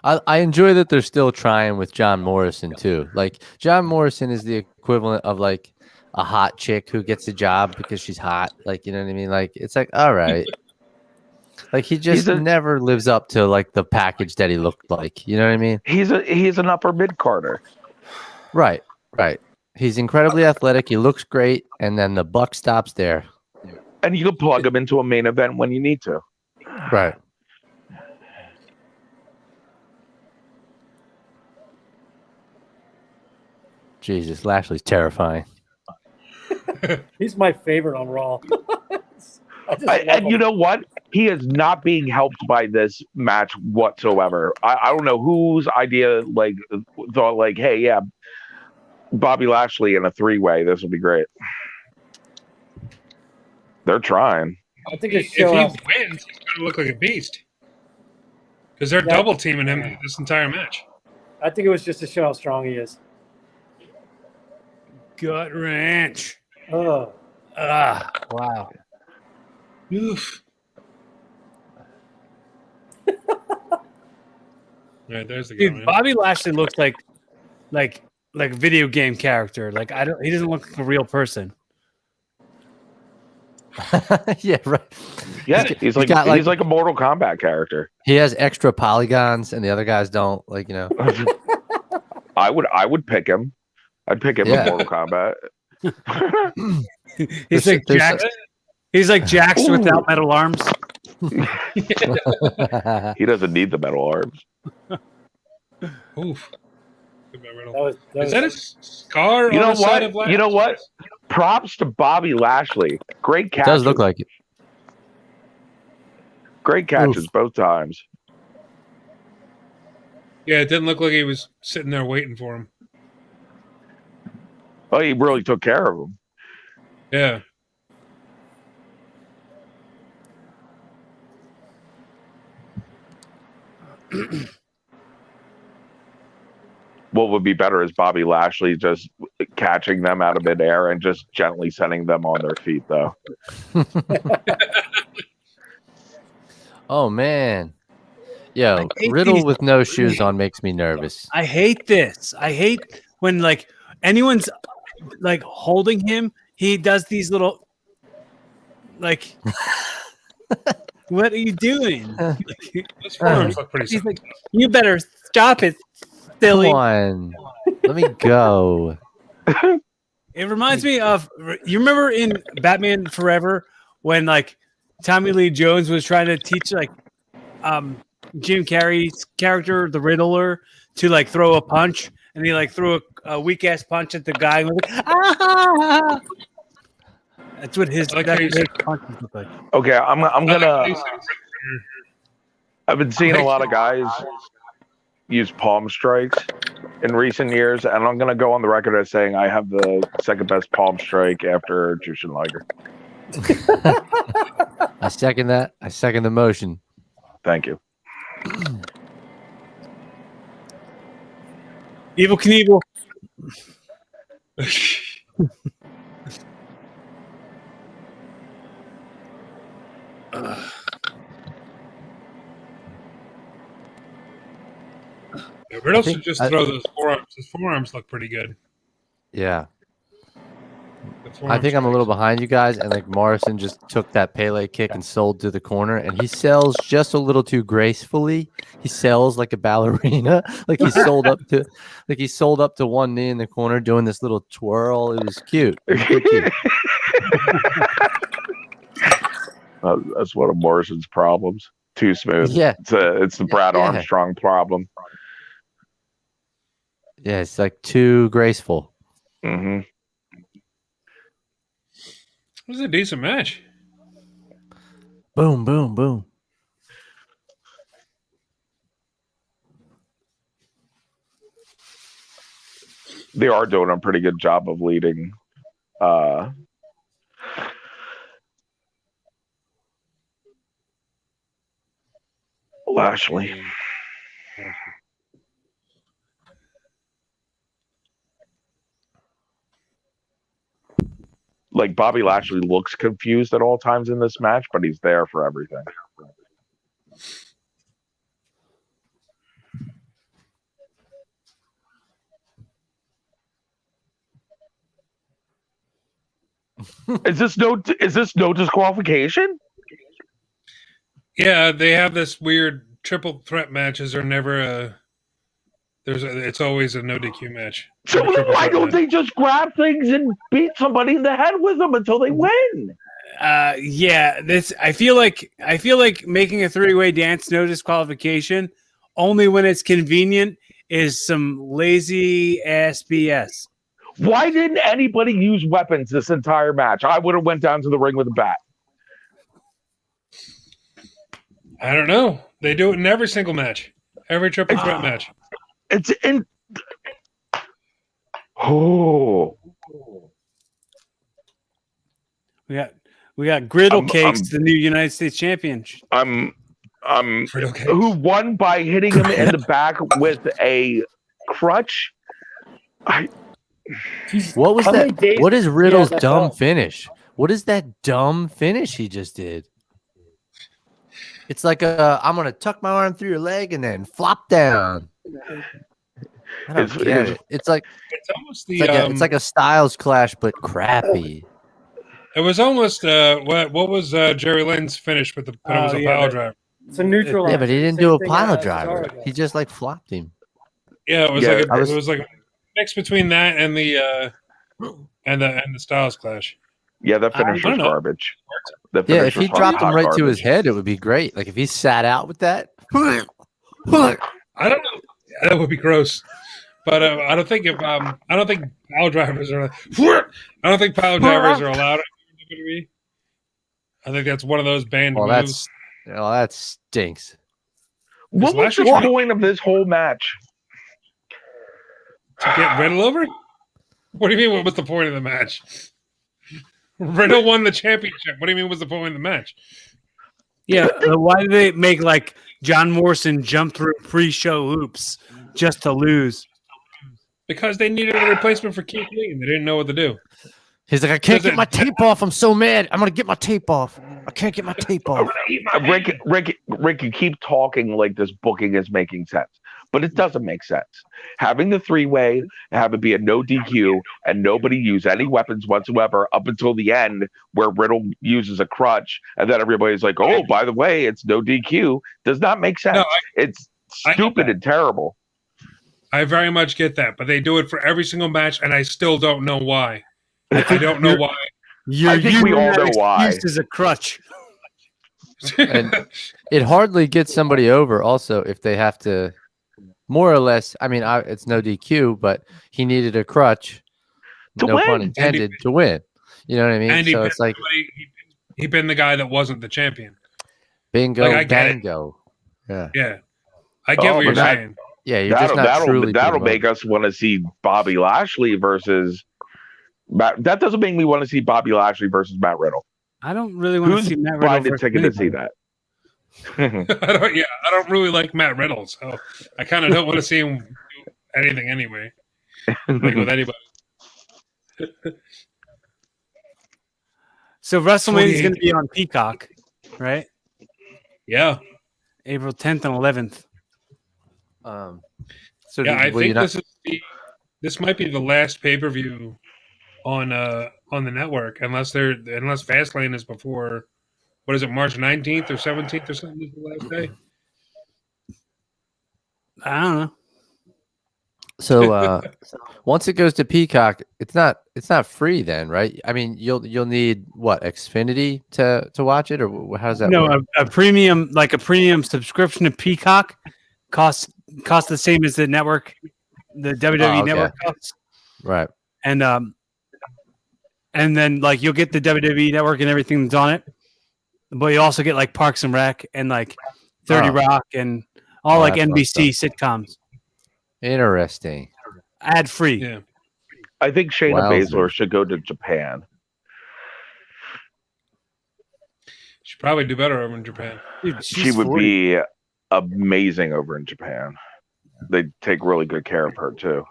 I enjoy that they're still trying with John Morrison too. Like John Morrison is the equivalent of like a hot chick who gets a job because she's hot. Like, you know what I mean? Like it's like, all right. Like he just never lives up to like the package that he looked like. You know what I mean? He's an upper mid carder. Right. He's incredibly athletic. He looks great, and then the buck stops there. And you can plug him into a main event when you need to. Right. Jesus, Lashley's terrifying. He's my favorite on Raw. And you know what? He is not being helped by this match whatsoever. I don't know whose idea thought hey, yeah, Bobby Lashley in a 3-way. This will be great. They're trying. I think if he wins, he's going to look like a beast. Because they're double teaming him this entire match. I think it was just to show how strong he is. Gut wrench. Oh. Wow. Oof. Right, there's the guy. Dude, Bobby Lashley looks like a video game character. Like he doesn't look like a real person. Yeah, right. Yeah, he's like a Mortal Kombat character. He has extra polygons, and the other guys don't. Like, you know. I would pick him. I'd pick him in Mortal Kombat. He's like Jax without metal arms. He doesn't need the metal arms. Oof. Is that a scar? You on know the side what? of You know what? Props to Bobby Lashley. Great catches. It does look like it. Great catches both times. Yeah, it didn't look like he was sitting there waiting for him. Oh, he really took care of him. Yeah. What would be better is Bobby Lashley just catching them out of midair and just gently sending them on their feet, though. Oh, man. Yo, Riddle with no shoes on makes me nervous. I hate this. I hate when anyone's holding him. He does these little what are you doing? His forearms look pretty He's simple. you better stop it, silly. Come on. Let me go. It reminds me of, you remember in Batman Forever when Tommy Lee Jones was trying to teach Jim Carrey's character, the Riddler, to throw a punch, and he threw a weak ass punch at the guy and was like, ah! That's what his punches look like. Okay, I'm gonna. I've been seeing a lot of guys use palm strikes in recent years, and I'm gonna go on the record as saying I have the second best palm strike after Jushin Liger. I second that. I second the motion. Thank you. Evil Knievel. Yeah, Riddle should just throw those forearms. His forearms look pretty good. Yeah. I think I'm a little behind you guys, and Morrison just took that Pele kick and sold to the corner, and he sells just a little too gracefully. He sells like a ballerina, he sold up to one knee in the corner doing this little twirl. It was cute. Cute. That's one of Morrison's problems. Too smooth. Yeah, it's the Brad Armstrong problem. Yeah, it's too graceful. Mm-hmm. It was a decent match. Boom, boom, boom. They are doing a pretty good job of leading. Lashley. Bobby Lashley looks confused at all times in this match, but he's there for everything. Is this no disqualification? Yeah, they have this weird triple threat matches are never it's always a no DQ match. So then why don't they just grab things and beat somebody in the head with them until they win? Yeah, this I feel like making a 3-way dance no disqualification only when it's convenient is some lazy ass BS. Why didn't anybody use weapons this entire match? I would have went down to the ring with a bat. I don't know. They do it in every single match, every triple threat match. It's in. Oh, we got Griddle Cakes, the new United States champion. Who won by hitting him in the back with a crutch? What was that? What is Riddle's dumb finish? What is that dumb finish he just did? It's like I'm gonna tuck my arm through your leg and then flop down. I don't get it. It's like it's almost it's like a Styles Clash, but crappy. It was almost what was Jerry Lynn's finish with the pile driver? It's a neutral. Yeah, but he didn't do a pile driver. He just like flopped him. Yeah, it was like a mix between that and the Styles Clash. Yeah, that finish was garbage. Yeah, if he dropped him right to his head, it would be great. Like if he sat out with that. I don't know. That would be gross. But I don't think pile drivers are. I don't think pile drivers are allowed in WWE. I think that's one of those banned moves. That stinks. What was the point of this whole match? To get Riddle over? What do you mean? What was the point of the match? Riddle won the championship. What do you mean? Was the point of the match? Yeah, why do they make like John Morrison jump through pre-show hoops just to lose? Because they needed a replacement for Keith Lee and they didn't know what to do. He's like, I can't get my tape off. I'm so mad. I'm gonna get my tape off. I can't get my tape off. Rick, you keep talking like this booking is making sense, but it doesn't make sense. Having the 3-way, have it be a no DQ, and nobody use any weapons whatsoever up until the end, where Riddle uses a crutch, and then everybody's like, "Oh, by the way, it's no DQ," does not make sense. No, it's stupid and terrible. I very much get that, but they do it for every single match, and I still don't know why. I don't know why. I think we all know why. Used as a crutch. And it hardly gets somebody over. Also, if they have to, more or less. I mean, it's no DQ, but he needed a crutch. No pun intended to win. You know what I mean? And so it's like he pinned the guy that wasn't the champion. Bingo, bango. Yeah. I get what you're saying. Yeah, you're just not truly. That'll make us want to see Bobby Lashley versus. That doesn't make me want to see Bobby Lashley versus Matt Riddle. I don't really want to see Matt Riddle. Who's buying a ticket to see that? I don't really like Matt Riddle, so I kind of don't want to see him do anything anyway. Like with anybody. So WrestleMania is going to be on Peacock, right? Yeah, April 10th and 11th. So yeah, I think this might be the last pay-per-view on the network, unless Fastlane is before. What is it, March 19th or 17th or something? Is the last day? I don't know. So once it goes to Peacock, it's not free then, right? I mean, you'll need what, Xfinity to watch it, or how does that work? A premium subscription to Peacock costs the same as the network, the WWE network costs. Right. And then like you'll get the WWE network and everything that's on it, but you also get like Parks and Rec and like 30 Rock and all like NBC sitcoms. Interesting. Ad free. Yeah. I think Shayna Baszler should go to Japan. She'd probably do better over in Japan. Dude, she would be amazing over in Japan. They take really good care of her too.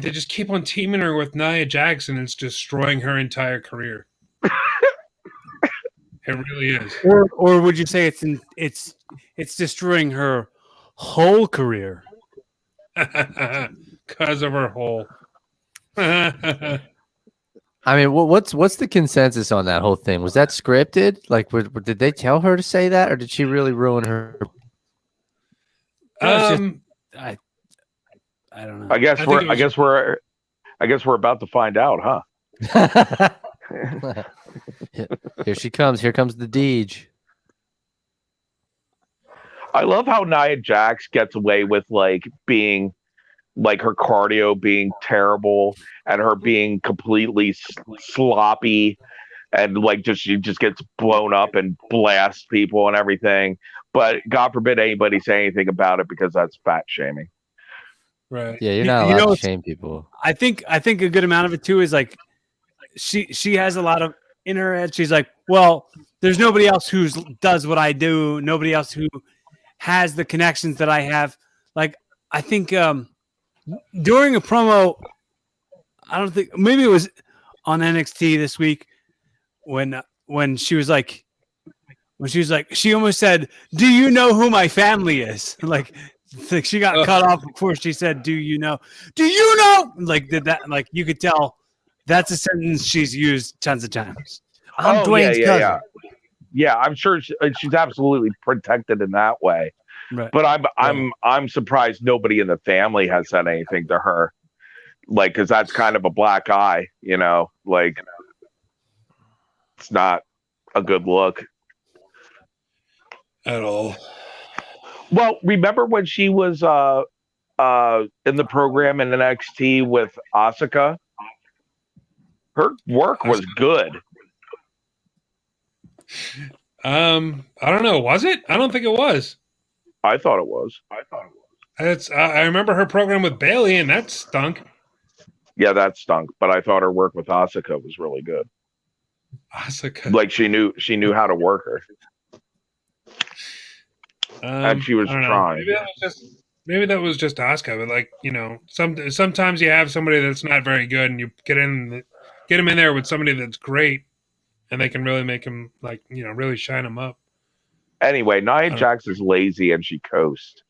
They just keep on teaming her with Nia Jax, and it's destroying her entire career. It really is. Or would you say it's destroying her whole career? Because of her hole. I mean, what's the consensus on that whole thing? Was that scripted? Like, did they tell her to say that, or did she really ruin her? I don't know. I guess we're about to find out, huh? Here she comes. Here comes the Deej. I love how Nia Jax gets away with like being like her cardio being terrible and her being completely sloppy and like she just gets blown up and blasts people and everything. But God forbid anybody say anything about it because that's fat shaming. Right. Yeah, you're not allowed to shame people. I think a good amount of it too is like she has a lot of in her head. She's like, well, there's nobody else who does what I do. Nobody else who has the connections that I have. Like, I think during a promo, I don't think maybe it was on NXT this week when she was like, she almost said, "Do you know who my family is?" Like she got cut off before she said, "Do you know? Do you know?" Like did that? Like you could tell that's a sentence she's used tons of times. I'm Dwayne's cousin. Yeah, I'm sure she's absolutely protected in that way. Right. But I'm surprised nobody in the family has said anything to her, like because that's kind of a black eye, like it's not a good look at all. Well, remember when she was in the program in NXT with Asuka? Her work was good. I don't know. Was it? I don't think it was. I thought it was. I remember her program with Bailey, and that stunk. Yeah, that stunk. But I thought her work with Asuka was really good. Asuka, like she knew how to work her, and she was trying. Maybe that was just Asuka, but like sometimes you have somebody that's not very good, and you get him in there with somebody that's great, and they can really make him really shine him up. Anyway, Nia Jax is lazy and she coasts.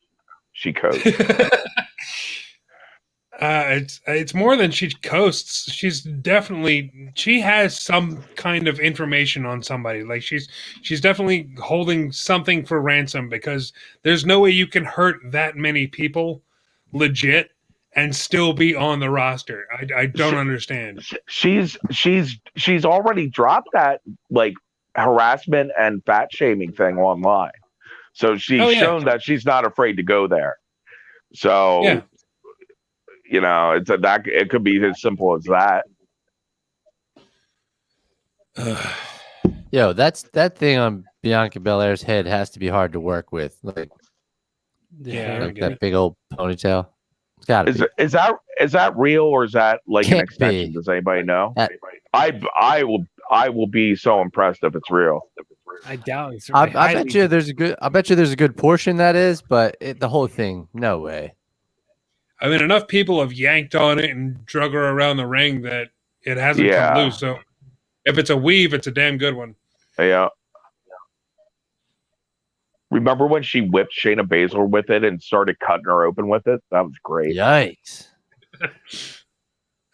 It's more than she coasts. She has some kind of information on somebody. Like she's definitely holding something for ransom because there's no way you can hurt that many people legit and still be on the roster. I don't understand. She's already dropped that like harassment and fat shaming thing online. So she's shown that she's not afraid to go there. So it could be as simple as that. Yo, that thing on Bianca Belair's head has to be hard to work with. Like that big old ponytail. It's gotta be. Is that real or is that like an extension? Does anybody know? I will be so impressed if it's real. I doubt it's really I bet you there's a good portion that is, but the whole thing, no way. I mean, enough people have yanked on it and drug her around the ring that it hasn't come loose. So if it's a weave, it's a damn good one. Yeah. Remember when she whipped Shayna Baszler with it and started cutting her open with it? That was great. Yikes.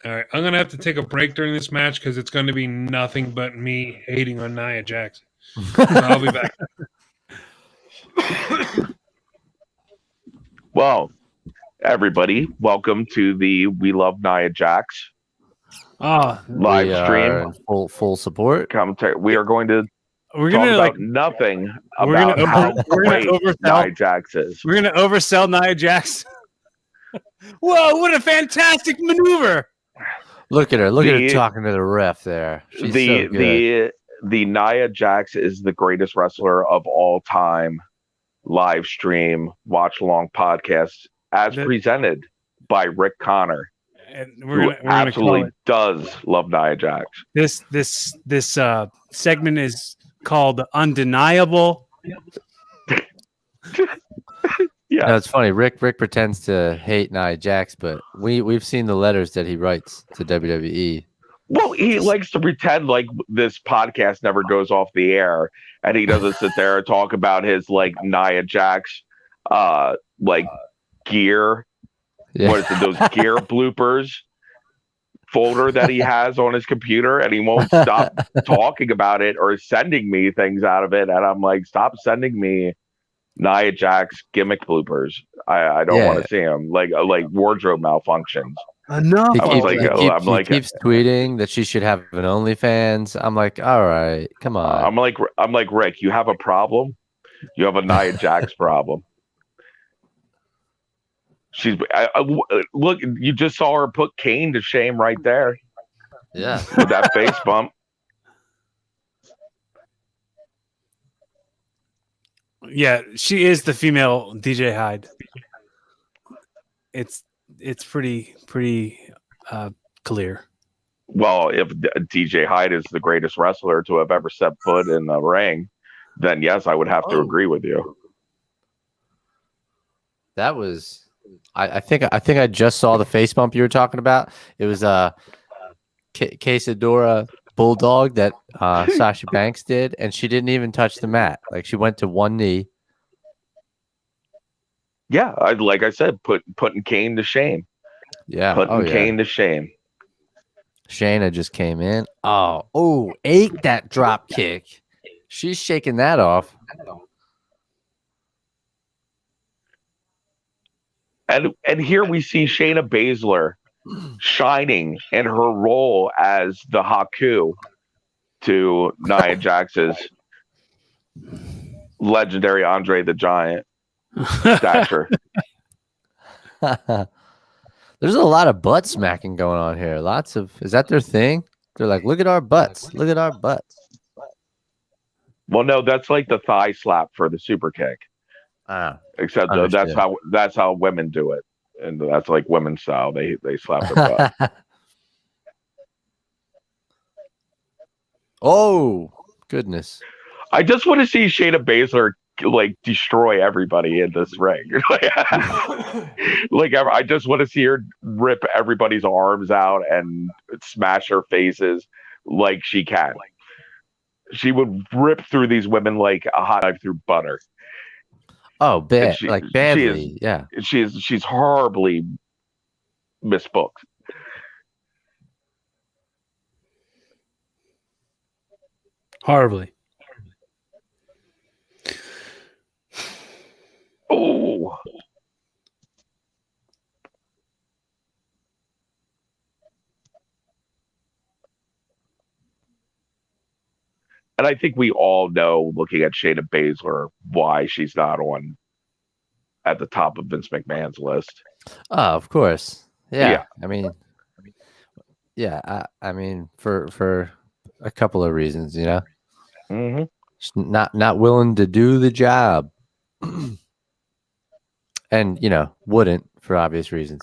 All right, I'm going to have to take a break during this match because it's going to be nothing but me hating on Nia Jax. So I'll be back. Well, everybody, welcome to the We Love Nia Jax live stream. Full support. Commentary. We are going to talk about nothing about how great Nia Jax is. We're going to oversell Nia Jax. Whoa, what a fantastic maneuver. Look at her. Look at her talking to the ref there. She's so good. The Nia Jax is the greatest wrestler of all time. Live stream, watch along podcast as presented by Rick Connor, who absolutely does love Nia Jax. This segment is called Undeniable. Yeah, no, it's funny. Rick pretends to hate Nia Jax, but we've seen the letters that he writes to WWE. Well, he likes to pretend like this podcast never goes off the air, and he doesn't sit there and talk about his like Nia Jax, gear. Yeah. What is it? Those gear bloopers folder that he has on his computer, and he won't stop talking about it or sending me things out of it. And I'm like, stop sending me Nia Jax gimmick bloopers. I don't want to see him like wardrobe malfunctions. Enough. He keeps tweeting that she should have an OnlyFans. I'm like, all right, come on. I'm like, Rick, you have a problem. You have a Nia Jax problem. Look. You just saw her put Kane to shame right there. Yeah, with that face bump. Yeah, she is the female DJ Hyde. It's pretty clear. Well, if DJ Hyde is the greatest wrestler to have ever set foot in the ring, then yes, I would have to agree with you. That was. I think I just saw the face bump you were talking about. It was Quesadora Bulldog that Sasha Banks did, and she didn't even touch the mat. Like, she went to one knee. Yeah, like I said, putting Kane to shame. Yeah, putting Kane to shame. Shayna just came in. Ate that drop kick. She's shaking that off. And here we see Shayna Baszler shining in her role as the Haku to Nia Jax's legendary Andre the Giant stature. There's a lot of butt smacking going on here. Is that their thing? They're like, look at our butts. Look at our butts. Well, no, that's like the thigh slap for the super kick. Except that's how women do it, and that's like women's style. They slap their butt. Oh goodness! I just want to see Shayna Baszler like destroy everybody in this ring. I just want to see her rip everybody's arms out and smash their faces like she can. She would rip through these women like a hot knife through butter. Oh, badly. Yeah. She's horribly misbooked. Horribly. Oh. And I think we all know, looking at Shayna Baszler, why she's not at the top of Vince McMahon's list. Oh, of course. Yeah. I mean, for a couple of reasons, you know. Mm-hmm. She's not willing to do the job, and wouldn't for obvious reasons.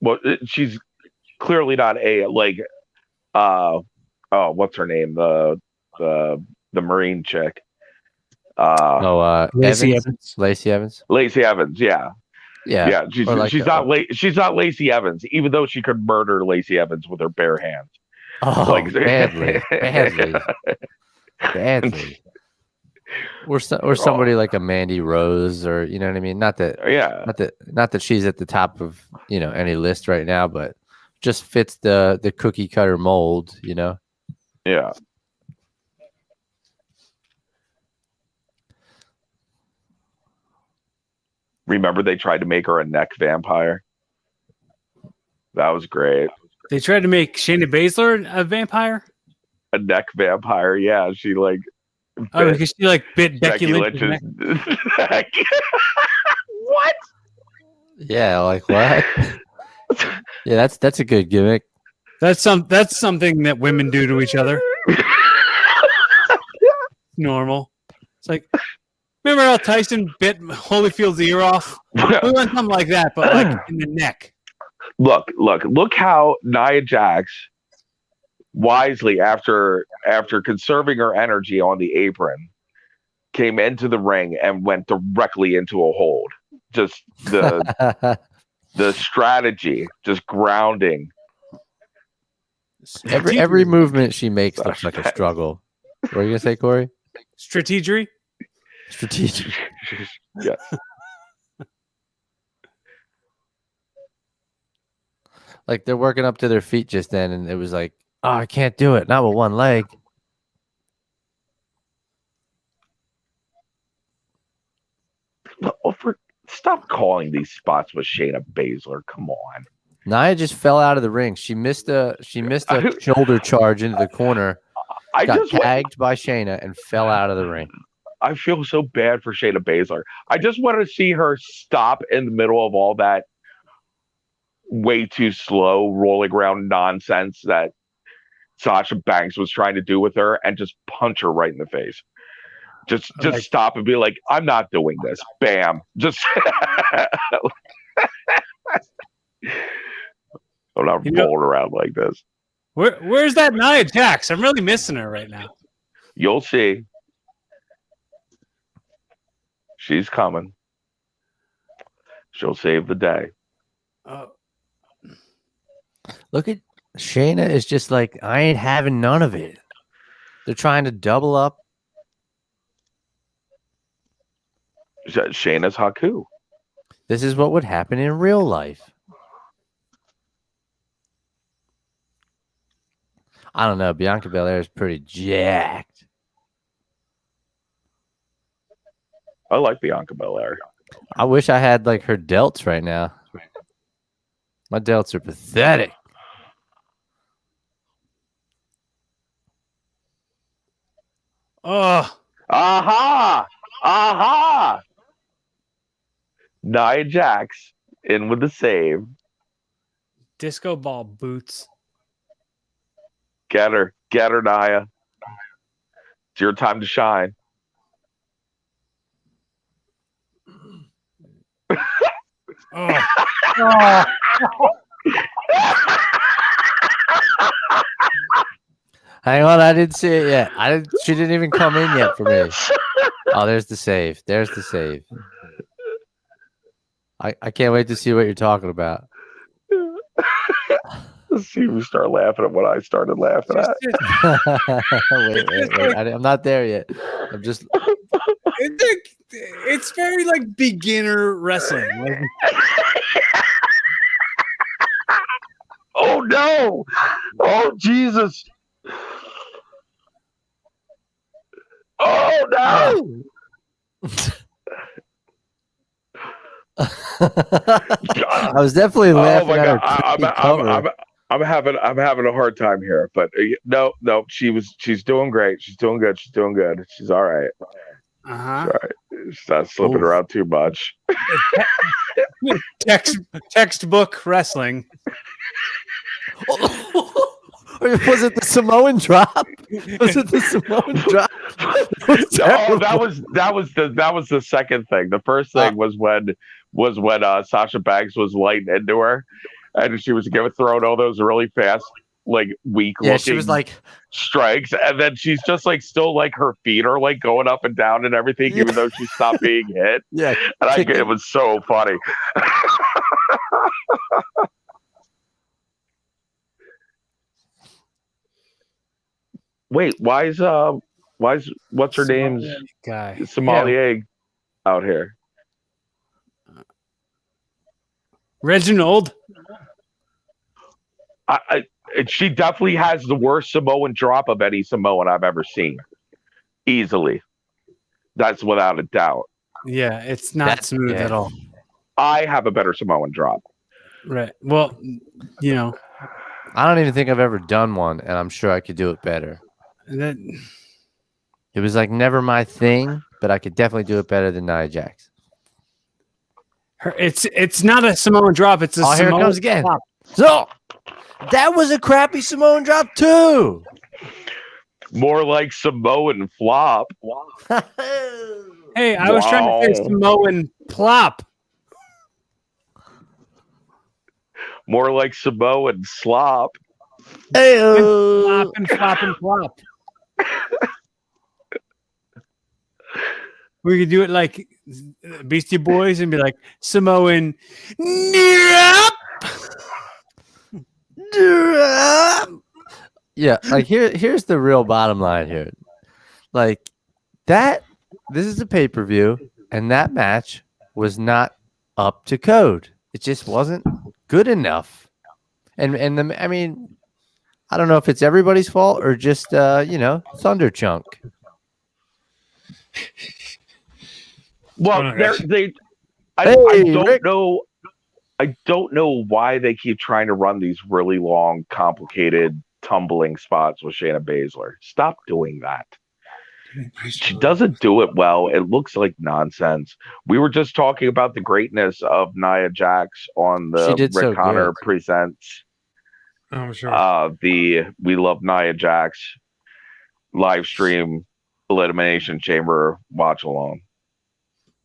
Well, she's clearly not what's her name? The Marine chick. Lacey Evans. Lacey Evans, yeah. She's not Lacey Evans, even though she could murder Lacey Evans with her bare hands. Oh, badly. Or somebody like a Mandy Rose, or you know what I mean. Not that she's at the top of any list right now, but just fits the cookie cutter mold, Yeah. Remember, they tried to make her a neck vampire. That was great. They tried to make Shayna Baszler a vampire. A neck vampire, yeah. She because she bit Becky Lynch's neck. What? Yeah, like what? Yeah, that's a good gimmick. That's something that women do to each other. Normal. It's like, remember how Tyson bit Holyfield's ear off? We want something like that, but in the neck. Look how Nia Jax wisely, after conserving her energy on the apron, came into the ring and went directly into a hold. Just the strategy, just grounding. Every movement she makes looks like a struggle. What are you gonna say, Corey? Strategery. Strategic. Yes. Like they're working up to their feet just then, and it was like, oh, I can't do it. Not with one leg. Stop calling these spots with Shayna Baszler. Come on. Nia just fell out of the ring. She missed a shoulder charge into the corner. Got tagged by Shayna and fell out of the ring. I feel so bad for Shayna Baszler. I just want to see her stop in the middle of all that way too slow rolling around nonsense that Sasha Banks was trying to do with her and just punch her right in the face. Just stop and be like, I'm not doing this. Bam. Just I'm not rolling around like this. Where's that Nia Jax? I'm really missing her right now. You'll see. She's coming. She'll save the day. Look at Shayna is just like, I ain't having none of it. They're trying to double up. Shayna's Haku. This is what would happen in real life. I don't know. Bianca Belair is pretty jacked. I like Bianca Belair. I wish I had like her delts right now. My delts are pathetic. Oh. Aha! Aha! Nia Jax in with the save. Disco ball boots. Get her, Nia. It's your time to shine. Oh. Hang on, I didn't see it yet. She didn't even come in yet for me. Oh, there's the save. There's the save. I can't wait to see what you're talking about. Let's see if we start laughing at what I started laughing at. wait. I'm not there yet. I'm just. It's very like beginner wrestling. Oh no! Oh Jesus! Oh no! I was definitely laughing at her. I'm having a hard time here, but no, she's doing great. She's doing good. She's doing good. She's all right. Uh-huh. She's all right. She's not slipping around too much. Textbook wrestling. Was it the Samoan drop? Was it the Samoan drop? That was the second thing. The first thing was when Sasha Banks was lighting into her, and she was throwing all those really fast, like weak looking. She was like strikes, and then she's just like still like her feet are like going up and down and everything, even though she stopped being hit. Yeah, and it was so funny. Wait, why is what's her name's guy Sommelier out here? Reginald. She definitely has the worst Samoan drop of any Samoan I've ever seen. Easily. That's without a doubt. Yeah, it's not smooth at all. I have a better Samoan drop. Right. Well, you know. I don't even think I've ever done one, and I'm sure I could do it better. It was like never my thing, but I could definitely do it better than Nia Jax. It's not a Samoan drop. It's a Samoan here it comes again. Drop. So that was a crappy Samoan drop too. More like Samoan flop. Hey, I was trying to say Samoan plop. More like Samoan slop. Hey, flop and flop and flop. We could do it like Beastie Boys and be like Samoan. Yeah, like here's the real bottom line here. Like that this is a pay-per-view, and that match was not up to code. It just wasn't good enough. And I mean, I don't know if it's everybody's fault or just Thunder Chunk. Well, I don't Rick. know. I don't know why they keep trying to run these really long, complicated, tumbling spots with Shayna Baszler. Stop doing that. She doesn't do it well. It looks like nonsense. We were just talking about the greatness of Nia Jax on the Rick Connor Presents. Oh, sure. We Love Nia Jax live stream Elimination Chamber watch along,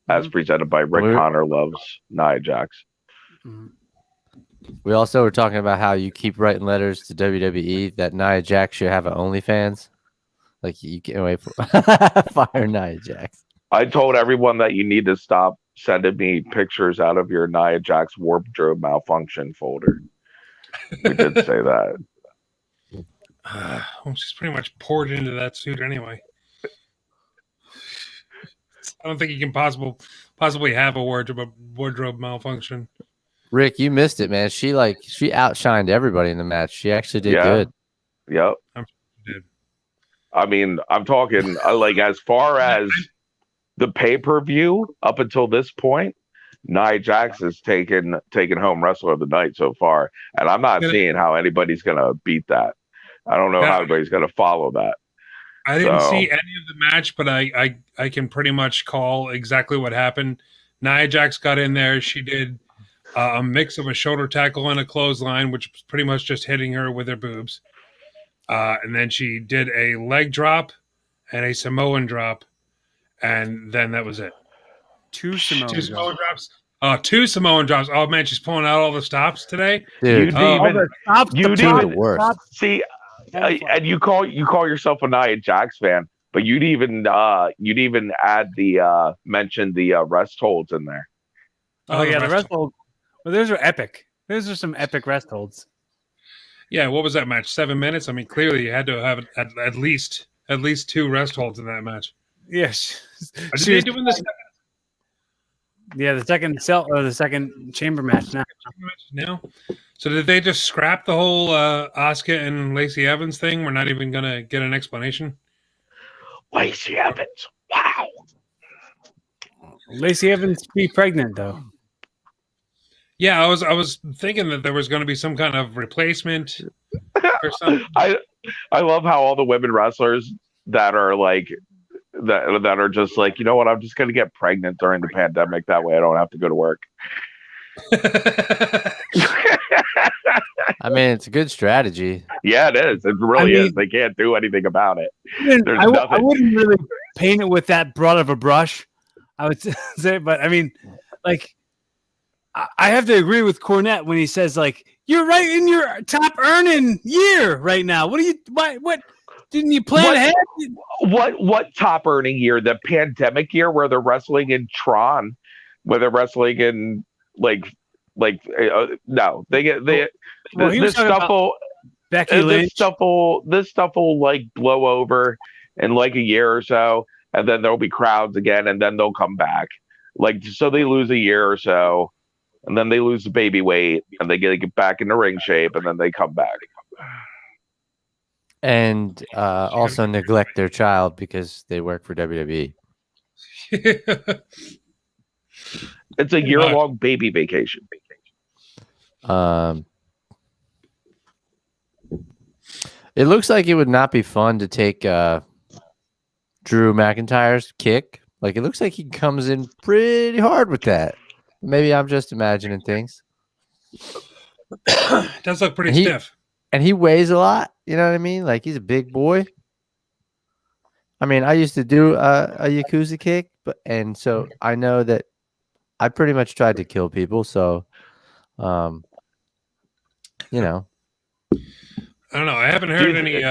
as presented by Rick Connor Loves Nia Jax. We also were talking about how you keep writing letters to WWE that Nia Jax should have an OnlyFans. Like, you can't wait for fire Nia Jax. I told everyone that you need to stop sending me pictures out of your Nia Jax wardrobe malfunction folder. We did say that. Well, she's pretty much poured into that suit anyway. I don't think you can possibly have a wardrobe malfunction. Rick, you missed it, man. She outshined everybody in the match. She actually did good. Yep. I mean, I'm talking like as far as the pay-per-view up until this point, Nia Jax has taken home Wrestler of the Night so far, and I'm not seeing how anybody's gonna beat that. I don't know how anybody's gonna follow that. I didn't see any of the match, but I can pretty much call exactly what happened. Nia Jax got in there. She did a mix of a shoulder tackle and a clothesline, which was pretty much just hitting her with her boobs. And then she did a leg drop and a Samoan drop, and then that was it. Two Samoan drops. Two Samoan drops. Oh man, she's pulling out all the stops today. Dude, the worst. See, and you call yourself a Nia Jax fan, but you'd even add mention the rest holds in there. Oh yeah, the rest holds. Well, those are epic. Those are some epic rest holds. Yeah, what was that match? 7 minutes. I mean, clearly you had to have at least two rest holds in that match. Yes. Are they doing this? Yeah, the second chamber match now. So did they just scrap the whole Asuka and Lacey Evans thing? We're not even gonna get an explanation. Lacey Evans. Wow. Lacey Evans be pregnant though. Yeah, I was thinking that there was going to be some kind of replacement or something. I love how all the women wrestlers that are like that are just like, you know what, I'm just going to get pregnant during the pandemic. That way I don't have to go to work. I mean, it's a good strategy. Yeah, it is. It really is. They can't do anything about it. I wouldn't really paint it with that broad of a brush, I would say, but I mean, like, I have to agree with Cornette when he says, like, you're right in your top earning year right now. What didn't you plan ahead? What top earning year? The pandemic year where they're wrestling in Tron, where they're wrestling in no, this stuff will like blow over in like a year or so, and then there'll be crowds again, and then they'll come back. Like, so they lose a year or so. And then they lose the baby weight, and they get back into ring shape, and then they come back. And also neglect their child because they work for WWE. It's a year-long baby vacation. It looks like it would not be fun to take Drew McIntyre's kick. Like, it looks like he comes in pretty hard with that. Maybe I'm just imagining things. Does look pretty stiff. And he weighs a lot. You know what I mean? Like, he's a big boy. I mean, I used to do a Yakuza kick, so I know that I pretty much tried to kill people. So, you know. I don't know. I haven't heard any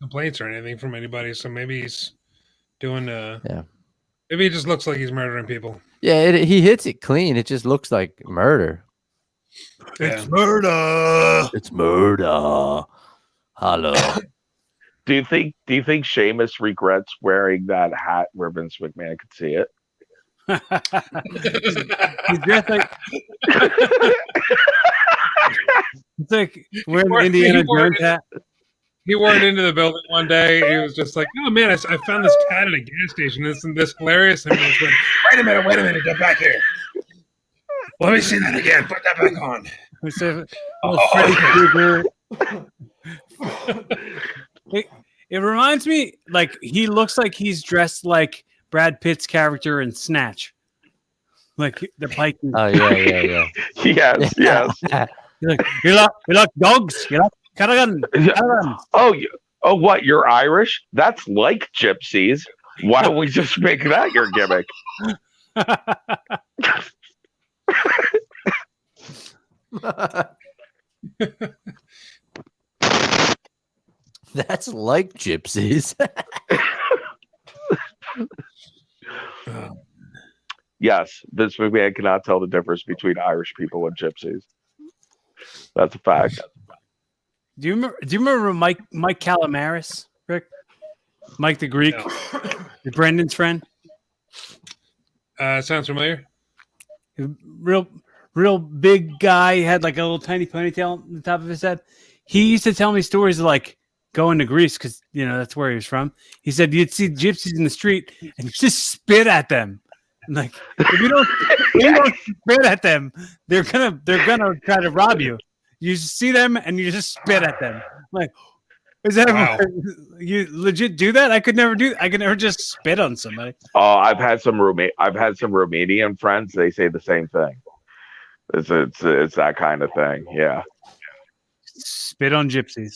complaints or anything from anybody. So maybe he's doing. Yeah. Maybe he just looks like he's murdering people. Yeah, he hits it clean. It just looks like murder. It's murder. It's murder. Hello. Do you think Sheamus regrets wearing that hat where Vince McMahon could see it? He's dressed like it's like wearing the Indiana Jones hat. He wore it into the building one day. He was just like, "Oh man, I found this cat at a gas station. Isn't this hilarious?" And he just went, wait a minute, get back here. Let me see that again. Put that back on. It reminds me, like, he looks like he's dressed like Brad Pitt's character in Snatch, like the Viking. Oh yeah. Yes. You like dogs. You like caravan. Oh, what? You're Irish? That's like gypsies. Why don't we just make that your gimmick? That's like gypsies. Yes, Vince McMahon cannot tell the difference between Irish people and gypsies. That's a fact. Do you remember Mike Calamaris, Rick? Mike the Greek, Brendan's friend. Sounds familiar. Real big guy. He had like a little tiny ponytail on the top of his head. He used to tell me stories of like going to Greece because that's where he was from. He said you'd see gypsies in the street and you just spit at them. And like if you don't spit at them, they're gonna try to rob you. You see them and you just spit at them. Like, is that you legit do that? I could never just spit on somebody. Oh, I've had some Romanian friends. They say the same thing. It's that kind of thing. Yeah. Spit on gypsies.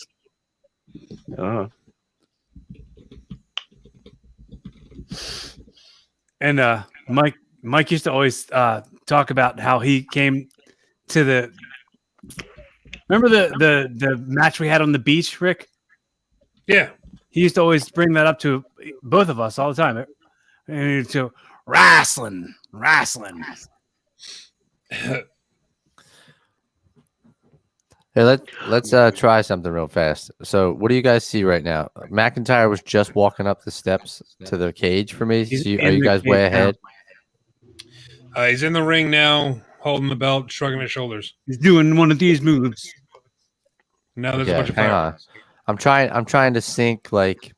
And Mike used to always talk about how he came to the. Remember the match we had on the beach, Rick? Yeah. He used to always bring that up to both of us all the time. And to wrestling. Hey, let's try something real fast. So, what do you guys see right now? McIntyre was just walking up the steps to the cage for me. So are you guys way ahead? He's in the ring now, holding the belt, shrugging his shoulders. He's doing one of these moves. Now there's a bunch of hang fire. on. I'm trying to sync like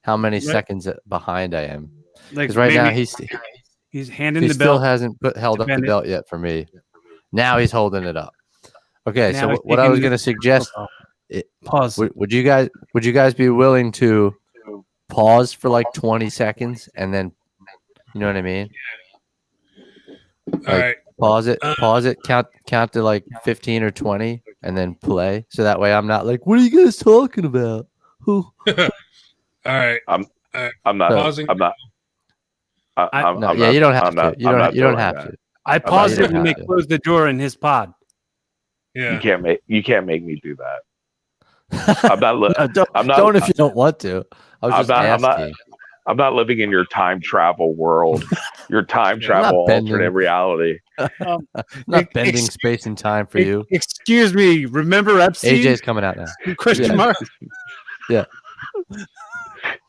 how many seconds behind I am. Because right now he's handing the belt. He still hasn't held up the belt yet for me. Now he's holding it up. Okay, so what I was going to suggest, pause. Would you guys be willing to pause for like 20 seconds and then, you know what I mean? All right. Pause it, count to like 15 or 20, and then play. So that way I'm not like, what are you guys talking about? All right. I'm not pausing. I'm not. You don't have to. You don't have to. I paused it when they closed the door in his pod. Yeah. You can't make me do that. I'm not. Don't if you don't want to. I was just asking. I'm not living in your time travel world. Your time travel alternate reality. Not bending space and time for you. Excuse me. Remember Epstein? AJ's coming out now. Question mark. Yeah. All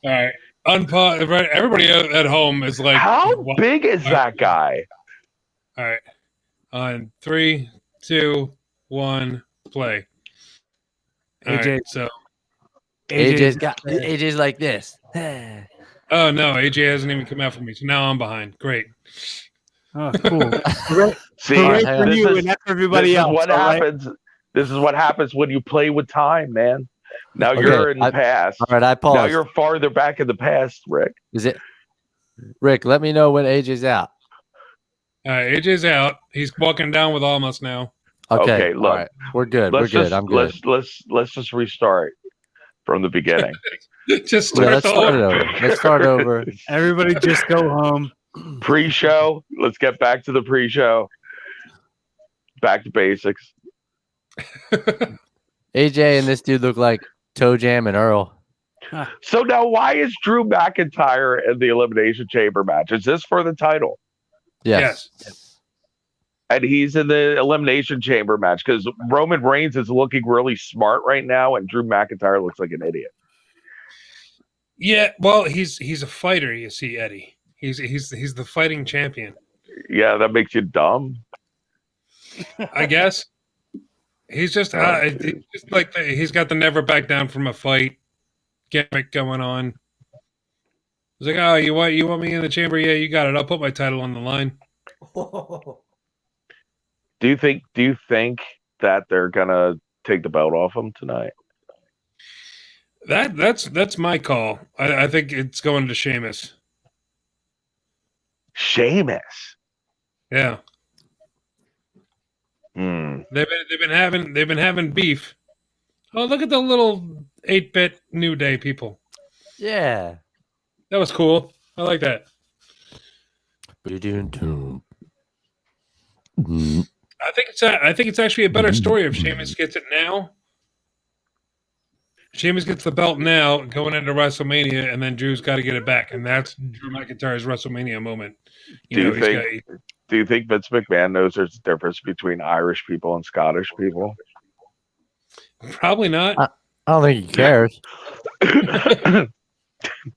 right. Unpause. Right. Everybody at home is like, how big is that guy? All right. On 3, 2, 1, play. AJ. Right, so AJ's like this. Oh no, AJ hasn't even come out for me, so now I'm behind. Great. Oh, cool. See, everybody else. What happens? This is what happens when you play with time, man. Now you're in the past. All right, I paused. Now you're farther back in the past, Rick. Is it? Rick, let me know when AJ's out. AJ's out. He's walking down with Almas now. Okay, look, right. We're good. We're good. I'm good. Let's just restart from the beginning. Let's start over. Let's start over. Everybody just go home. Pre-show. Let's get back to the pre-show. Back to basics. AJ and this dude look like Toe Jam and Earl. So now why is Drew McIntyre in the Elimination Chamber match? Is this for the title? Yes. And he's in the Elimination Chamber match because Roman Reigns is looking really smart right now and Drew McIntyre looks like an idiot. Yeah, well, he's a fighter. You see, Eddie. He's the fighting champion. Yeah, that makes you dumb. I guess. He's just like he's got the never back down from a fight gimmick going on. He's like, oh, you want me in the chamber? Yeah, you got it. I'll put my title on the line. Do you think that they're gonna take the belt off him tonight? That's my call. I think it's going to Sheamus. Sheamus. Yeah. They've been having beef. Oh, look at the little 8-bit New Day people. Yeah. That was cool. I like that. I think it's actually a better story if Sheamus gets it now. Sheamus gets the belt now going into WrestleMania, and then Drew's got to get it back, and that's Drew McIntyre's WrestleMania moment. Do you think Vince McMahon knows there's a difference between Irish people and Scottish people? Probably not. I don't think he cares.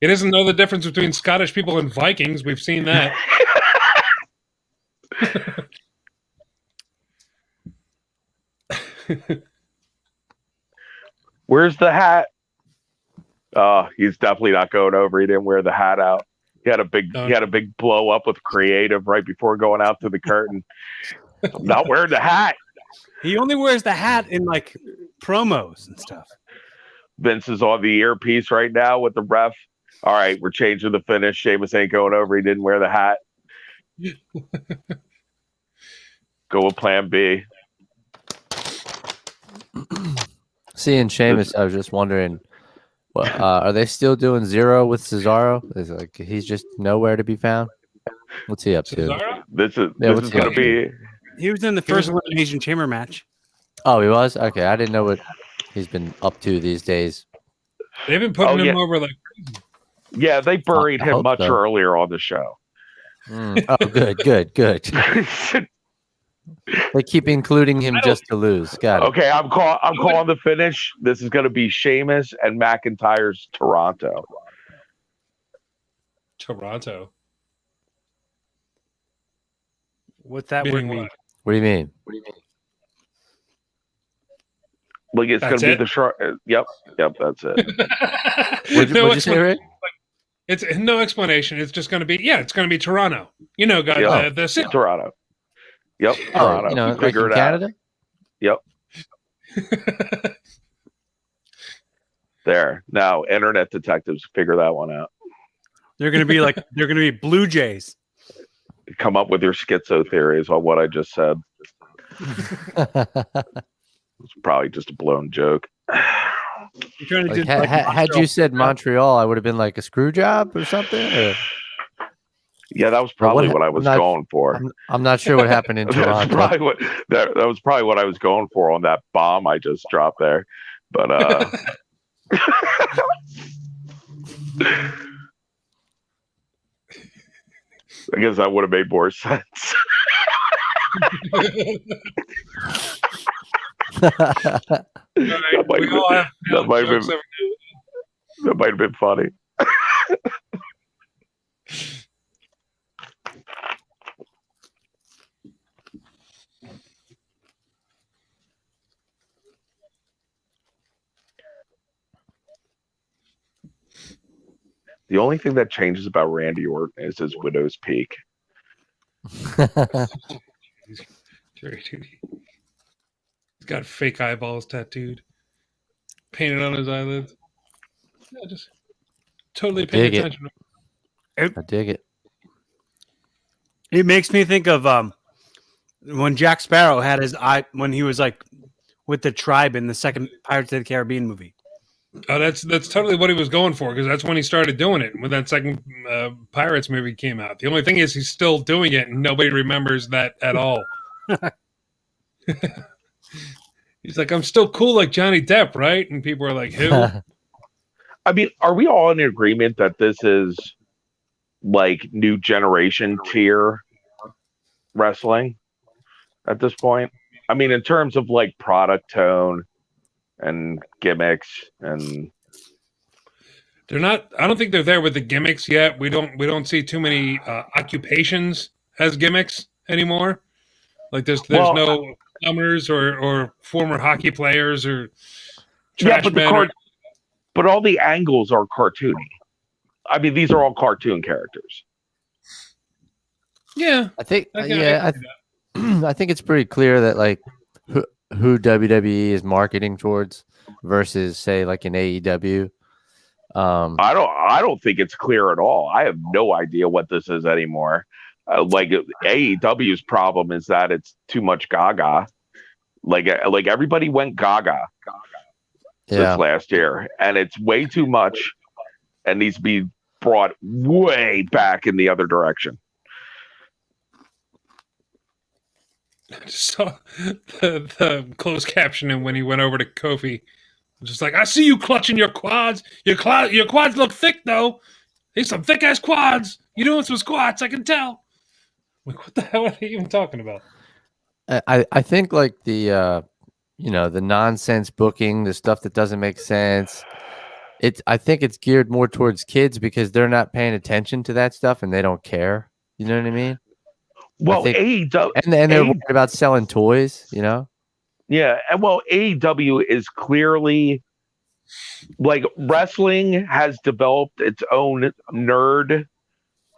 He doesn't know the difference between Scottish people and Vikings. We've seen that. Where's the hat? Oh, he's definitely not going over. He didn't wear the hat out. He had a big blow up with creative right before going out to the curtain. I'm not wearing the hat. He only wears the hat in like promos and stuff. Vince is on the earpiece right now with the ref. All right, we're changing the finish. Sheamus ain't going over. He didn't wear the hat. Go with plan B. Seeing Sheamus, I was just wondering, are they still doing Zero with Cesaro? Is like he's just nowhere to be found? What's he up to? Cesaro? This is going to be. He was in the first Elimination Chamber match. Oh, he was? Okay, I didn't know what he's been up to these days. They've been putting him over like crazy. Yeah, they buried him much earlier on the show. Oh, good. They keep including him just to lose. Got it. Okay, I'm calling the finish. This is going to be Sheamus and McIntyre's Toronto. Toronto. What's that word mean? What do you mean? Like it's going to be the short. Yep, that's it. What'd you say, Rick? It's no explanation. It's just going to be it's going to be Toronto. You know, guys, the city. Toronto. Yep, Toronto. You know, like Figure in it Canada. Out. Yep. There. Now, internet detectives figure that one out. They're going to be Blue Jays. Come up with your schizo theories on what I just said. It's probably just a blown joke. Had you said Montreal, I would have been like a screw job or something. Or? Yeah, that was probably what I was going for. I'm not sure what happened in Toronto. That was probably what I was going for on that bomb I just dropped there. But I guess that would have made more sense. That might have been funny. The only thing that changes about Randy Orton is his widow's peak. He's got fake eyeballs tattooed, painted on his eyelids. Yeah, just totally paying attention. I dig it. It makes me think of when Jack Sparrow had his eye when he was like with the tribe in the second Pirates of the Caribbean movie. Oh, that's totally what he was going for, because that's when he started doing it when that second Pirates movie came out. The only thing is he's still doing it, and nobody remembers that at all. He's like, I'm still cool like Johnny Depp, right? And people are like, who? I mean, are we all in agreement that this is like new generation tier wrestling at this point? I mean, in terms of like product tone and gimmicks and They're not. I don't think they're there with the gimmicks yet. We don't see too many occupations as gimmicks anymore. Like there's no plumbers or former hockey players or trash men. But all the angles are cartoony. I mean, these are all cartoon characters. Yeah, I think. I think it's pretty clear that like who WWE is marketing towards versus say like an AEW. I don't think it's clear at all. I have no idea what this is anymore. Like AEW's problem is that it's too much Gaga. Like everybody went Gaga this last year, and it's way too much, and needs to be brought way back in the other direction. I just saw the closed captioning when he went over to Kofi. Just like, I see you clutching your quads. Your quads look thick, though. These some thick-ass quads. You're doing some squats, I can tell. Like, what the hell are they even talking about? I think, like, the nonsense booking, the stuff that doesn't make sense, I think it's geared more towards kids because they're not paying attention to that stuff and they don't care. You know what I mean? Well, AEW... And they're worried about selling toys, you know? Yeah, and well, AEW is clearly like wrestling has developed its own nerd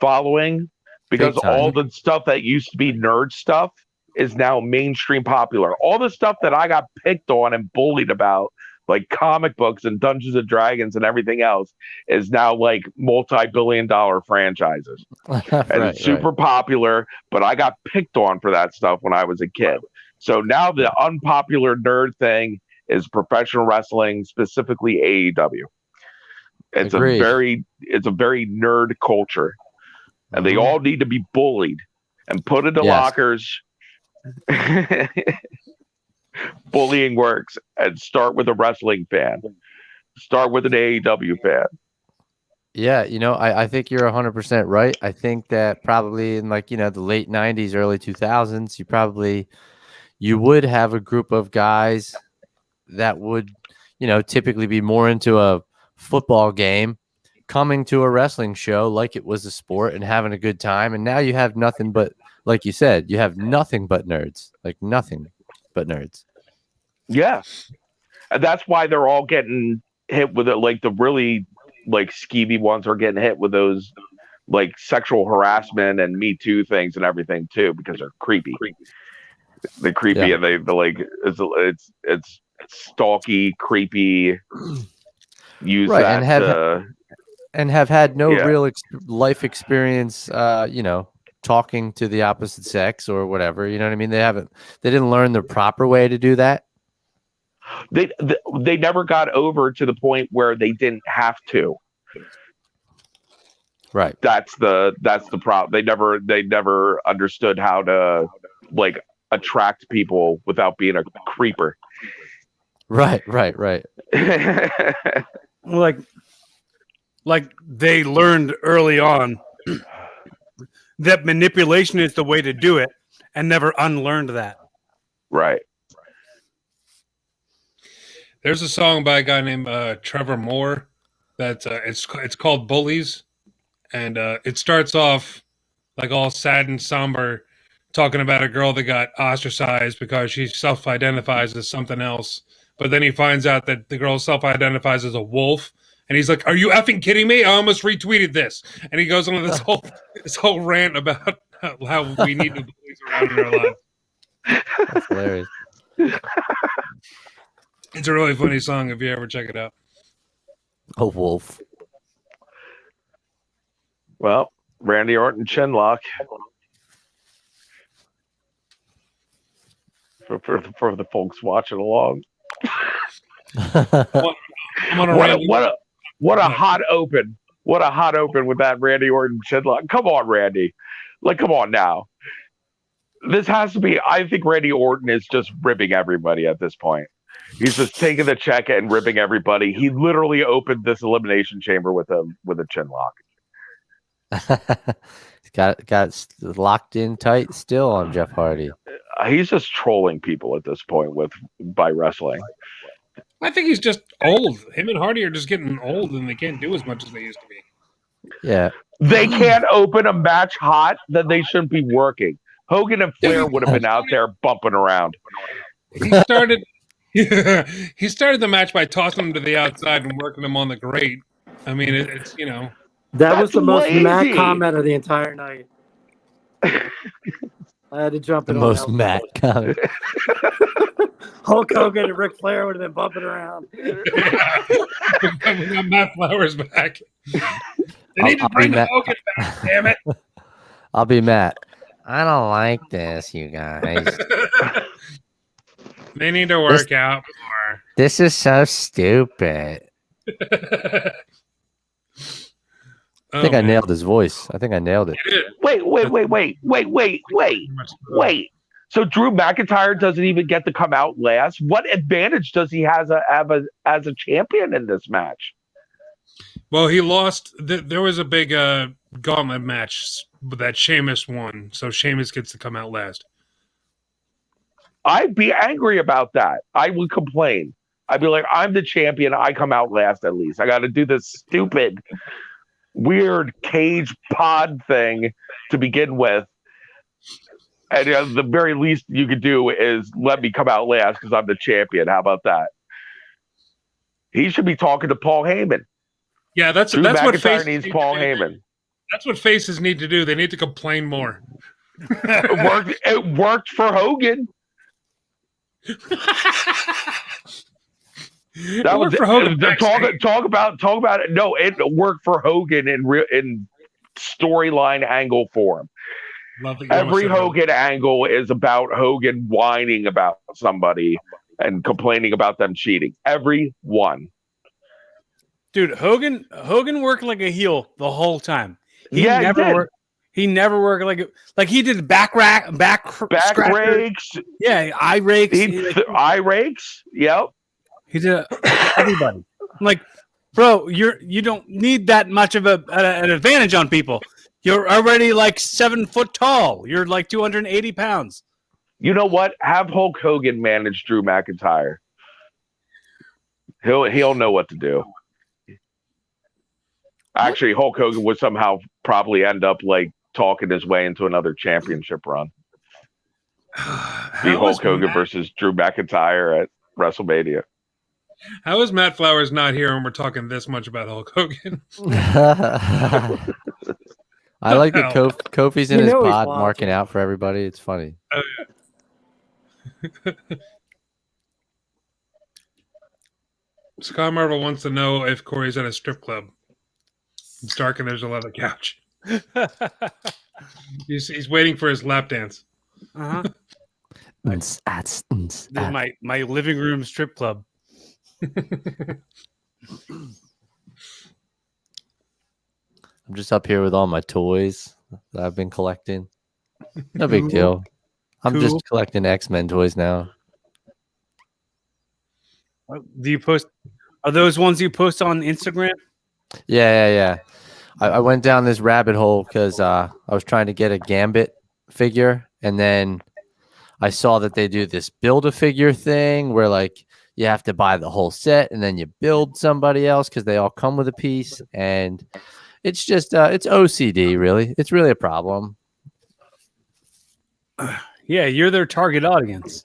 following because all the stuff that used to be nerd stuff is now mainstream popular. All the stuff that I got picked on and bullied about, like comic books and Dungeons and Dragons and everything else, is now like multi-billion-dollar franchises. And it's super popular, but I got picked on for that stuff when I was a kid. So now the unpopular nerd thing is professional wrestling, specifically AEW. It's a very nerd culture, and they all need to be bullied and put into lockers. Bullying works, and start with a wrestling fan. Start with an AEW fan. Yeah, I think you're 100% right. I think that probably in like, the late 90s, early 2000s, you would have a group of guys that would, typically be more into a football game, coming to a wrestling show like it was a sport and having a good time. And now you have nothing but, like you said, you have nothing but nerds, like nothing but nerds. Yeah. And that's why they're all getting hit with it. Like the really like skeevy ones are getting hit with those like sexual harassment and Me Too things and everything too, because they're creepy. They're creepy and they like it's stalky, creepy. Use right, that and have had no real life experience. Talking to the opposite sex or whatever. You know what I mean? They didn't learn the proper way to do that. They never got over to the point where they didn't have to. Right. That's the problem. They never understood how to like attract people without being a creeper. Right. like they learned early on that manipulation is the way to do it and never unlearned that. Right. There's a song by a guy named Trevor Moore that it's called Bullies, and it starts off like all sad and somber, talking about a girl that got ostracized because she self-identifies as something else. But then he finds out that the girl self-identifies as a wolf, and he's like, "Are you effing kidding me? I almost retweeted this." And he goes on this whole rant about how we need the bullies around in our lives. That's hilarious. It's a really funny song if you ever check it out. A wolf. Well, Randy Orton chinlock. For the folks watching along. What a hot open. What a hot open with that Randy Orton chinlock. Come on, Randy. Like, come on now. This has to be, I think Randy Orton is just ribbing everybody at this point. He's just taking the check and ripping everybody. He literally opened this elimination chamber with a chinlock. got it locked in tight still on Jeff Hardy. He's just trolling people at this point by wrestling. I think he's just old. Him and Hardy are just getting old, and they can't do as much as they used to be. Yeah. They can't open a match hot, then they shouldn't be working. Hogan and Flair would have been out there bumping around. He started. He started the match by tossing him to the outside and working him on the grate. I mean, it's That was That's the most lazy. Matt comment of the entire night. I had to jump The in. most Matt comment. Hulk Hogan and Ric Flair would have been bumping around. We got Matt Flowers back. They need to I'll bring be Hogan back. Damn it! I'll be Matt. I don't like this, you guys. They need to work out more. This is so stupid. I think I nailed his voice. I think I nailed it. Wait. So Drew McIntyre doesn't even get to come out last. What advantage does he have as a champion in this match? Well, he lost. There was a big gauntlet match that Sheamus won, so Sheamus gets to come out last. I'd be angry about that. I would complain. I'd be like, I'm the champion. I come out last at least. I got to do this stupid, weird cage pod thing to begin with. And the very least you could do is let me come out last because I'm the champion. How about that? He should be talking to Paul Heyman. Yeah, that's Drew what McIntyre faces needs need Paul to do. Heyman. That's what faces need to do. They need to complain more. It worked for Hogan. That was for Hogan. talk about it. No, it worked for Hogan in storyline angle form. Every Hogan angle is about Hogan whining about somebody and complaining about them cheating. Every one. Dude, Hogan worked like a heel the whole time. He did. He never worked like he did back rakes. Yeah, eye rakes. Eye rakes. Yep. He did everybody. I'm like, bro, you don't need that much of an advantage on people. You're already like 7 foot tall. You're like 280 pounds. You know what? Have Hulk Hogan manage Drew McIntyre. He'll know what to do. Actually, Hulk Hogan would somehow probably end up like talking his way into another championship run. Be Hulk Hogan versus Drew McIntyre at WrestleMania. How is Matt Flowers not here when we're talking this much about Hulk Hogan? I like that Kofi's in his pod marking out for everybody. It's funny. Oh, yeah. Scott Marvel wants to know if Corey's at a strip club. It's dark and there's a leather couch. He's waiting for his lap dance. Uh-huh. This is my living room strip club. I'm just up here with all my toys that I've been collecting. No big deal. I'm just collecting X-Men toys now. Do you post? Are those ones you post on Instagram? Yeah. I went down this rabbit hole because I was trying to get a Gambit figure, and then I saw that they do this Build-A-Figure thing where like you have to buy the whole set and then you build somebody else because they all come with a piece, and it's just it's OCD, really. It's really a problem. Yeah, you're their target audience.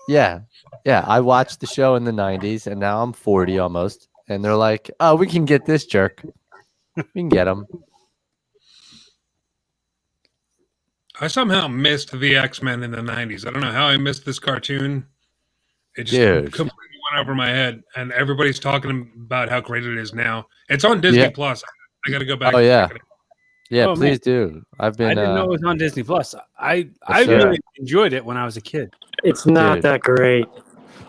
Yeah. I watched the show in the 90s, and now I'm 40 almost, and they're like, "Oh, we can get this jerk. We can get him." I somehow missed the X-Men in the 90s. I don't know how I missed this cartoon. It just completely went over my head, and everybody's talking about how great it is now. It's on Disney Plus. I got to go back. Oh, yeah. Yeah, please do. I didn't know it was on Disney Plus. I really enjoyed it when I was a kid. It's not that great.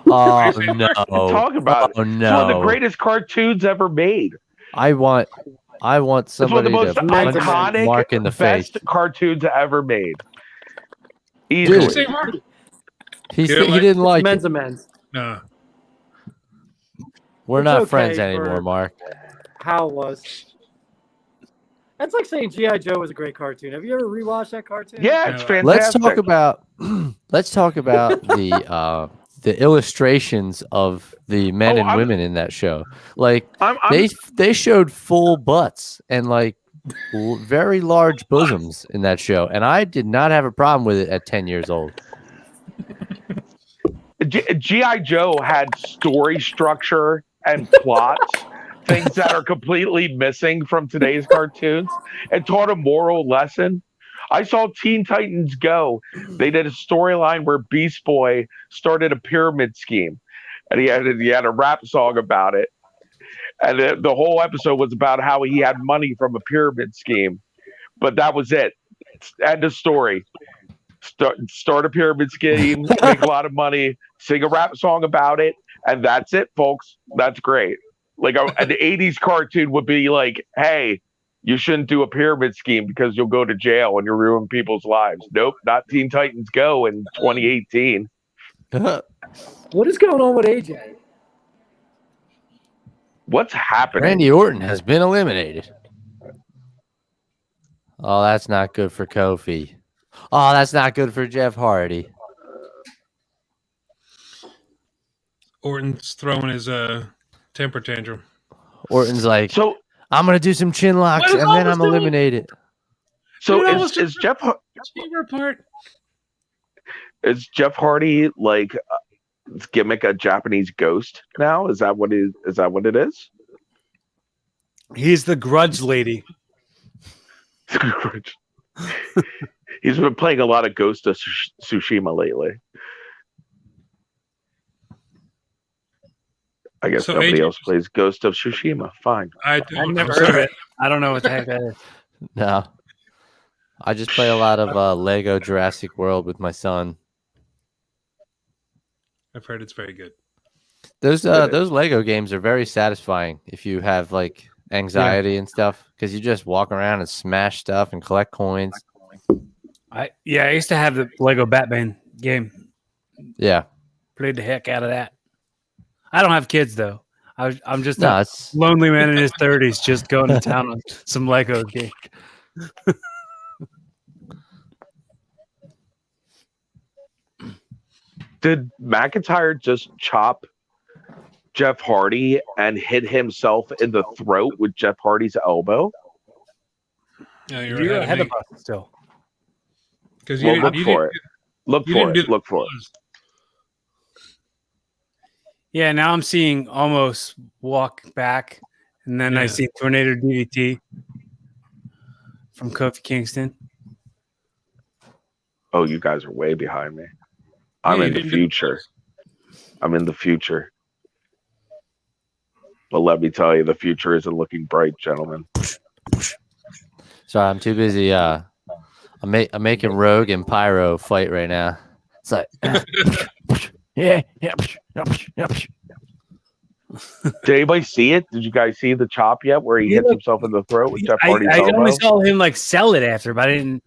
Oh, no. Talk about it. No. It's one of the greatest cartoons ever made. I want somebody to punch Mark in the face. Best cartoons ever made. Easily. He didn't like men's it. A men's. No. We're not friends anymore, Mark. How it was. That's like saying G.I. Joe was a great cartoon. Have you ever rewatched that cartoon? Yeah, it's fantastic. Let's talk about the the illustrations of the men and women in that show. Like they showed full butts and like very large bosoms in that show, and I did not have a problem with it at 10 years old. G.I. Joe had story structure and plots, things that are completely missing from today's cartoons, and taught a moral lesson. I saw Teen Titans Go. They did a storyline where Beast Boy started a pyramid scheme, and he had a rap song about it. And the whole episode was about how he had money from a pyramid scheme, but that was it. End of story. Start a pyramid scheme, make a lot of money, sing a rap song about it, and that's it, folks. That's great. Like an 80s cartoon would be like, hey, you shouldn't do a pyramid scheme because you'll go to jail and you'll ruin people's lives. Nope, not Teen Titans Go in 2018. What is going on with AJ? What's happening? Randy Orton has been eliminated. Oh, that's not good for Kofi. Oh, that's not good for Jeff Hardy. Orton's throwing his temper tantrum. Orton's like, so I'm gonna do some chin locks and then I'm eliminated. So is Jeff Is Jeff Hardy like gimmick a Japanese ghost now? Is that what it is? He's the grudge lady. He's been playing a lot of Ghost of Tsushima lately. I guess nobody else plays Ghost of Tsushima. Fine. I've never heard of it. I don't know what the heck that is. No. I just play a lot of Lego Jurassic World with my son. I've heard it's very good. Those Lego games are very satisfying if you have like anxiety and stuff, because you just walk around and smash stuff and collect coins. I used to have the Lego Batman game. Yeah. Played the heck out of that. I don't have kids though. I'm just a lonely man in his 30s just going to town on some Lego game. Did McIntyre just chop Jeff Hardy and hit himself in the throat with Jeff Hardy's elbow? No, you're ahead of us still. Because look for it. Look for it. Yeah, now I'm seeing almost walk back, and then I see Tornado DDT from Kofi Kingston. Oh, you guys are way behind me. I'm in the future. But let me tell you, the future isn't looking bright, gentlemen. Sorry, I'm too busy. I'm making Rogue and Pyro fight right now. It's like, yeah. Did anybody see it? Did you guys see the chop yet, where he hits himself in the throat with Jeff Hardy's elbow? I only saw him like sell it after, but I didn't.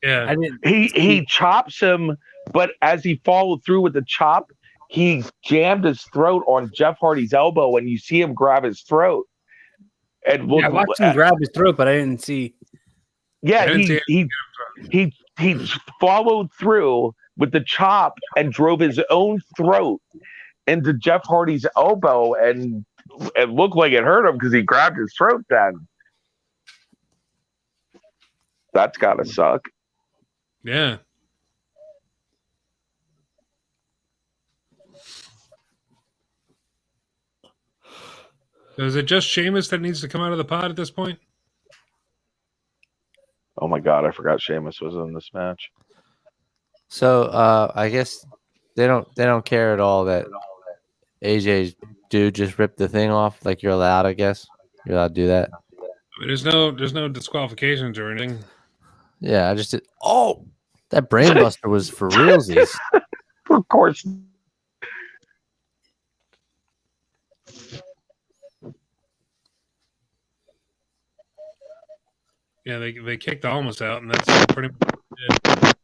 Yeah, I didn't. He chops him, but as he followed through with the chop, he jammed his throat on Jeff Hardy's elbow, and you see him grab his throat. And I watched him grab his throat, but I didn't see. Yeah, he followed through with the chop and drove his own throat into Jeff Hardy's elbow, and it looked like it hurt him because he grabbed his throat then. That's gotta suck. Yeah. So is it just Sheamus that needs to come out of the pod at this point? Oh my god, I forgot Sheamus was in this match. So I guess they don't care at all that AJ's dude just ripped the thing off. Like, you're allowed, I guess. You're allowed to do that. There's no disqualifications or anything. Yeah, I just did. Oh, that brainbuster was for realsies. Of course. Yeah, they kicked Almas out, and that's pretty much it.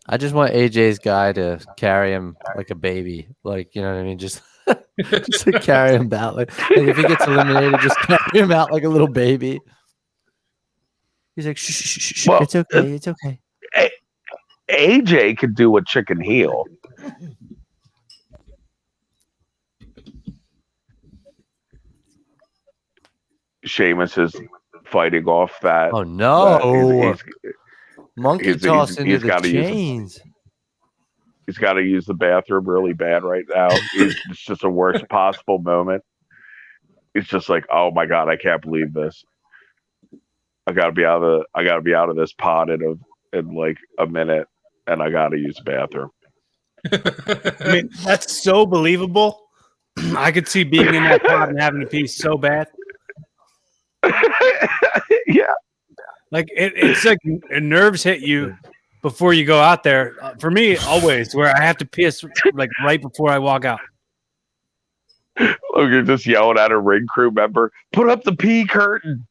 I just want AJ's guy to carry him like a baby. Like, you know what I mean? Just Just like carry him out. Like if he gets eliminated, just carry him out like a little baby. He's like, shh, shh, shh, shh. Well, It's okay. It's okay. AJ could do a chicken heel. Sheamus is fighting off that. Oh no! He's Monkey toss into the chains. He's got to use the bathroom really bad right now. It's just the worst possible moment. It's just like, oh my god, I can't believe this. I gotta be out of this pod in like a minute, and I gotta use the bathroom. I mean, that's so believable. I could see being in that pod and having to pee so bad. Yeah, like it's like nerves hit you before you go out there. For me, always where I have to piss like right before I walk out. Look, you're just yelling at a ring crew member, put up the pee curtain.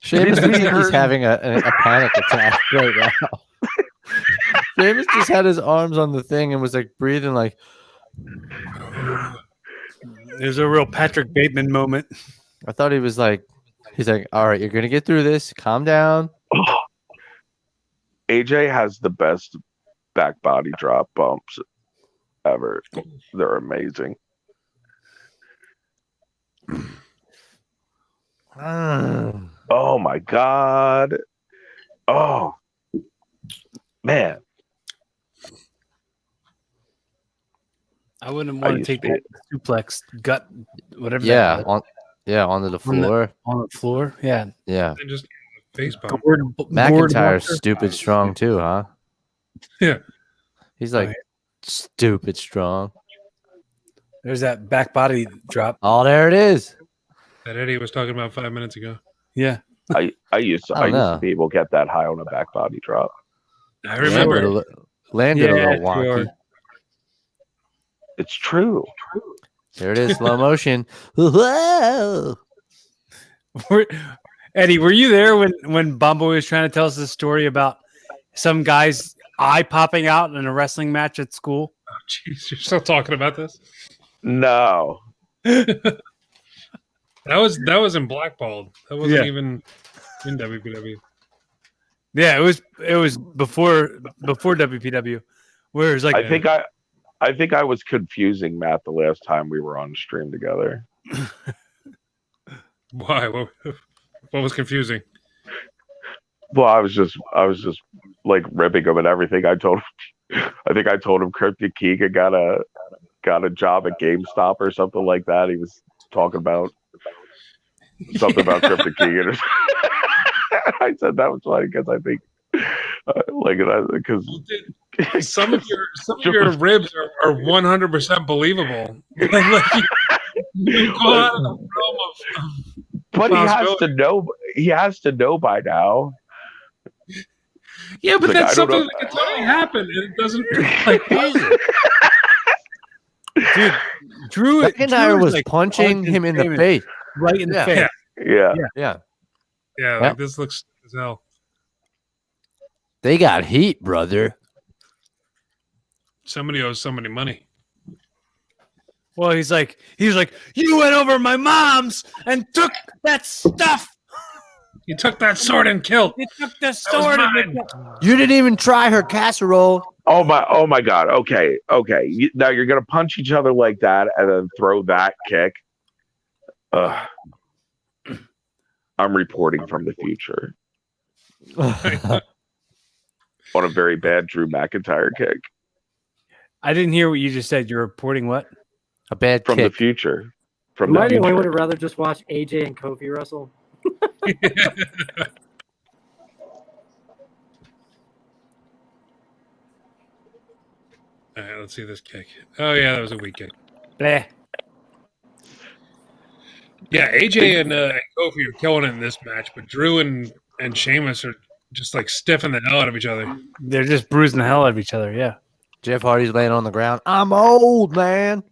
Sheamus looks like he's having a panic attack right now. Sheamus just had his arms on the thing and was like breathing like. There's a real Patrick Bateman moment. I thought he was like, he's like, all right, you're gonna get through this. Calm down. AJ has the best back body drop bumps ever. They're amazing. Oh my god. Oh man. I wouldn't want to take that suplex gut, whatever. Yeah, onto the floor. On the floor. Yeah. Yeah. And just face bump. McIntyre's stupid strong too, huh? Yeah. He's like stupid strong. There's that back body drop. Oh, there it is. That Eddie was talking about 5 minutes ago. Yeah. I used to be able to get that high on a back body drop. I remember. Landed a little wonky. It's true. There it is, slow motion. Whoa. Eddie, were you there when Bumbo was trying to tell us the story about some guy's eye popping out in a wrestling match at school? Oh, jeez, you're still talking about this? No. That was in Blackballed. That wasn't even in WPW. Yeah, it was before WPW. Where it was like I think I was confusing Matt the last time we were on stream together. Why? What was confusing? Well, I was just like ripping him and everything. I think I told him Cryptic Keegan got a job at GameStop or something like that. He was talking about something about Cryptic Keegan. I said that was funny because I think because some of your ribs are 100% believable. You go out of the realm of but he has to know by now. Yeah, but that's something that can totally happen, and it doesn't dude. Drew McIntyre was like punching him in the face, right in the face. Yeah. Like this looks as hell. They got heat, brother. Somebody owes somebody money. Well, he's like, you went over my mom's and took that stuff. You took that sword and killed. You took the sword and you didn't even try her casserole. Oh my god. Okay. Now you're gonna punch each other like that and then throw that kick. I'm reporting from the future on a very bad Drew McIntyre kick. I didn't hear what you just said. You're reporting what? A bad from kick. The future. From Might the I future. would have rather just watched AJ and Kofi wrestle. All right, let's see this kick. Oh yeah, that was a weak kick. Bleh. Yeah, AJ and Kofi are killing it in this match, but Drew and Sheamus are just like stiffing the hell out of each other. They're just bruising the hell out of each other. Yeah. Jeff Hardy's laying on the ground. I'm old, man.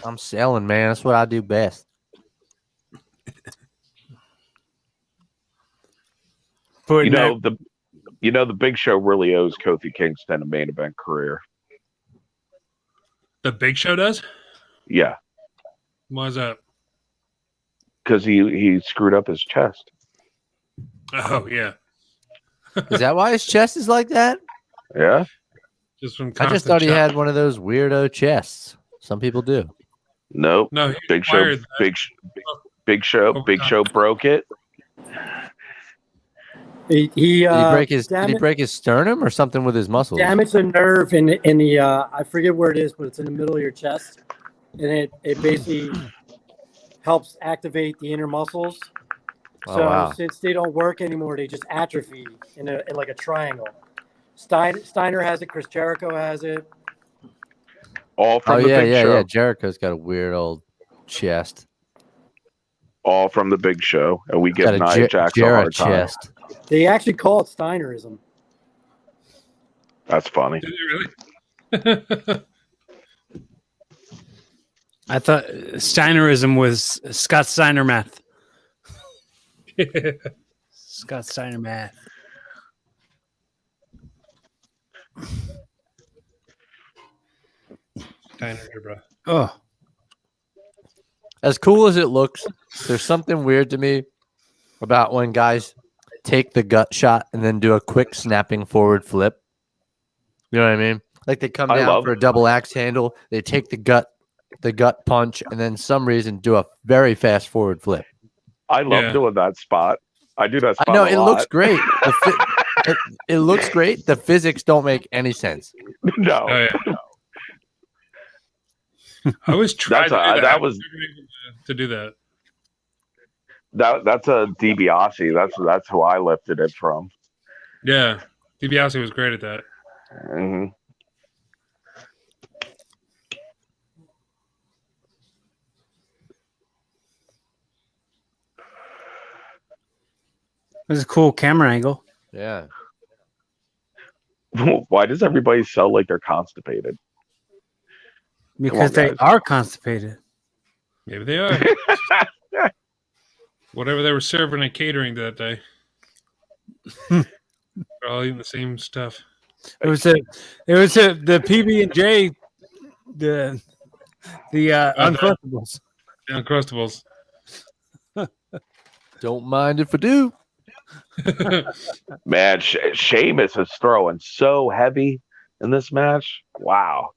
I'm selling, man. That's what I do best. You know, the You know, the Big Show really owes Kofi Kingston a main event career. The Big Show does? Yeah. Why is that? Because he screwed up his chest. Oh, yeah. Is that why his chest is like that? Yeah. Just from I just thought he had one of those weirdo chests. Some people do. Nope. No, Big Show. Big Show broke it. Did he break his sternum or something with his muscles? Damaged a nerve in the I forget where it is, but it's in the middle of your chest, and it basically helps activate the inner muscles. So since they don't work anymore, they just atrophy in like a triangle. Steiner has it. Chris Jericho has it. All from the Big Show. Yeah. Jericho's got a weird old chest. All from the Big Show, and we give Nia Jax a hard time. Chest. They actually call it Steinerism. That's funny. Did they really? I thought Steinerism was Scott Steiner math. Scott Steiner math. Steiner, bro. Oh. As cool as it looks, there's something weird to me about when guys take the gut shot and then do a quick snapping forward flip. You know what I mean? Like they come down for a double axe handle, they take the gut punch, and then some reason do a very fast forward flip. I love doing that spot. I do that spot. I know it looks great. It looks great. The physics don't make any sense. No. Oh, yeah. I always tried to do that. That's a DiBiase. That's who I lifted it from. Yeah, DiBiase was great at that. Mm-hmm. It was a cool camera angle. Yeah. Why does everybody sound like they're constipated? Because they are constipated. Maybe they are. Whatever they were serving at catering that day. They're all eating the same stuff. It was the PB&J, the Uncrustables. Uncrustables. Don't mind if I do. Man, Sheamus is throwing so heavy in this match. Wow.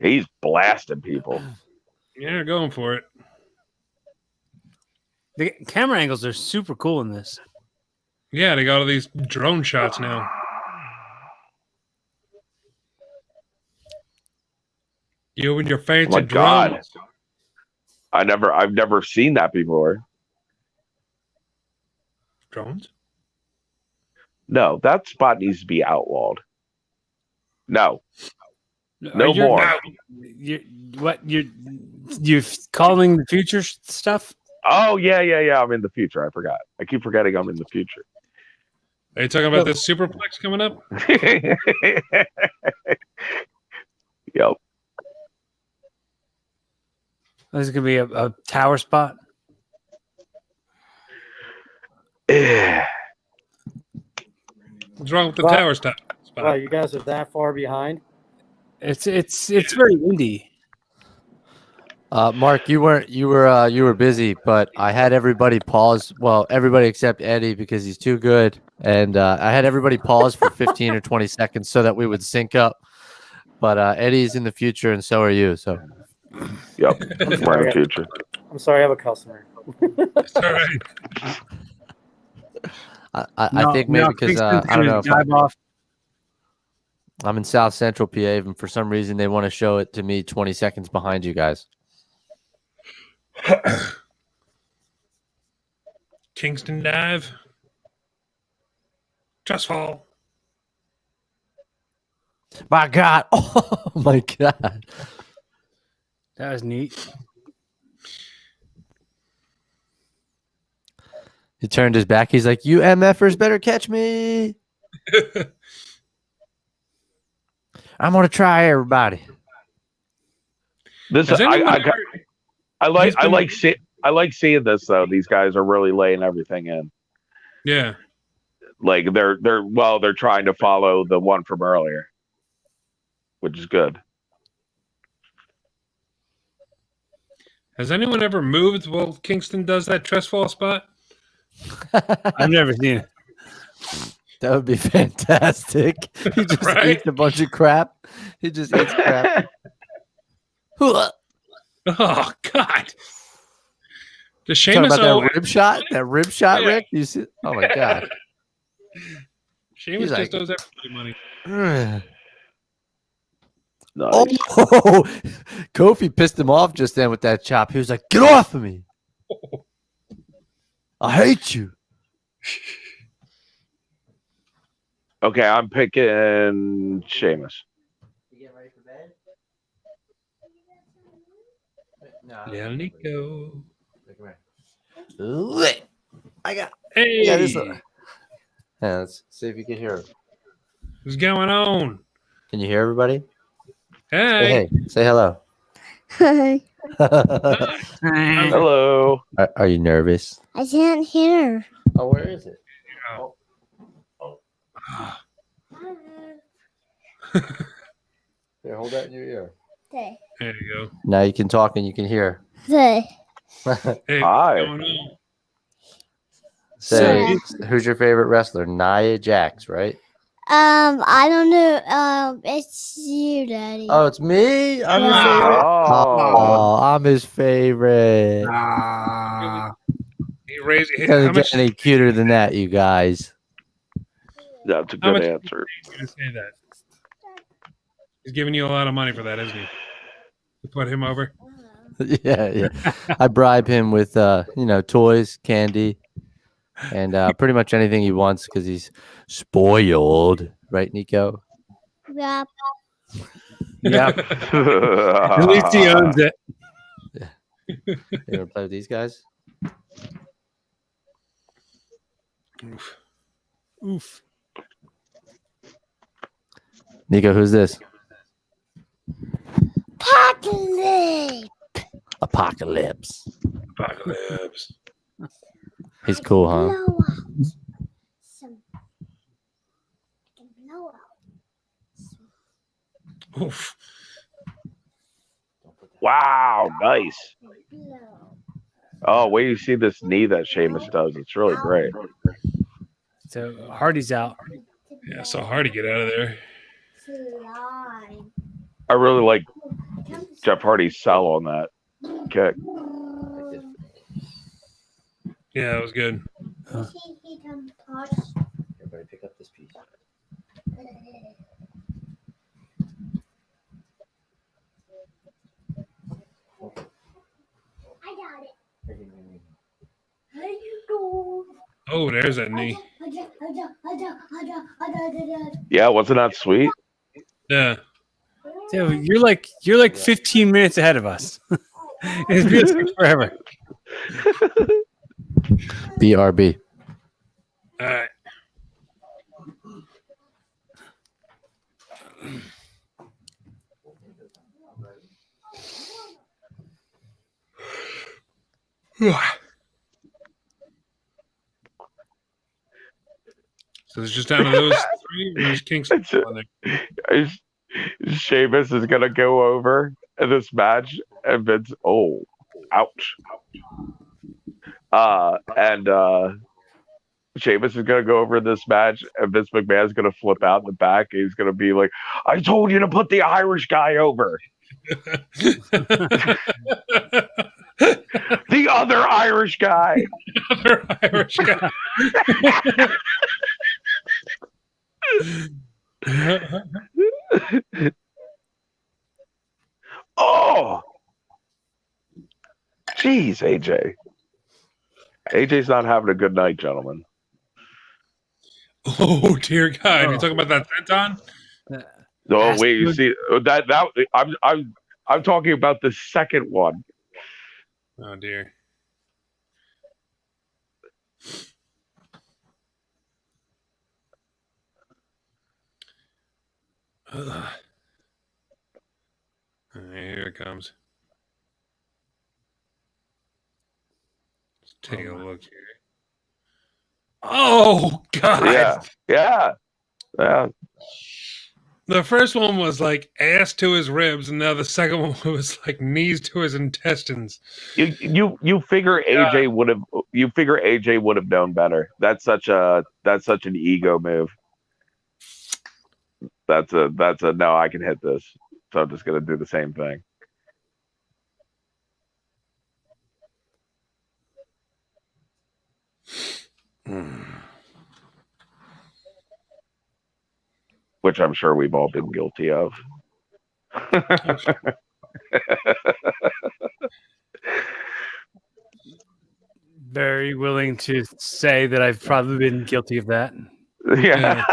He's blasting people. Yeah, going for it. The camera angles are super cool in this. Yeah, they got all these drone shots now. You and your fancy drones. I've never seen that before. Drones? No, that spot needs to be outlawed. No more. You're calling the future stuff? Oh yeah. I'm in the future. I forgot. I keep forgetting I'm in the future. Are you talking about this superplex coming up? Yep. This is gonna be a tower spot. What's wrong with the tower spot? Wow, you guys are that far behind. It's very indie. Mark, you were busy, but I had everybody pause. Well, everybody except Eddie because he's too good, and I had everybody pause for 15 or 20 seconds so that we would sync up. But Eddie's in the future, and so are you. So, yep, we're in the future. I'm sorry, I have a customer. It's all right. I think maybe because I don't know. I'm in South Central PA, and for some reason they want to show it to me 20 seconds behind you guys. Kingston dive. Trust fall. My God. Oh, my God. That was neat. He turned his back. He's like, you MFers better catch me. I'm going to try everybody. This I like seeing this though. These guys are really laying everything in. Yeah. Like they're trying to follow the one from earlier, which is good. Has anyone ever moved while Kingston does that trust fall spot? I've never seen it. That would be fantastic. He just Right? eats a bunch of crap. He just eats crap. Oh God! Does Talking Sheamus about that rib shot? That rib shot, Yeah. Rick? You see? Oh my god. Sheamus He's just like- owes everybody money. Nice. Oh, Kofi pissed him off just then with that chop. He was like, "Get off of me! I hate you." Okay, I'm picking Sheamus. You getting ready for bed? Yeah, Nico. I got. Hey, Yeah, this. Yeah, let's see if you can hear. what's going on? Can you hear everybody? Hey, Hey, say hello. Hi. Hello. Are you nervous? I can't hear. Oh, where is it? Here, hold that in your ear. Say. there you go. Now you can talk and you can hear. Say. Hey, Hi. what's going on? Say, who's your favorite wrestler? Nia Jax, right? I don't know. It's you, Daddy. Oh, it's me. I'm his Yeah. favorite. Oh, Oh, I'm his favorite. He raised. How Doesn't much get any cuter than that, you guys. that's a How good much- answer. you to say that? He's giving you a lot of money for that, isn't he? To put him over. Yeah. I bribe him with, toys, candy, and pretty much anything he wants because he's spoiled, right, Nico? Yep. Yep. At least he owns it. You gonna play with these guys? Oof. Nico, who's this? Apocalypse. Apocalypse. Apocalypse. He's cool, huh? Blow out. Some. I can blow out. Oof. Wow, nice. Blow. Oh, wait, you see this knee that Sheamus does. It's really great. So Hardy's out. Yeah, so hard to get out of there. Slime. I really like Jeff Hardy's sell on that kick. Yeah, that was good. Everybody pick up this piece. I got it. There you go. Oh, there's that knee. Yeah, wasn't that sweet? Yeah. Dude, you're like 15 minutes ahead of us. It's been forever. BRB. All right. So it's just down to those three. Or there's Kingston on there. Sheamus is gonna go over in this match, and Vince, ouch. And Sheamus is gonna go over in this match, and Vince McMahon's gonna flip out in the back. And he's gonna be like, "I told you to put the Irish guy over, the other Irish guy." Other Irish guy. Oh, jeez, AJ. AJ's not having a good night, gentlemen. Oh dear God! You talking about that senton? Oh wait, you see that I'm talking about the second one. Oh dear. Ugh. All right, here it comes. Let's take a look here. Oh God! Yeah. The first one was like ass to his ribs, and now the second one was like knees to his intestines. You figure AJ would have known better. That's such an ego move. That's a no, I can hit this. So I'm just gonna do the same thing. Which I'm sure we've all been guilty of. Very willing to say that I've probably been guilty of that. Yeah.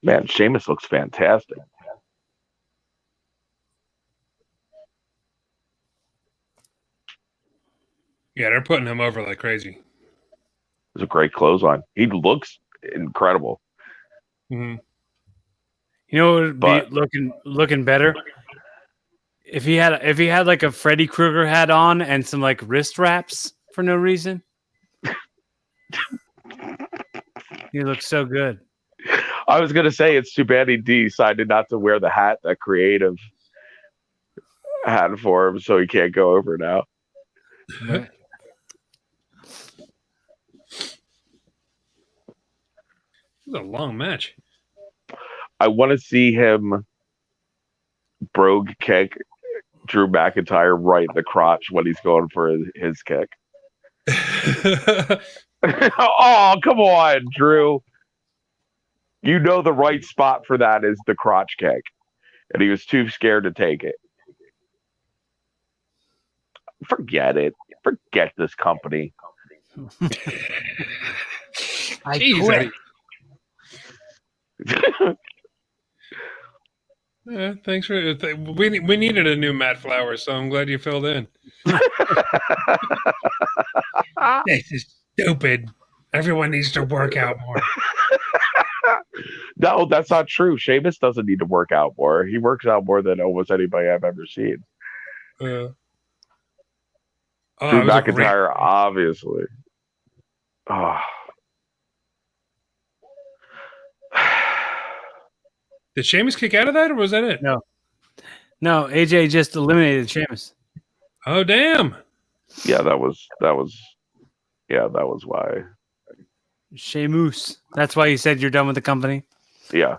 Man, Sheamus looks fantastic. Yeah, they're putting him over like crazy. It's a great clothesline. He looks incredible. Mm-hmm. You know what would be looking better? If he had like a Freddy Krueger hat on and some like wrist wraps for no reason. He looks so good. I was gonna say it's too bad he decided not to wear the hat that Creative had for him, so he can't go over now. Right. This is a long match. I want to see him brogue kick Drew McIntyre right in the crotch when he's going for his kick. Oh, come on, Drew. You know the right spot for that is the crotch kick. And he was too scared to take it. Forget it. Forget this company. I Jeez, quit. Yeah, thanks for we needed a new Matt Flowers, so I'm glad you filled in. This is stupid. Everyone needs to work out more. No, that's not true. Sheamus doesn't need to work out more. He works out more than almost anybody I've ever seen. Drew McIntyre, obviously. Oh. Did Sheamus kick out of that, or was that it? No, AJ just eliminated Sheamus. Oh, damn. Yeah, that was why. Sheamus. That's why you said you're done with the company. Yeah.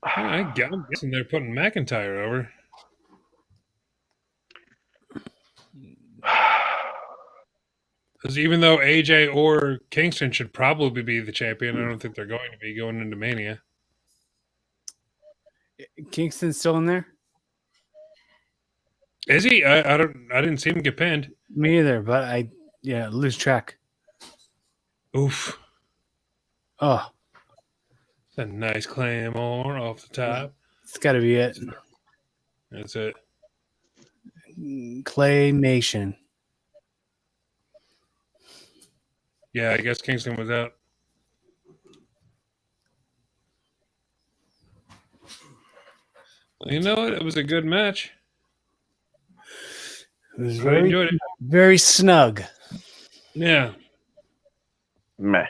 I'm guessing they're putting McIntyre over. Because even though AJ or Kingston should probably be the champion, I don't think they're going to be going into Mania. Kingston's still in there? Is he? I didn't see him get pinned. Me either, but I lose track. Oof. Oh. It's a nice claymore off the top. It's got to be it. That's it. Claymation. Yeah, I guess Kingston was out. Well, you know what? It was a good match. It was I enjoyed it. Very snug. Yeah. Meh.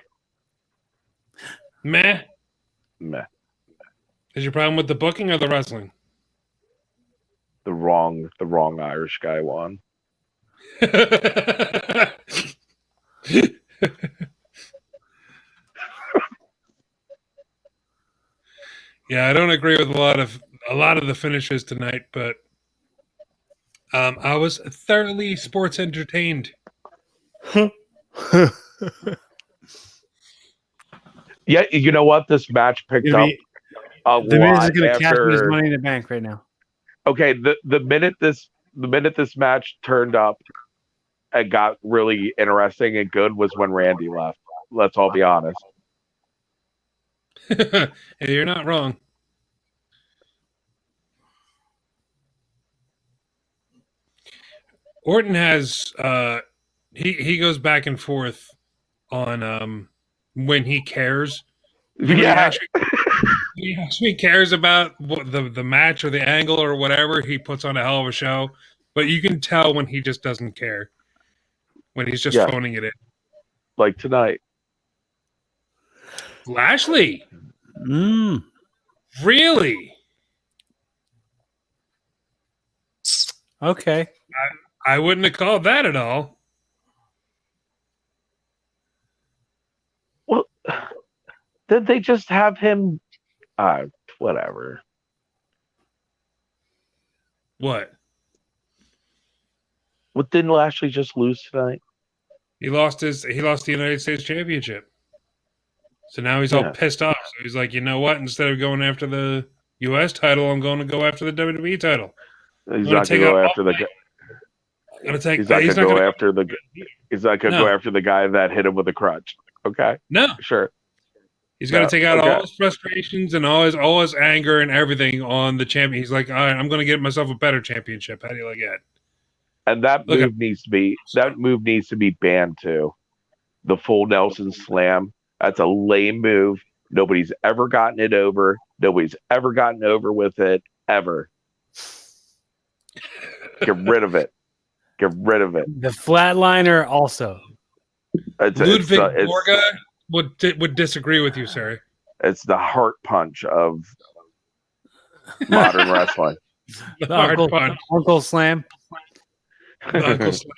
Is your problem with the booking or the wrestling? The wrong Irish guy won. Yeah, I don't agree with a lot of the finishes tonight, but I was thoroughly sports entertained. Yeah, you know what? This match picked up a the Miz is lot going to cash in his after. money in the bank right now. Okay, the minute this match turned up and got really interesting and good was when Randy left. Let's all be honest. Hey, you're not wrong. Orton has he goes back and forth on when he cares. Yeah. He actually cares about the match or the angle or whatever. He puts on a hell of a show, but you can tell when he just doesn't care. When he's just phoning it in. Like tonight. Lashley. Really? Okay. I wouldn't have called that at all. Well, did they just have him? Whatever. What? What didn't Lashley just lose tonight? He lost the United States Championship. So now he's all pissed off. So he's like, you know what? Instead of going after the U.S. title, I'm going to go after the WWE title. He's not going to go after the guy. He's not going to go after the. He's not going to go after the guy that hit him with a crutch. Okay. No. Sure. He's got to take out all his frustrations and all his anger and everything on the champion. He's like, all right, I'm going to get myself a better championship. How do you like that? And that move needs to be banned too. The full Nelson slam. That's a lame move. Nobody's ever gotten it over. Nobody's ever gotten over with it ever. Get rid of it. Get rid of it. The flatliner also. Ludwig Borga would disagree with you, sir. It's the heart punch of modern wrestling. The heart punch. Uncle Slam. The Uncle Slam.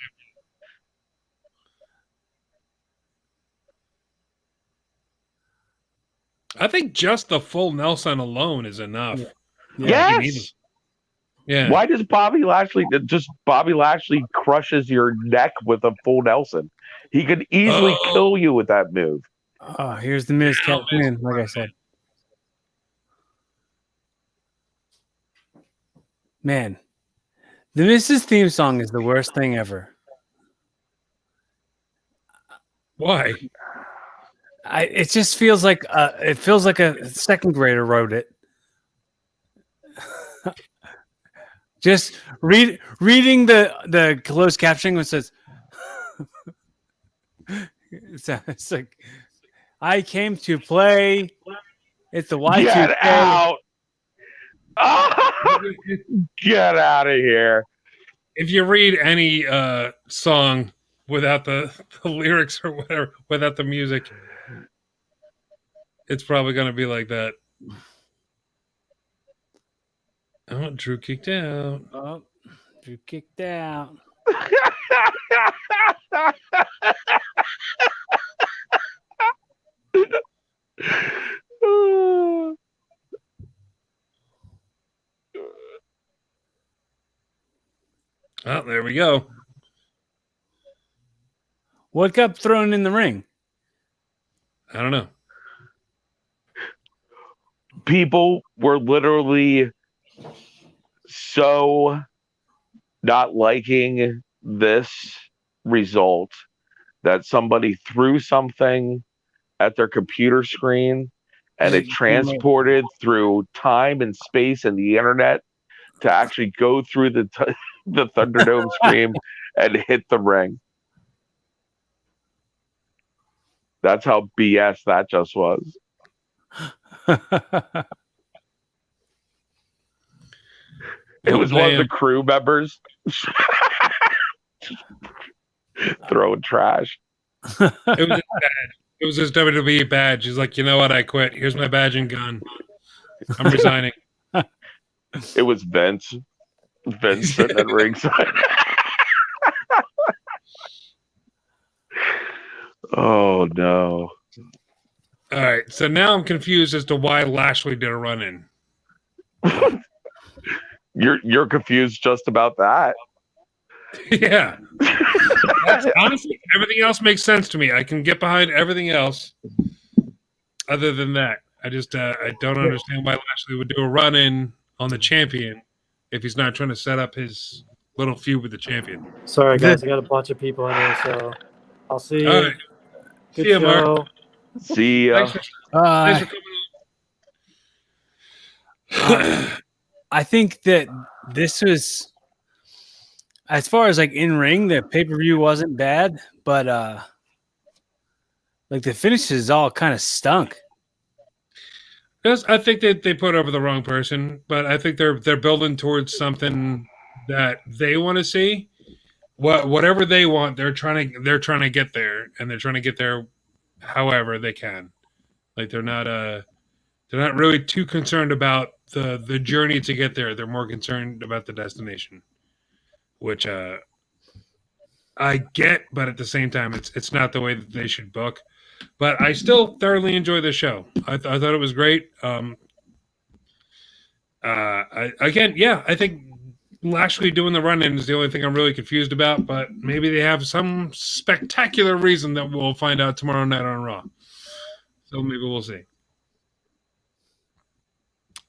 I think just the full Nelson alone is enough. Yeah. Yes. Yeah. Why does Bobby Lashley crushes your neck with a full Nelson? He could easily kill you with that move. Oh, here's the Miz tapping in, like I said. Man, the Miz's theme song is the worst thing ever. Why? It just feels like a second grader wrote it. Just reading the closed captioning, which says, it's like, I came to play. It's the Y2K. Get out! Get out of here! If you read any song without the lyrics or whatever, without the music, it's probably going to be like that. Oh, Drew kicked out. Oh, Drew kicked out. Oh, there we go. What got thrown in the ring? I don't know. People were literally so not liking this result that somebody threw something at their computer screen and it transported through time and space and the internet to actually go through the Thunderdome screen and hit the ring. That's how BS that just was. It was one of the crew members throwing trash. It was his badge. It was his WWE badge. He's like, you know what? I quit. Here's my badge and gun. I'm resigning. It was Vince. Vince sitting at ringside. Oh no. All right. So now I'm confused as to why Lashley did a run-in. You're confused just about that. Yeah. Honestly, everything else makes sense to me. I can get behind everything else other than that. I just I don't understand why Lashley would do a run-in on the champion if he's not trying to set up his little feud with the champion. Sorry, guys. I got a bunch of people in here, so I'll see you. All right. Good See you, show. Mark. See ya. Thanks for coming on. I think that this was, as far as like in ring, the pay-per-view wasn't bad, but like the finishes all kind of stunk. I think that they put over the wrong person, but I think they're building towards something that they want to see. Whatever they want, they're trying to get there, and they're trying to get there however they can. Like they're not really too concerned about the journey to get there. They're more concerned about the destination, which I get, but at the same time, it's not the way that they should book. But I still thoroughly enjoy the show. I thought it was great. I think Lashley doing the run-in is the only thing I'm really confused about. But maybe they have some spectacular reason that we'll find out tomorrow night on Raw. So maybe we'll see.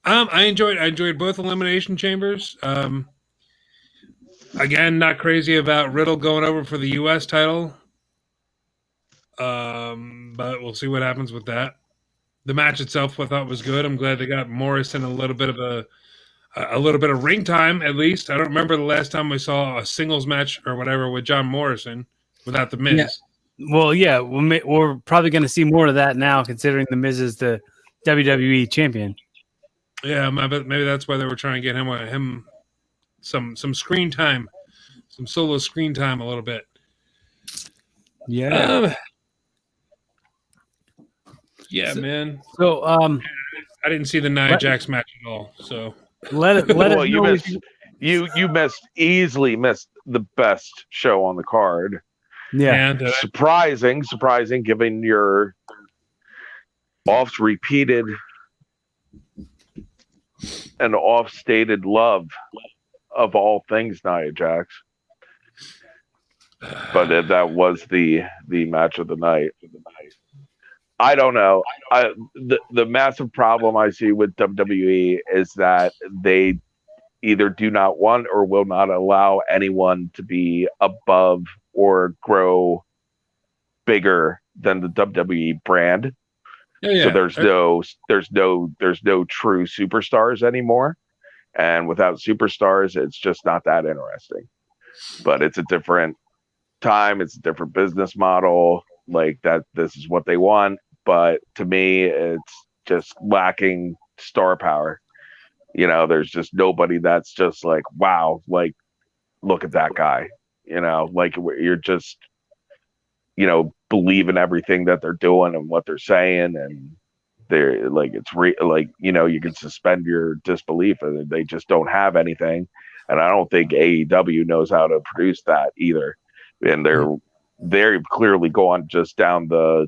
I enjoyed both Elimination Chambers. Again, not crazy about Riddle going over for the U.S. title. But we'll see what happens with that. The match itself, I thought, was good. I'm glad they got Morrison a little bit of ring time, at least. I don't remember the last time we saw a singles match or whatever with John Morrison without the Miz. Yeah. Well, yeah, we're probably going to see more of that now, considering the Miz is the WWE champion. Yeah, maybe that's why they were trying to get him some screen time, some solo screen time a little bit. Yeah. Man. So, I didn't see the Nia Jax match at all. So let well, us you know missed you easily missed the best show on the card. Yeah, and surprising, given your oft-repeated and oft-stated love of all things Nia Jax. But that was the match of the night. I don't know. The massive problem I see with WWE is that they either do not want or will not allow anyone to be above or grow bigger than the WWE brand. yeah. So there's no true superstars anymore. And without superstars, it's just not that interesting. But it's a different time, it's a different business model. Like that, this is what they want. But to me, it's just lacking star power. There's just nobody that's just like, wow, like, look at that guy. Like you're just, believe in everything that they're doing and what they're saying. And they're like, you can suspend your disbelief, and they just don't have anything. And I don't think AEW knows how to produce that either. And they're very clearly going just down the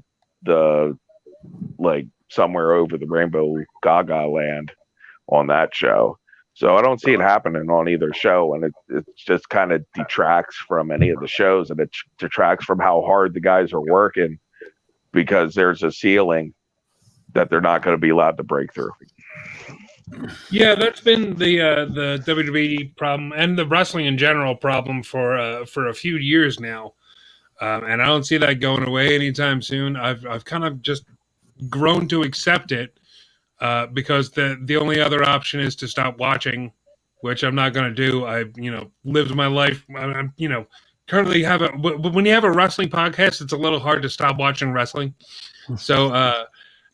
like somewhere over the rainbow gaga land on that show. So I don't see it happening on either show, and it just kind of detracts from any of the shows, and it detracts from how hard the guys are working, because there's a ceiling that they're not going to be allowed to break through. Yeah, that's been the WWE problem and the wrestling in general problem for a few years now, and I don't see that going away anytime soon. I've kind of just grown to accept it, because the only other option is to stop watching, which I'm not going to do. I've lived my life. I'm currently when you have a wrestling podcast, it's a little hard to stop watching wrestling. So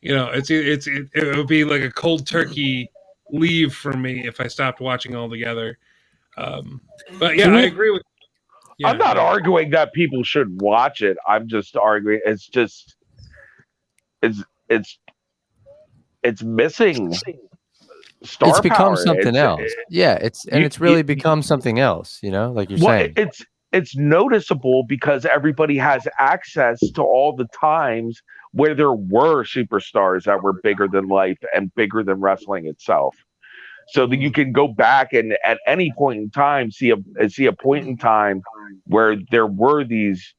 it would be like a cold turkey leave for me if I stopped watching altogether. But yeah, I agree with. Yeah. I'm not arguing that people should watch it. I'm just arguing it's missing star It's become power. something else. It's really become something else, like you're saying. It's noticeable because everybody has access to all the times where there were superstars that were bigger than life and bigger than wrestling itself. So that you can go back and at any point in time see a point in time where there were these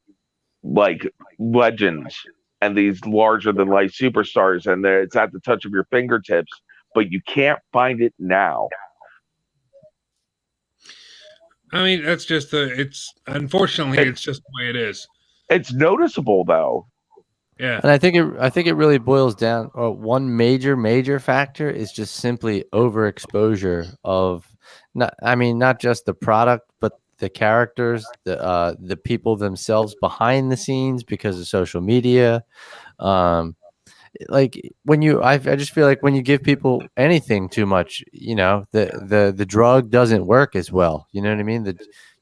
like legends and these larger than life superstars, and it's at the touch of your fingertips, but you can't find it now. I mean, that's just unfortunately it's just the way it is. It's noticeable though. Yeah. And I think it really boils down, or one major factor is just simply overexposure of not just the product, but the characters, the people themselves behind the scenes because of social media. like when you, I just feel like when you give people anything too much, the drug doesn't work as well. You know what I mean?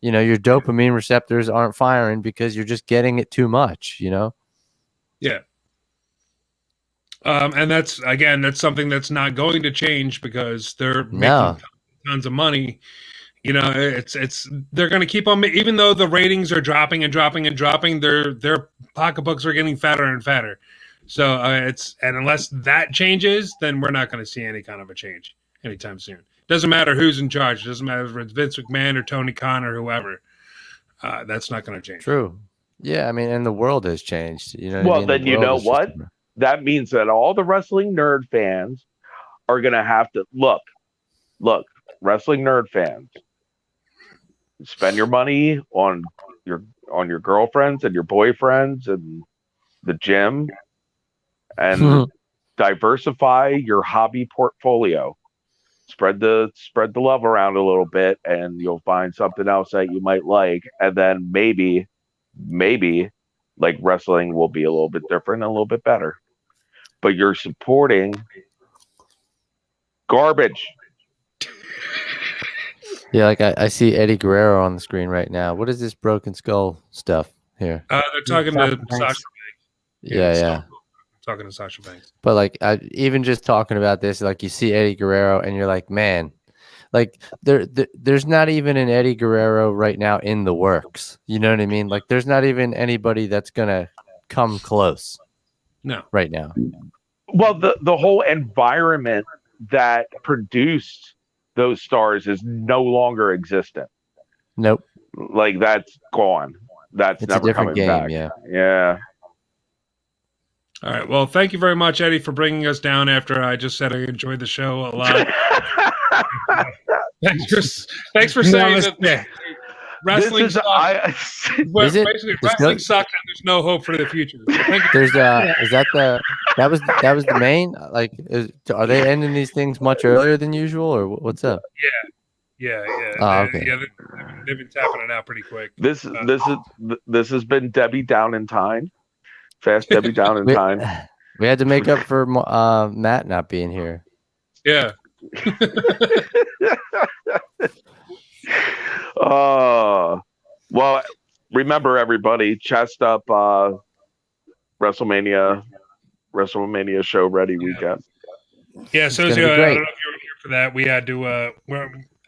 Your dopamine receptors aren't firing because you're just getting it too much. Yeah. And that's something that's not going to change because they're making tons of money. It's they're going to keep on, even though the ratings are dropping and dropping and dropping, their pocketbooks are getting fatter and fatter. So and unless that changes, then we're not going to see any kind of a change anytime soon. Doesn't matter who's in charge. Doesn't matter if it's Vince McMahon or Tony Khan or whoever. That's not going to change. True. Yeah, I mean, and the world has changed. Then you know what? That means that all the wrestling nerd fans are going to have to look, wrestling nerd fans, spend your money on your girlfriends and your boyfriends and the gym, and diversify your hobby portfolio. Spread the love around a little bit, and you'll find something else that you might like, and then maybe like wrestling will be a little bit different and a little bit better. But you're supporting garbage. Yeah, like I see Eddie Guerrero on the screen right now. What is this broken skull stuff here? They're talking to Sasha Banks. Yeah. Talking to Sasha Banks. But like, even just talking about this, like you see Eddie Guerrero, and you're like, man, like there's not even an Eddie Guerrero right now in the works. You know what I mean? Like, there's not even anybody that's gonna come close. No, right now. Well, the whole environment that produced those stars is no longer existent. Nope. Like, that's gone. It's never a different coming game. back. Yeah. All right. Well, thank you very much, Eddie, for bringing us down after I just said I enjoyed the show a lot. thanks for saying that wrestling sucks. Wrestling sucks, and there's no hope for the future. There's that was the main, like, are they ending these things much earlier than usual, or what's up? Yeah. Oh, okay. Yeah, they've been tapping it out pretty quick. This has been Debbie down in time. Fast Debbie down in time. We had to make up for Matt not being here. Yeah. Well, remember, everybody, chest up WrestleMania show ready weekend. Yeah, so I don't know if you were here for that. We had to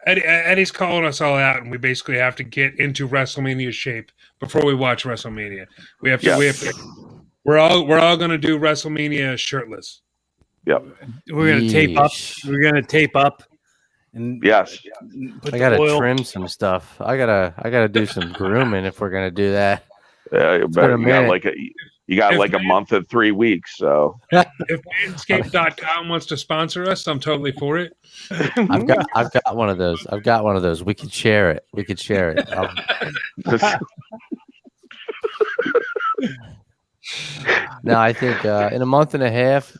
Eddie's calling us all out, and we basically have to get into WrestleMania shape before we watch WrestleMania. We have to we're all going to do WrestleMania shirtless. Yep. We're going to tape up. We're going to tape up. And yes. I got to trim some stuff. I got to do some grooming if we're going to do that. Yeah, you got like a month and 3 weeks. So if Manscaped.com wants to sponsor us, I'm totally for it. I've got one of those. We could share it. No, I think in a month and a half,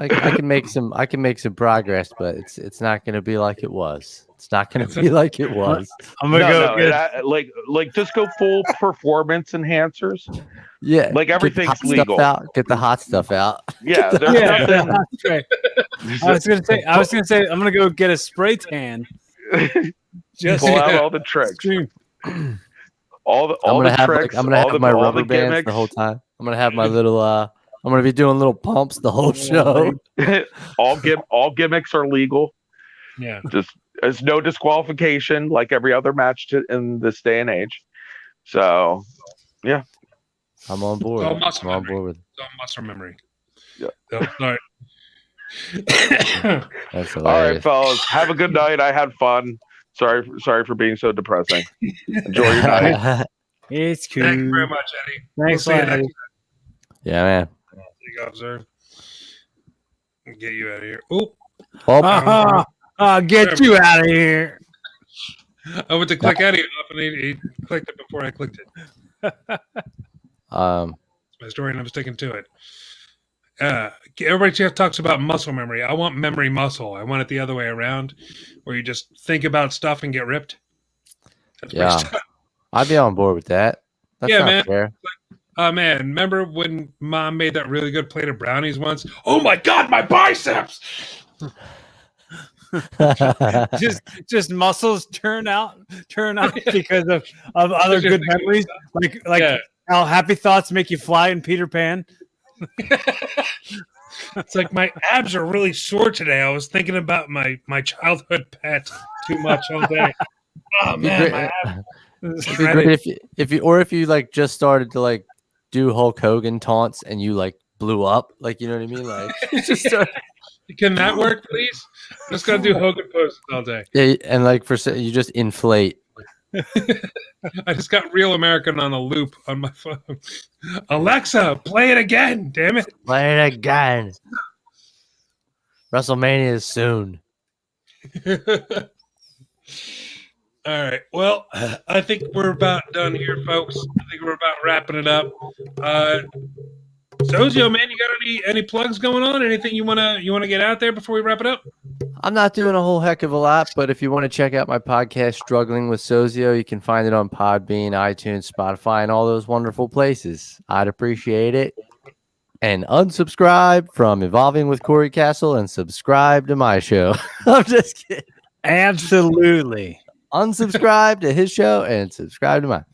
I can make some progress, but it's not going to be like it was. It's not going to be like it was. I'm gonna like just go full performance enhancers. Yeah, like everything's legal. Get the hot stuff out. Yeah, there's nothing. I was gonna say I'm gonna go get a spray tan. Just pull out all the tricks. All the tricks. I'm gonna have my rubber bands the whole time. I'm gonna have my little. I'm gonna be doing little pumps the whole show. all gimmicks are legal. Yeah. Just there's no disqualification like every other match in this day and age. So, yeah. I'm on board. It's all muscle memory. Yeah. All right. That's hilarious. All right, fellas. Have a good night. I had fun. Sorry for being so depressing. Enjoy your night. It's cool. Thank you very much, Eddie. Thanks a lot, Eddie. Yeah, man. Take off, sir. Get you out of here. Ooh. I'll get you out of here. I went to click Eddie off, and he clicked it before I clicked it. It's my story, and I'm sticking to it. Everybody talks about muscle memory. I want memory muscle. I want it the other way around, where you just think about stuff and get ripped. I'd be on board with that. That's not man. fair. Oh man, remember when Mom made that really good plate of brownies once? Oh my God, my biceps! just muscles turn out because of other good memories, like how happy thoughts make you fly in Peter Pan. It's like my abs are really sore today. I was thinking about my childhood pet too much all day. Oh man, my abs. It'd be great if you like just started to like do Hulk Hogan taunts and you like blew up, like, you know what I mean? Like, just start. Can that work, please? I'm just gonna do Hogan poses all day. Yeah, and like you just inflate. I just got Real American on a loop on my phone. Alexa, play it again. Damn it! Play it again. WrestleMania is soon. All right. Well, I think we're about done here, folks. I think we're about wrapping it up. Sozio, man, you got any plugs going on? Anything you wanna get out there before we wrap it up? I'm not doing a whole heck of a lot, but if you want to check out my podcast, Struggling with Sozio, you can find it on Podbean, iTunes, Spotify, and all those wonderful places. I'd appreciate it. And unsubscribe from Evolving with Corey Castle and subscribe to my show. I'm just kidding. Absolutely. Unsubscribe to his show and subscribe to mine.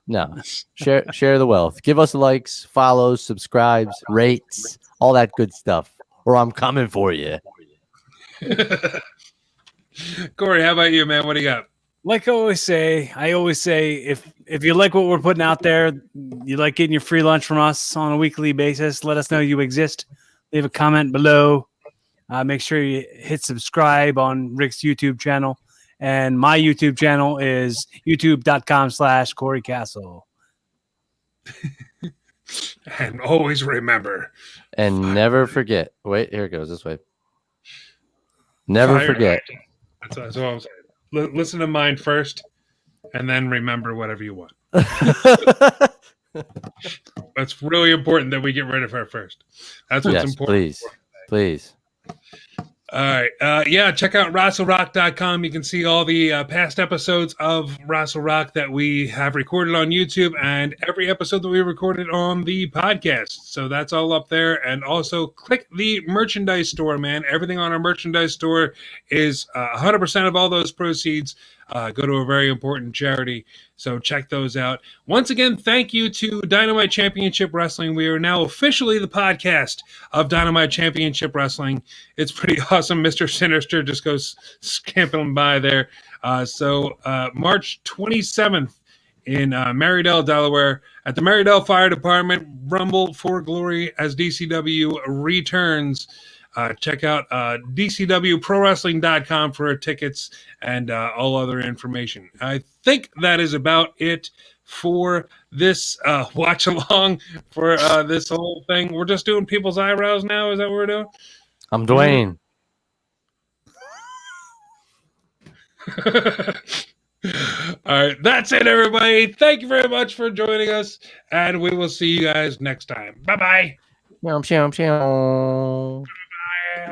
No, share the wealth. Give us likes, follows, subscribes, rates, all that good stuff, or I'm coming for you. Corey, how about you, man? What do you got? Like I always say, if you like what we're putting out there, you like getting your free lunch from us on a weekly basis, let us know you exist. Leave a comment below. Make sure you hit subscribe on Rick's YouTube channel. And my YouTube channel is youtube.com/Corey Castle. And always remember. And never forget. Wait, here it goes this way. Never forget. That's what I'm saying. Listen to mine first, and then remember whatever you want. That's really important that we get rid of her first. That's what's important. Please. All right. Check out RassleRock.com. You can see all the past episodes of Rassle Rock that we have recorded on YouTube and every episode that we recorded on the podcast. So that's all up there. And also click the merchandise store, man. Everything on our merchandise store is 100% of all those proceeds go to a very important charity. So check those out. Once again, thank you to Dynamite Championship Wrestling. We are now officially the podcast of Dynamite Championship Wrestling. It's pretty awesome. Mr. Sinister just goes scamping by there. So March 27th in Marydale, Delaware, at the Marydale Fire Department, Rumble for Glory as DCW returns. Check out DCWProWrestling.com for tickets and all other information. I think that is about it for this watch along for this whole thing. We're just doing people's eyebrows now. Is that what we're doing? I'm Dwayne. All right, that's it, everybody. Thank you very much for joining us, and we will see you guys next time. Bye-bye. Meow, meow, meow.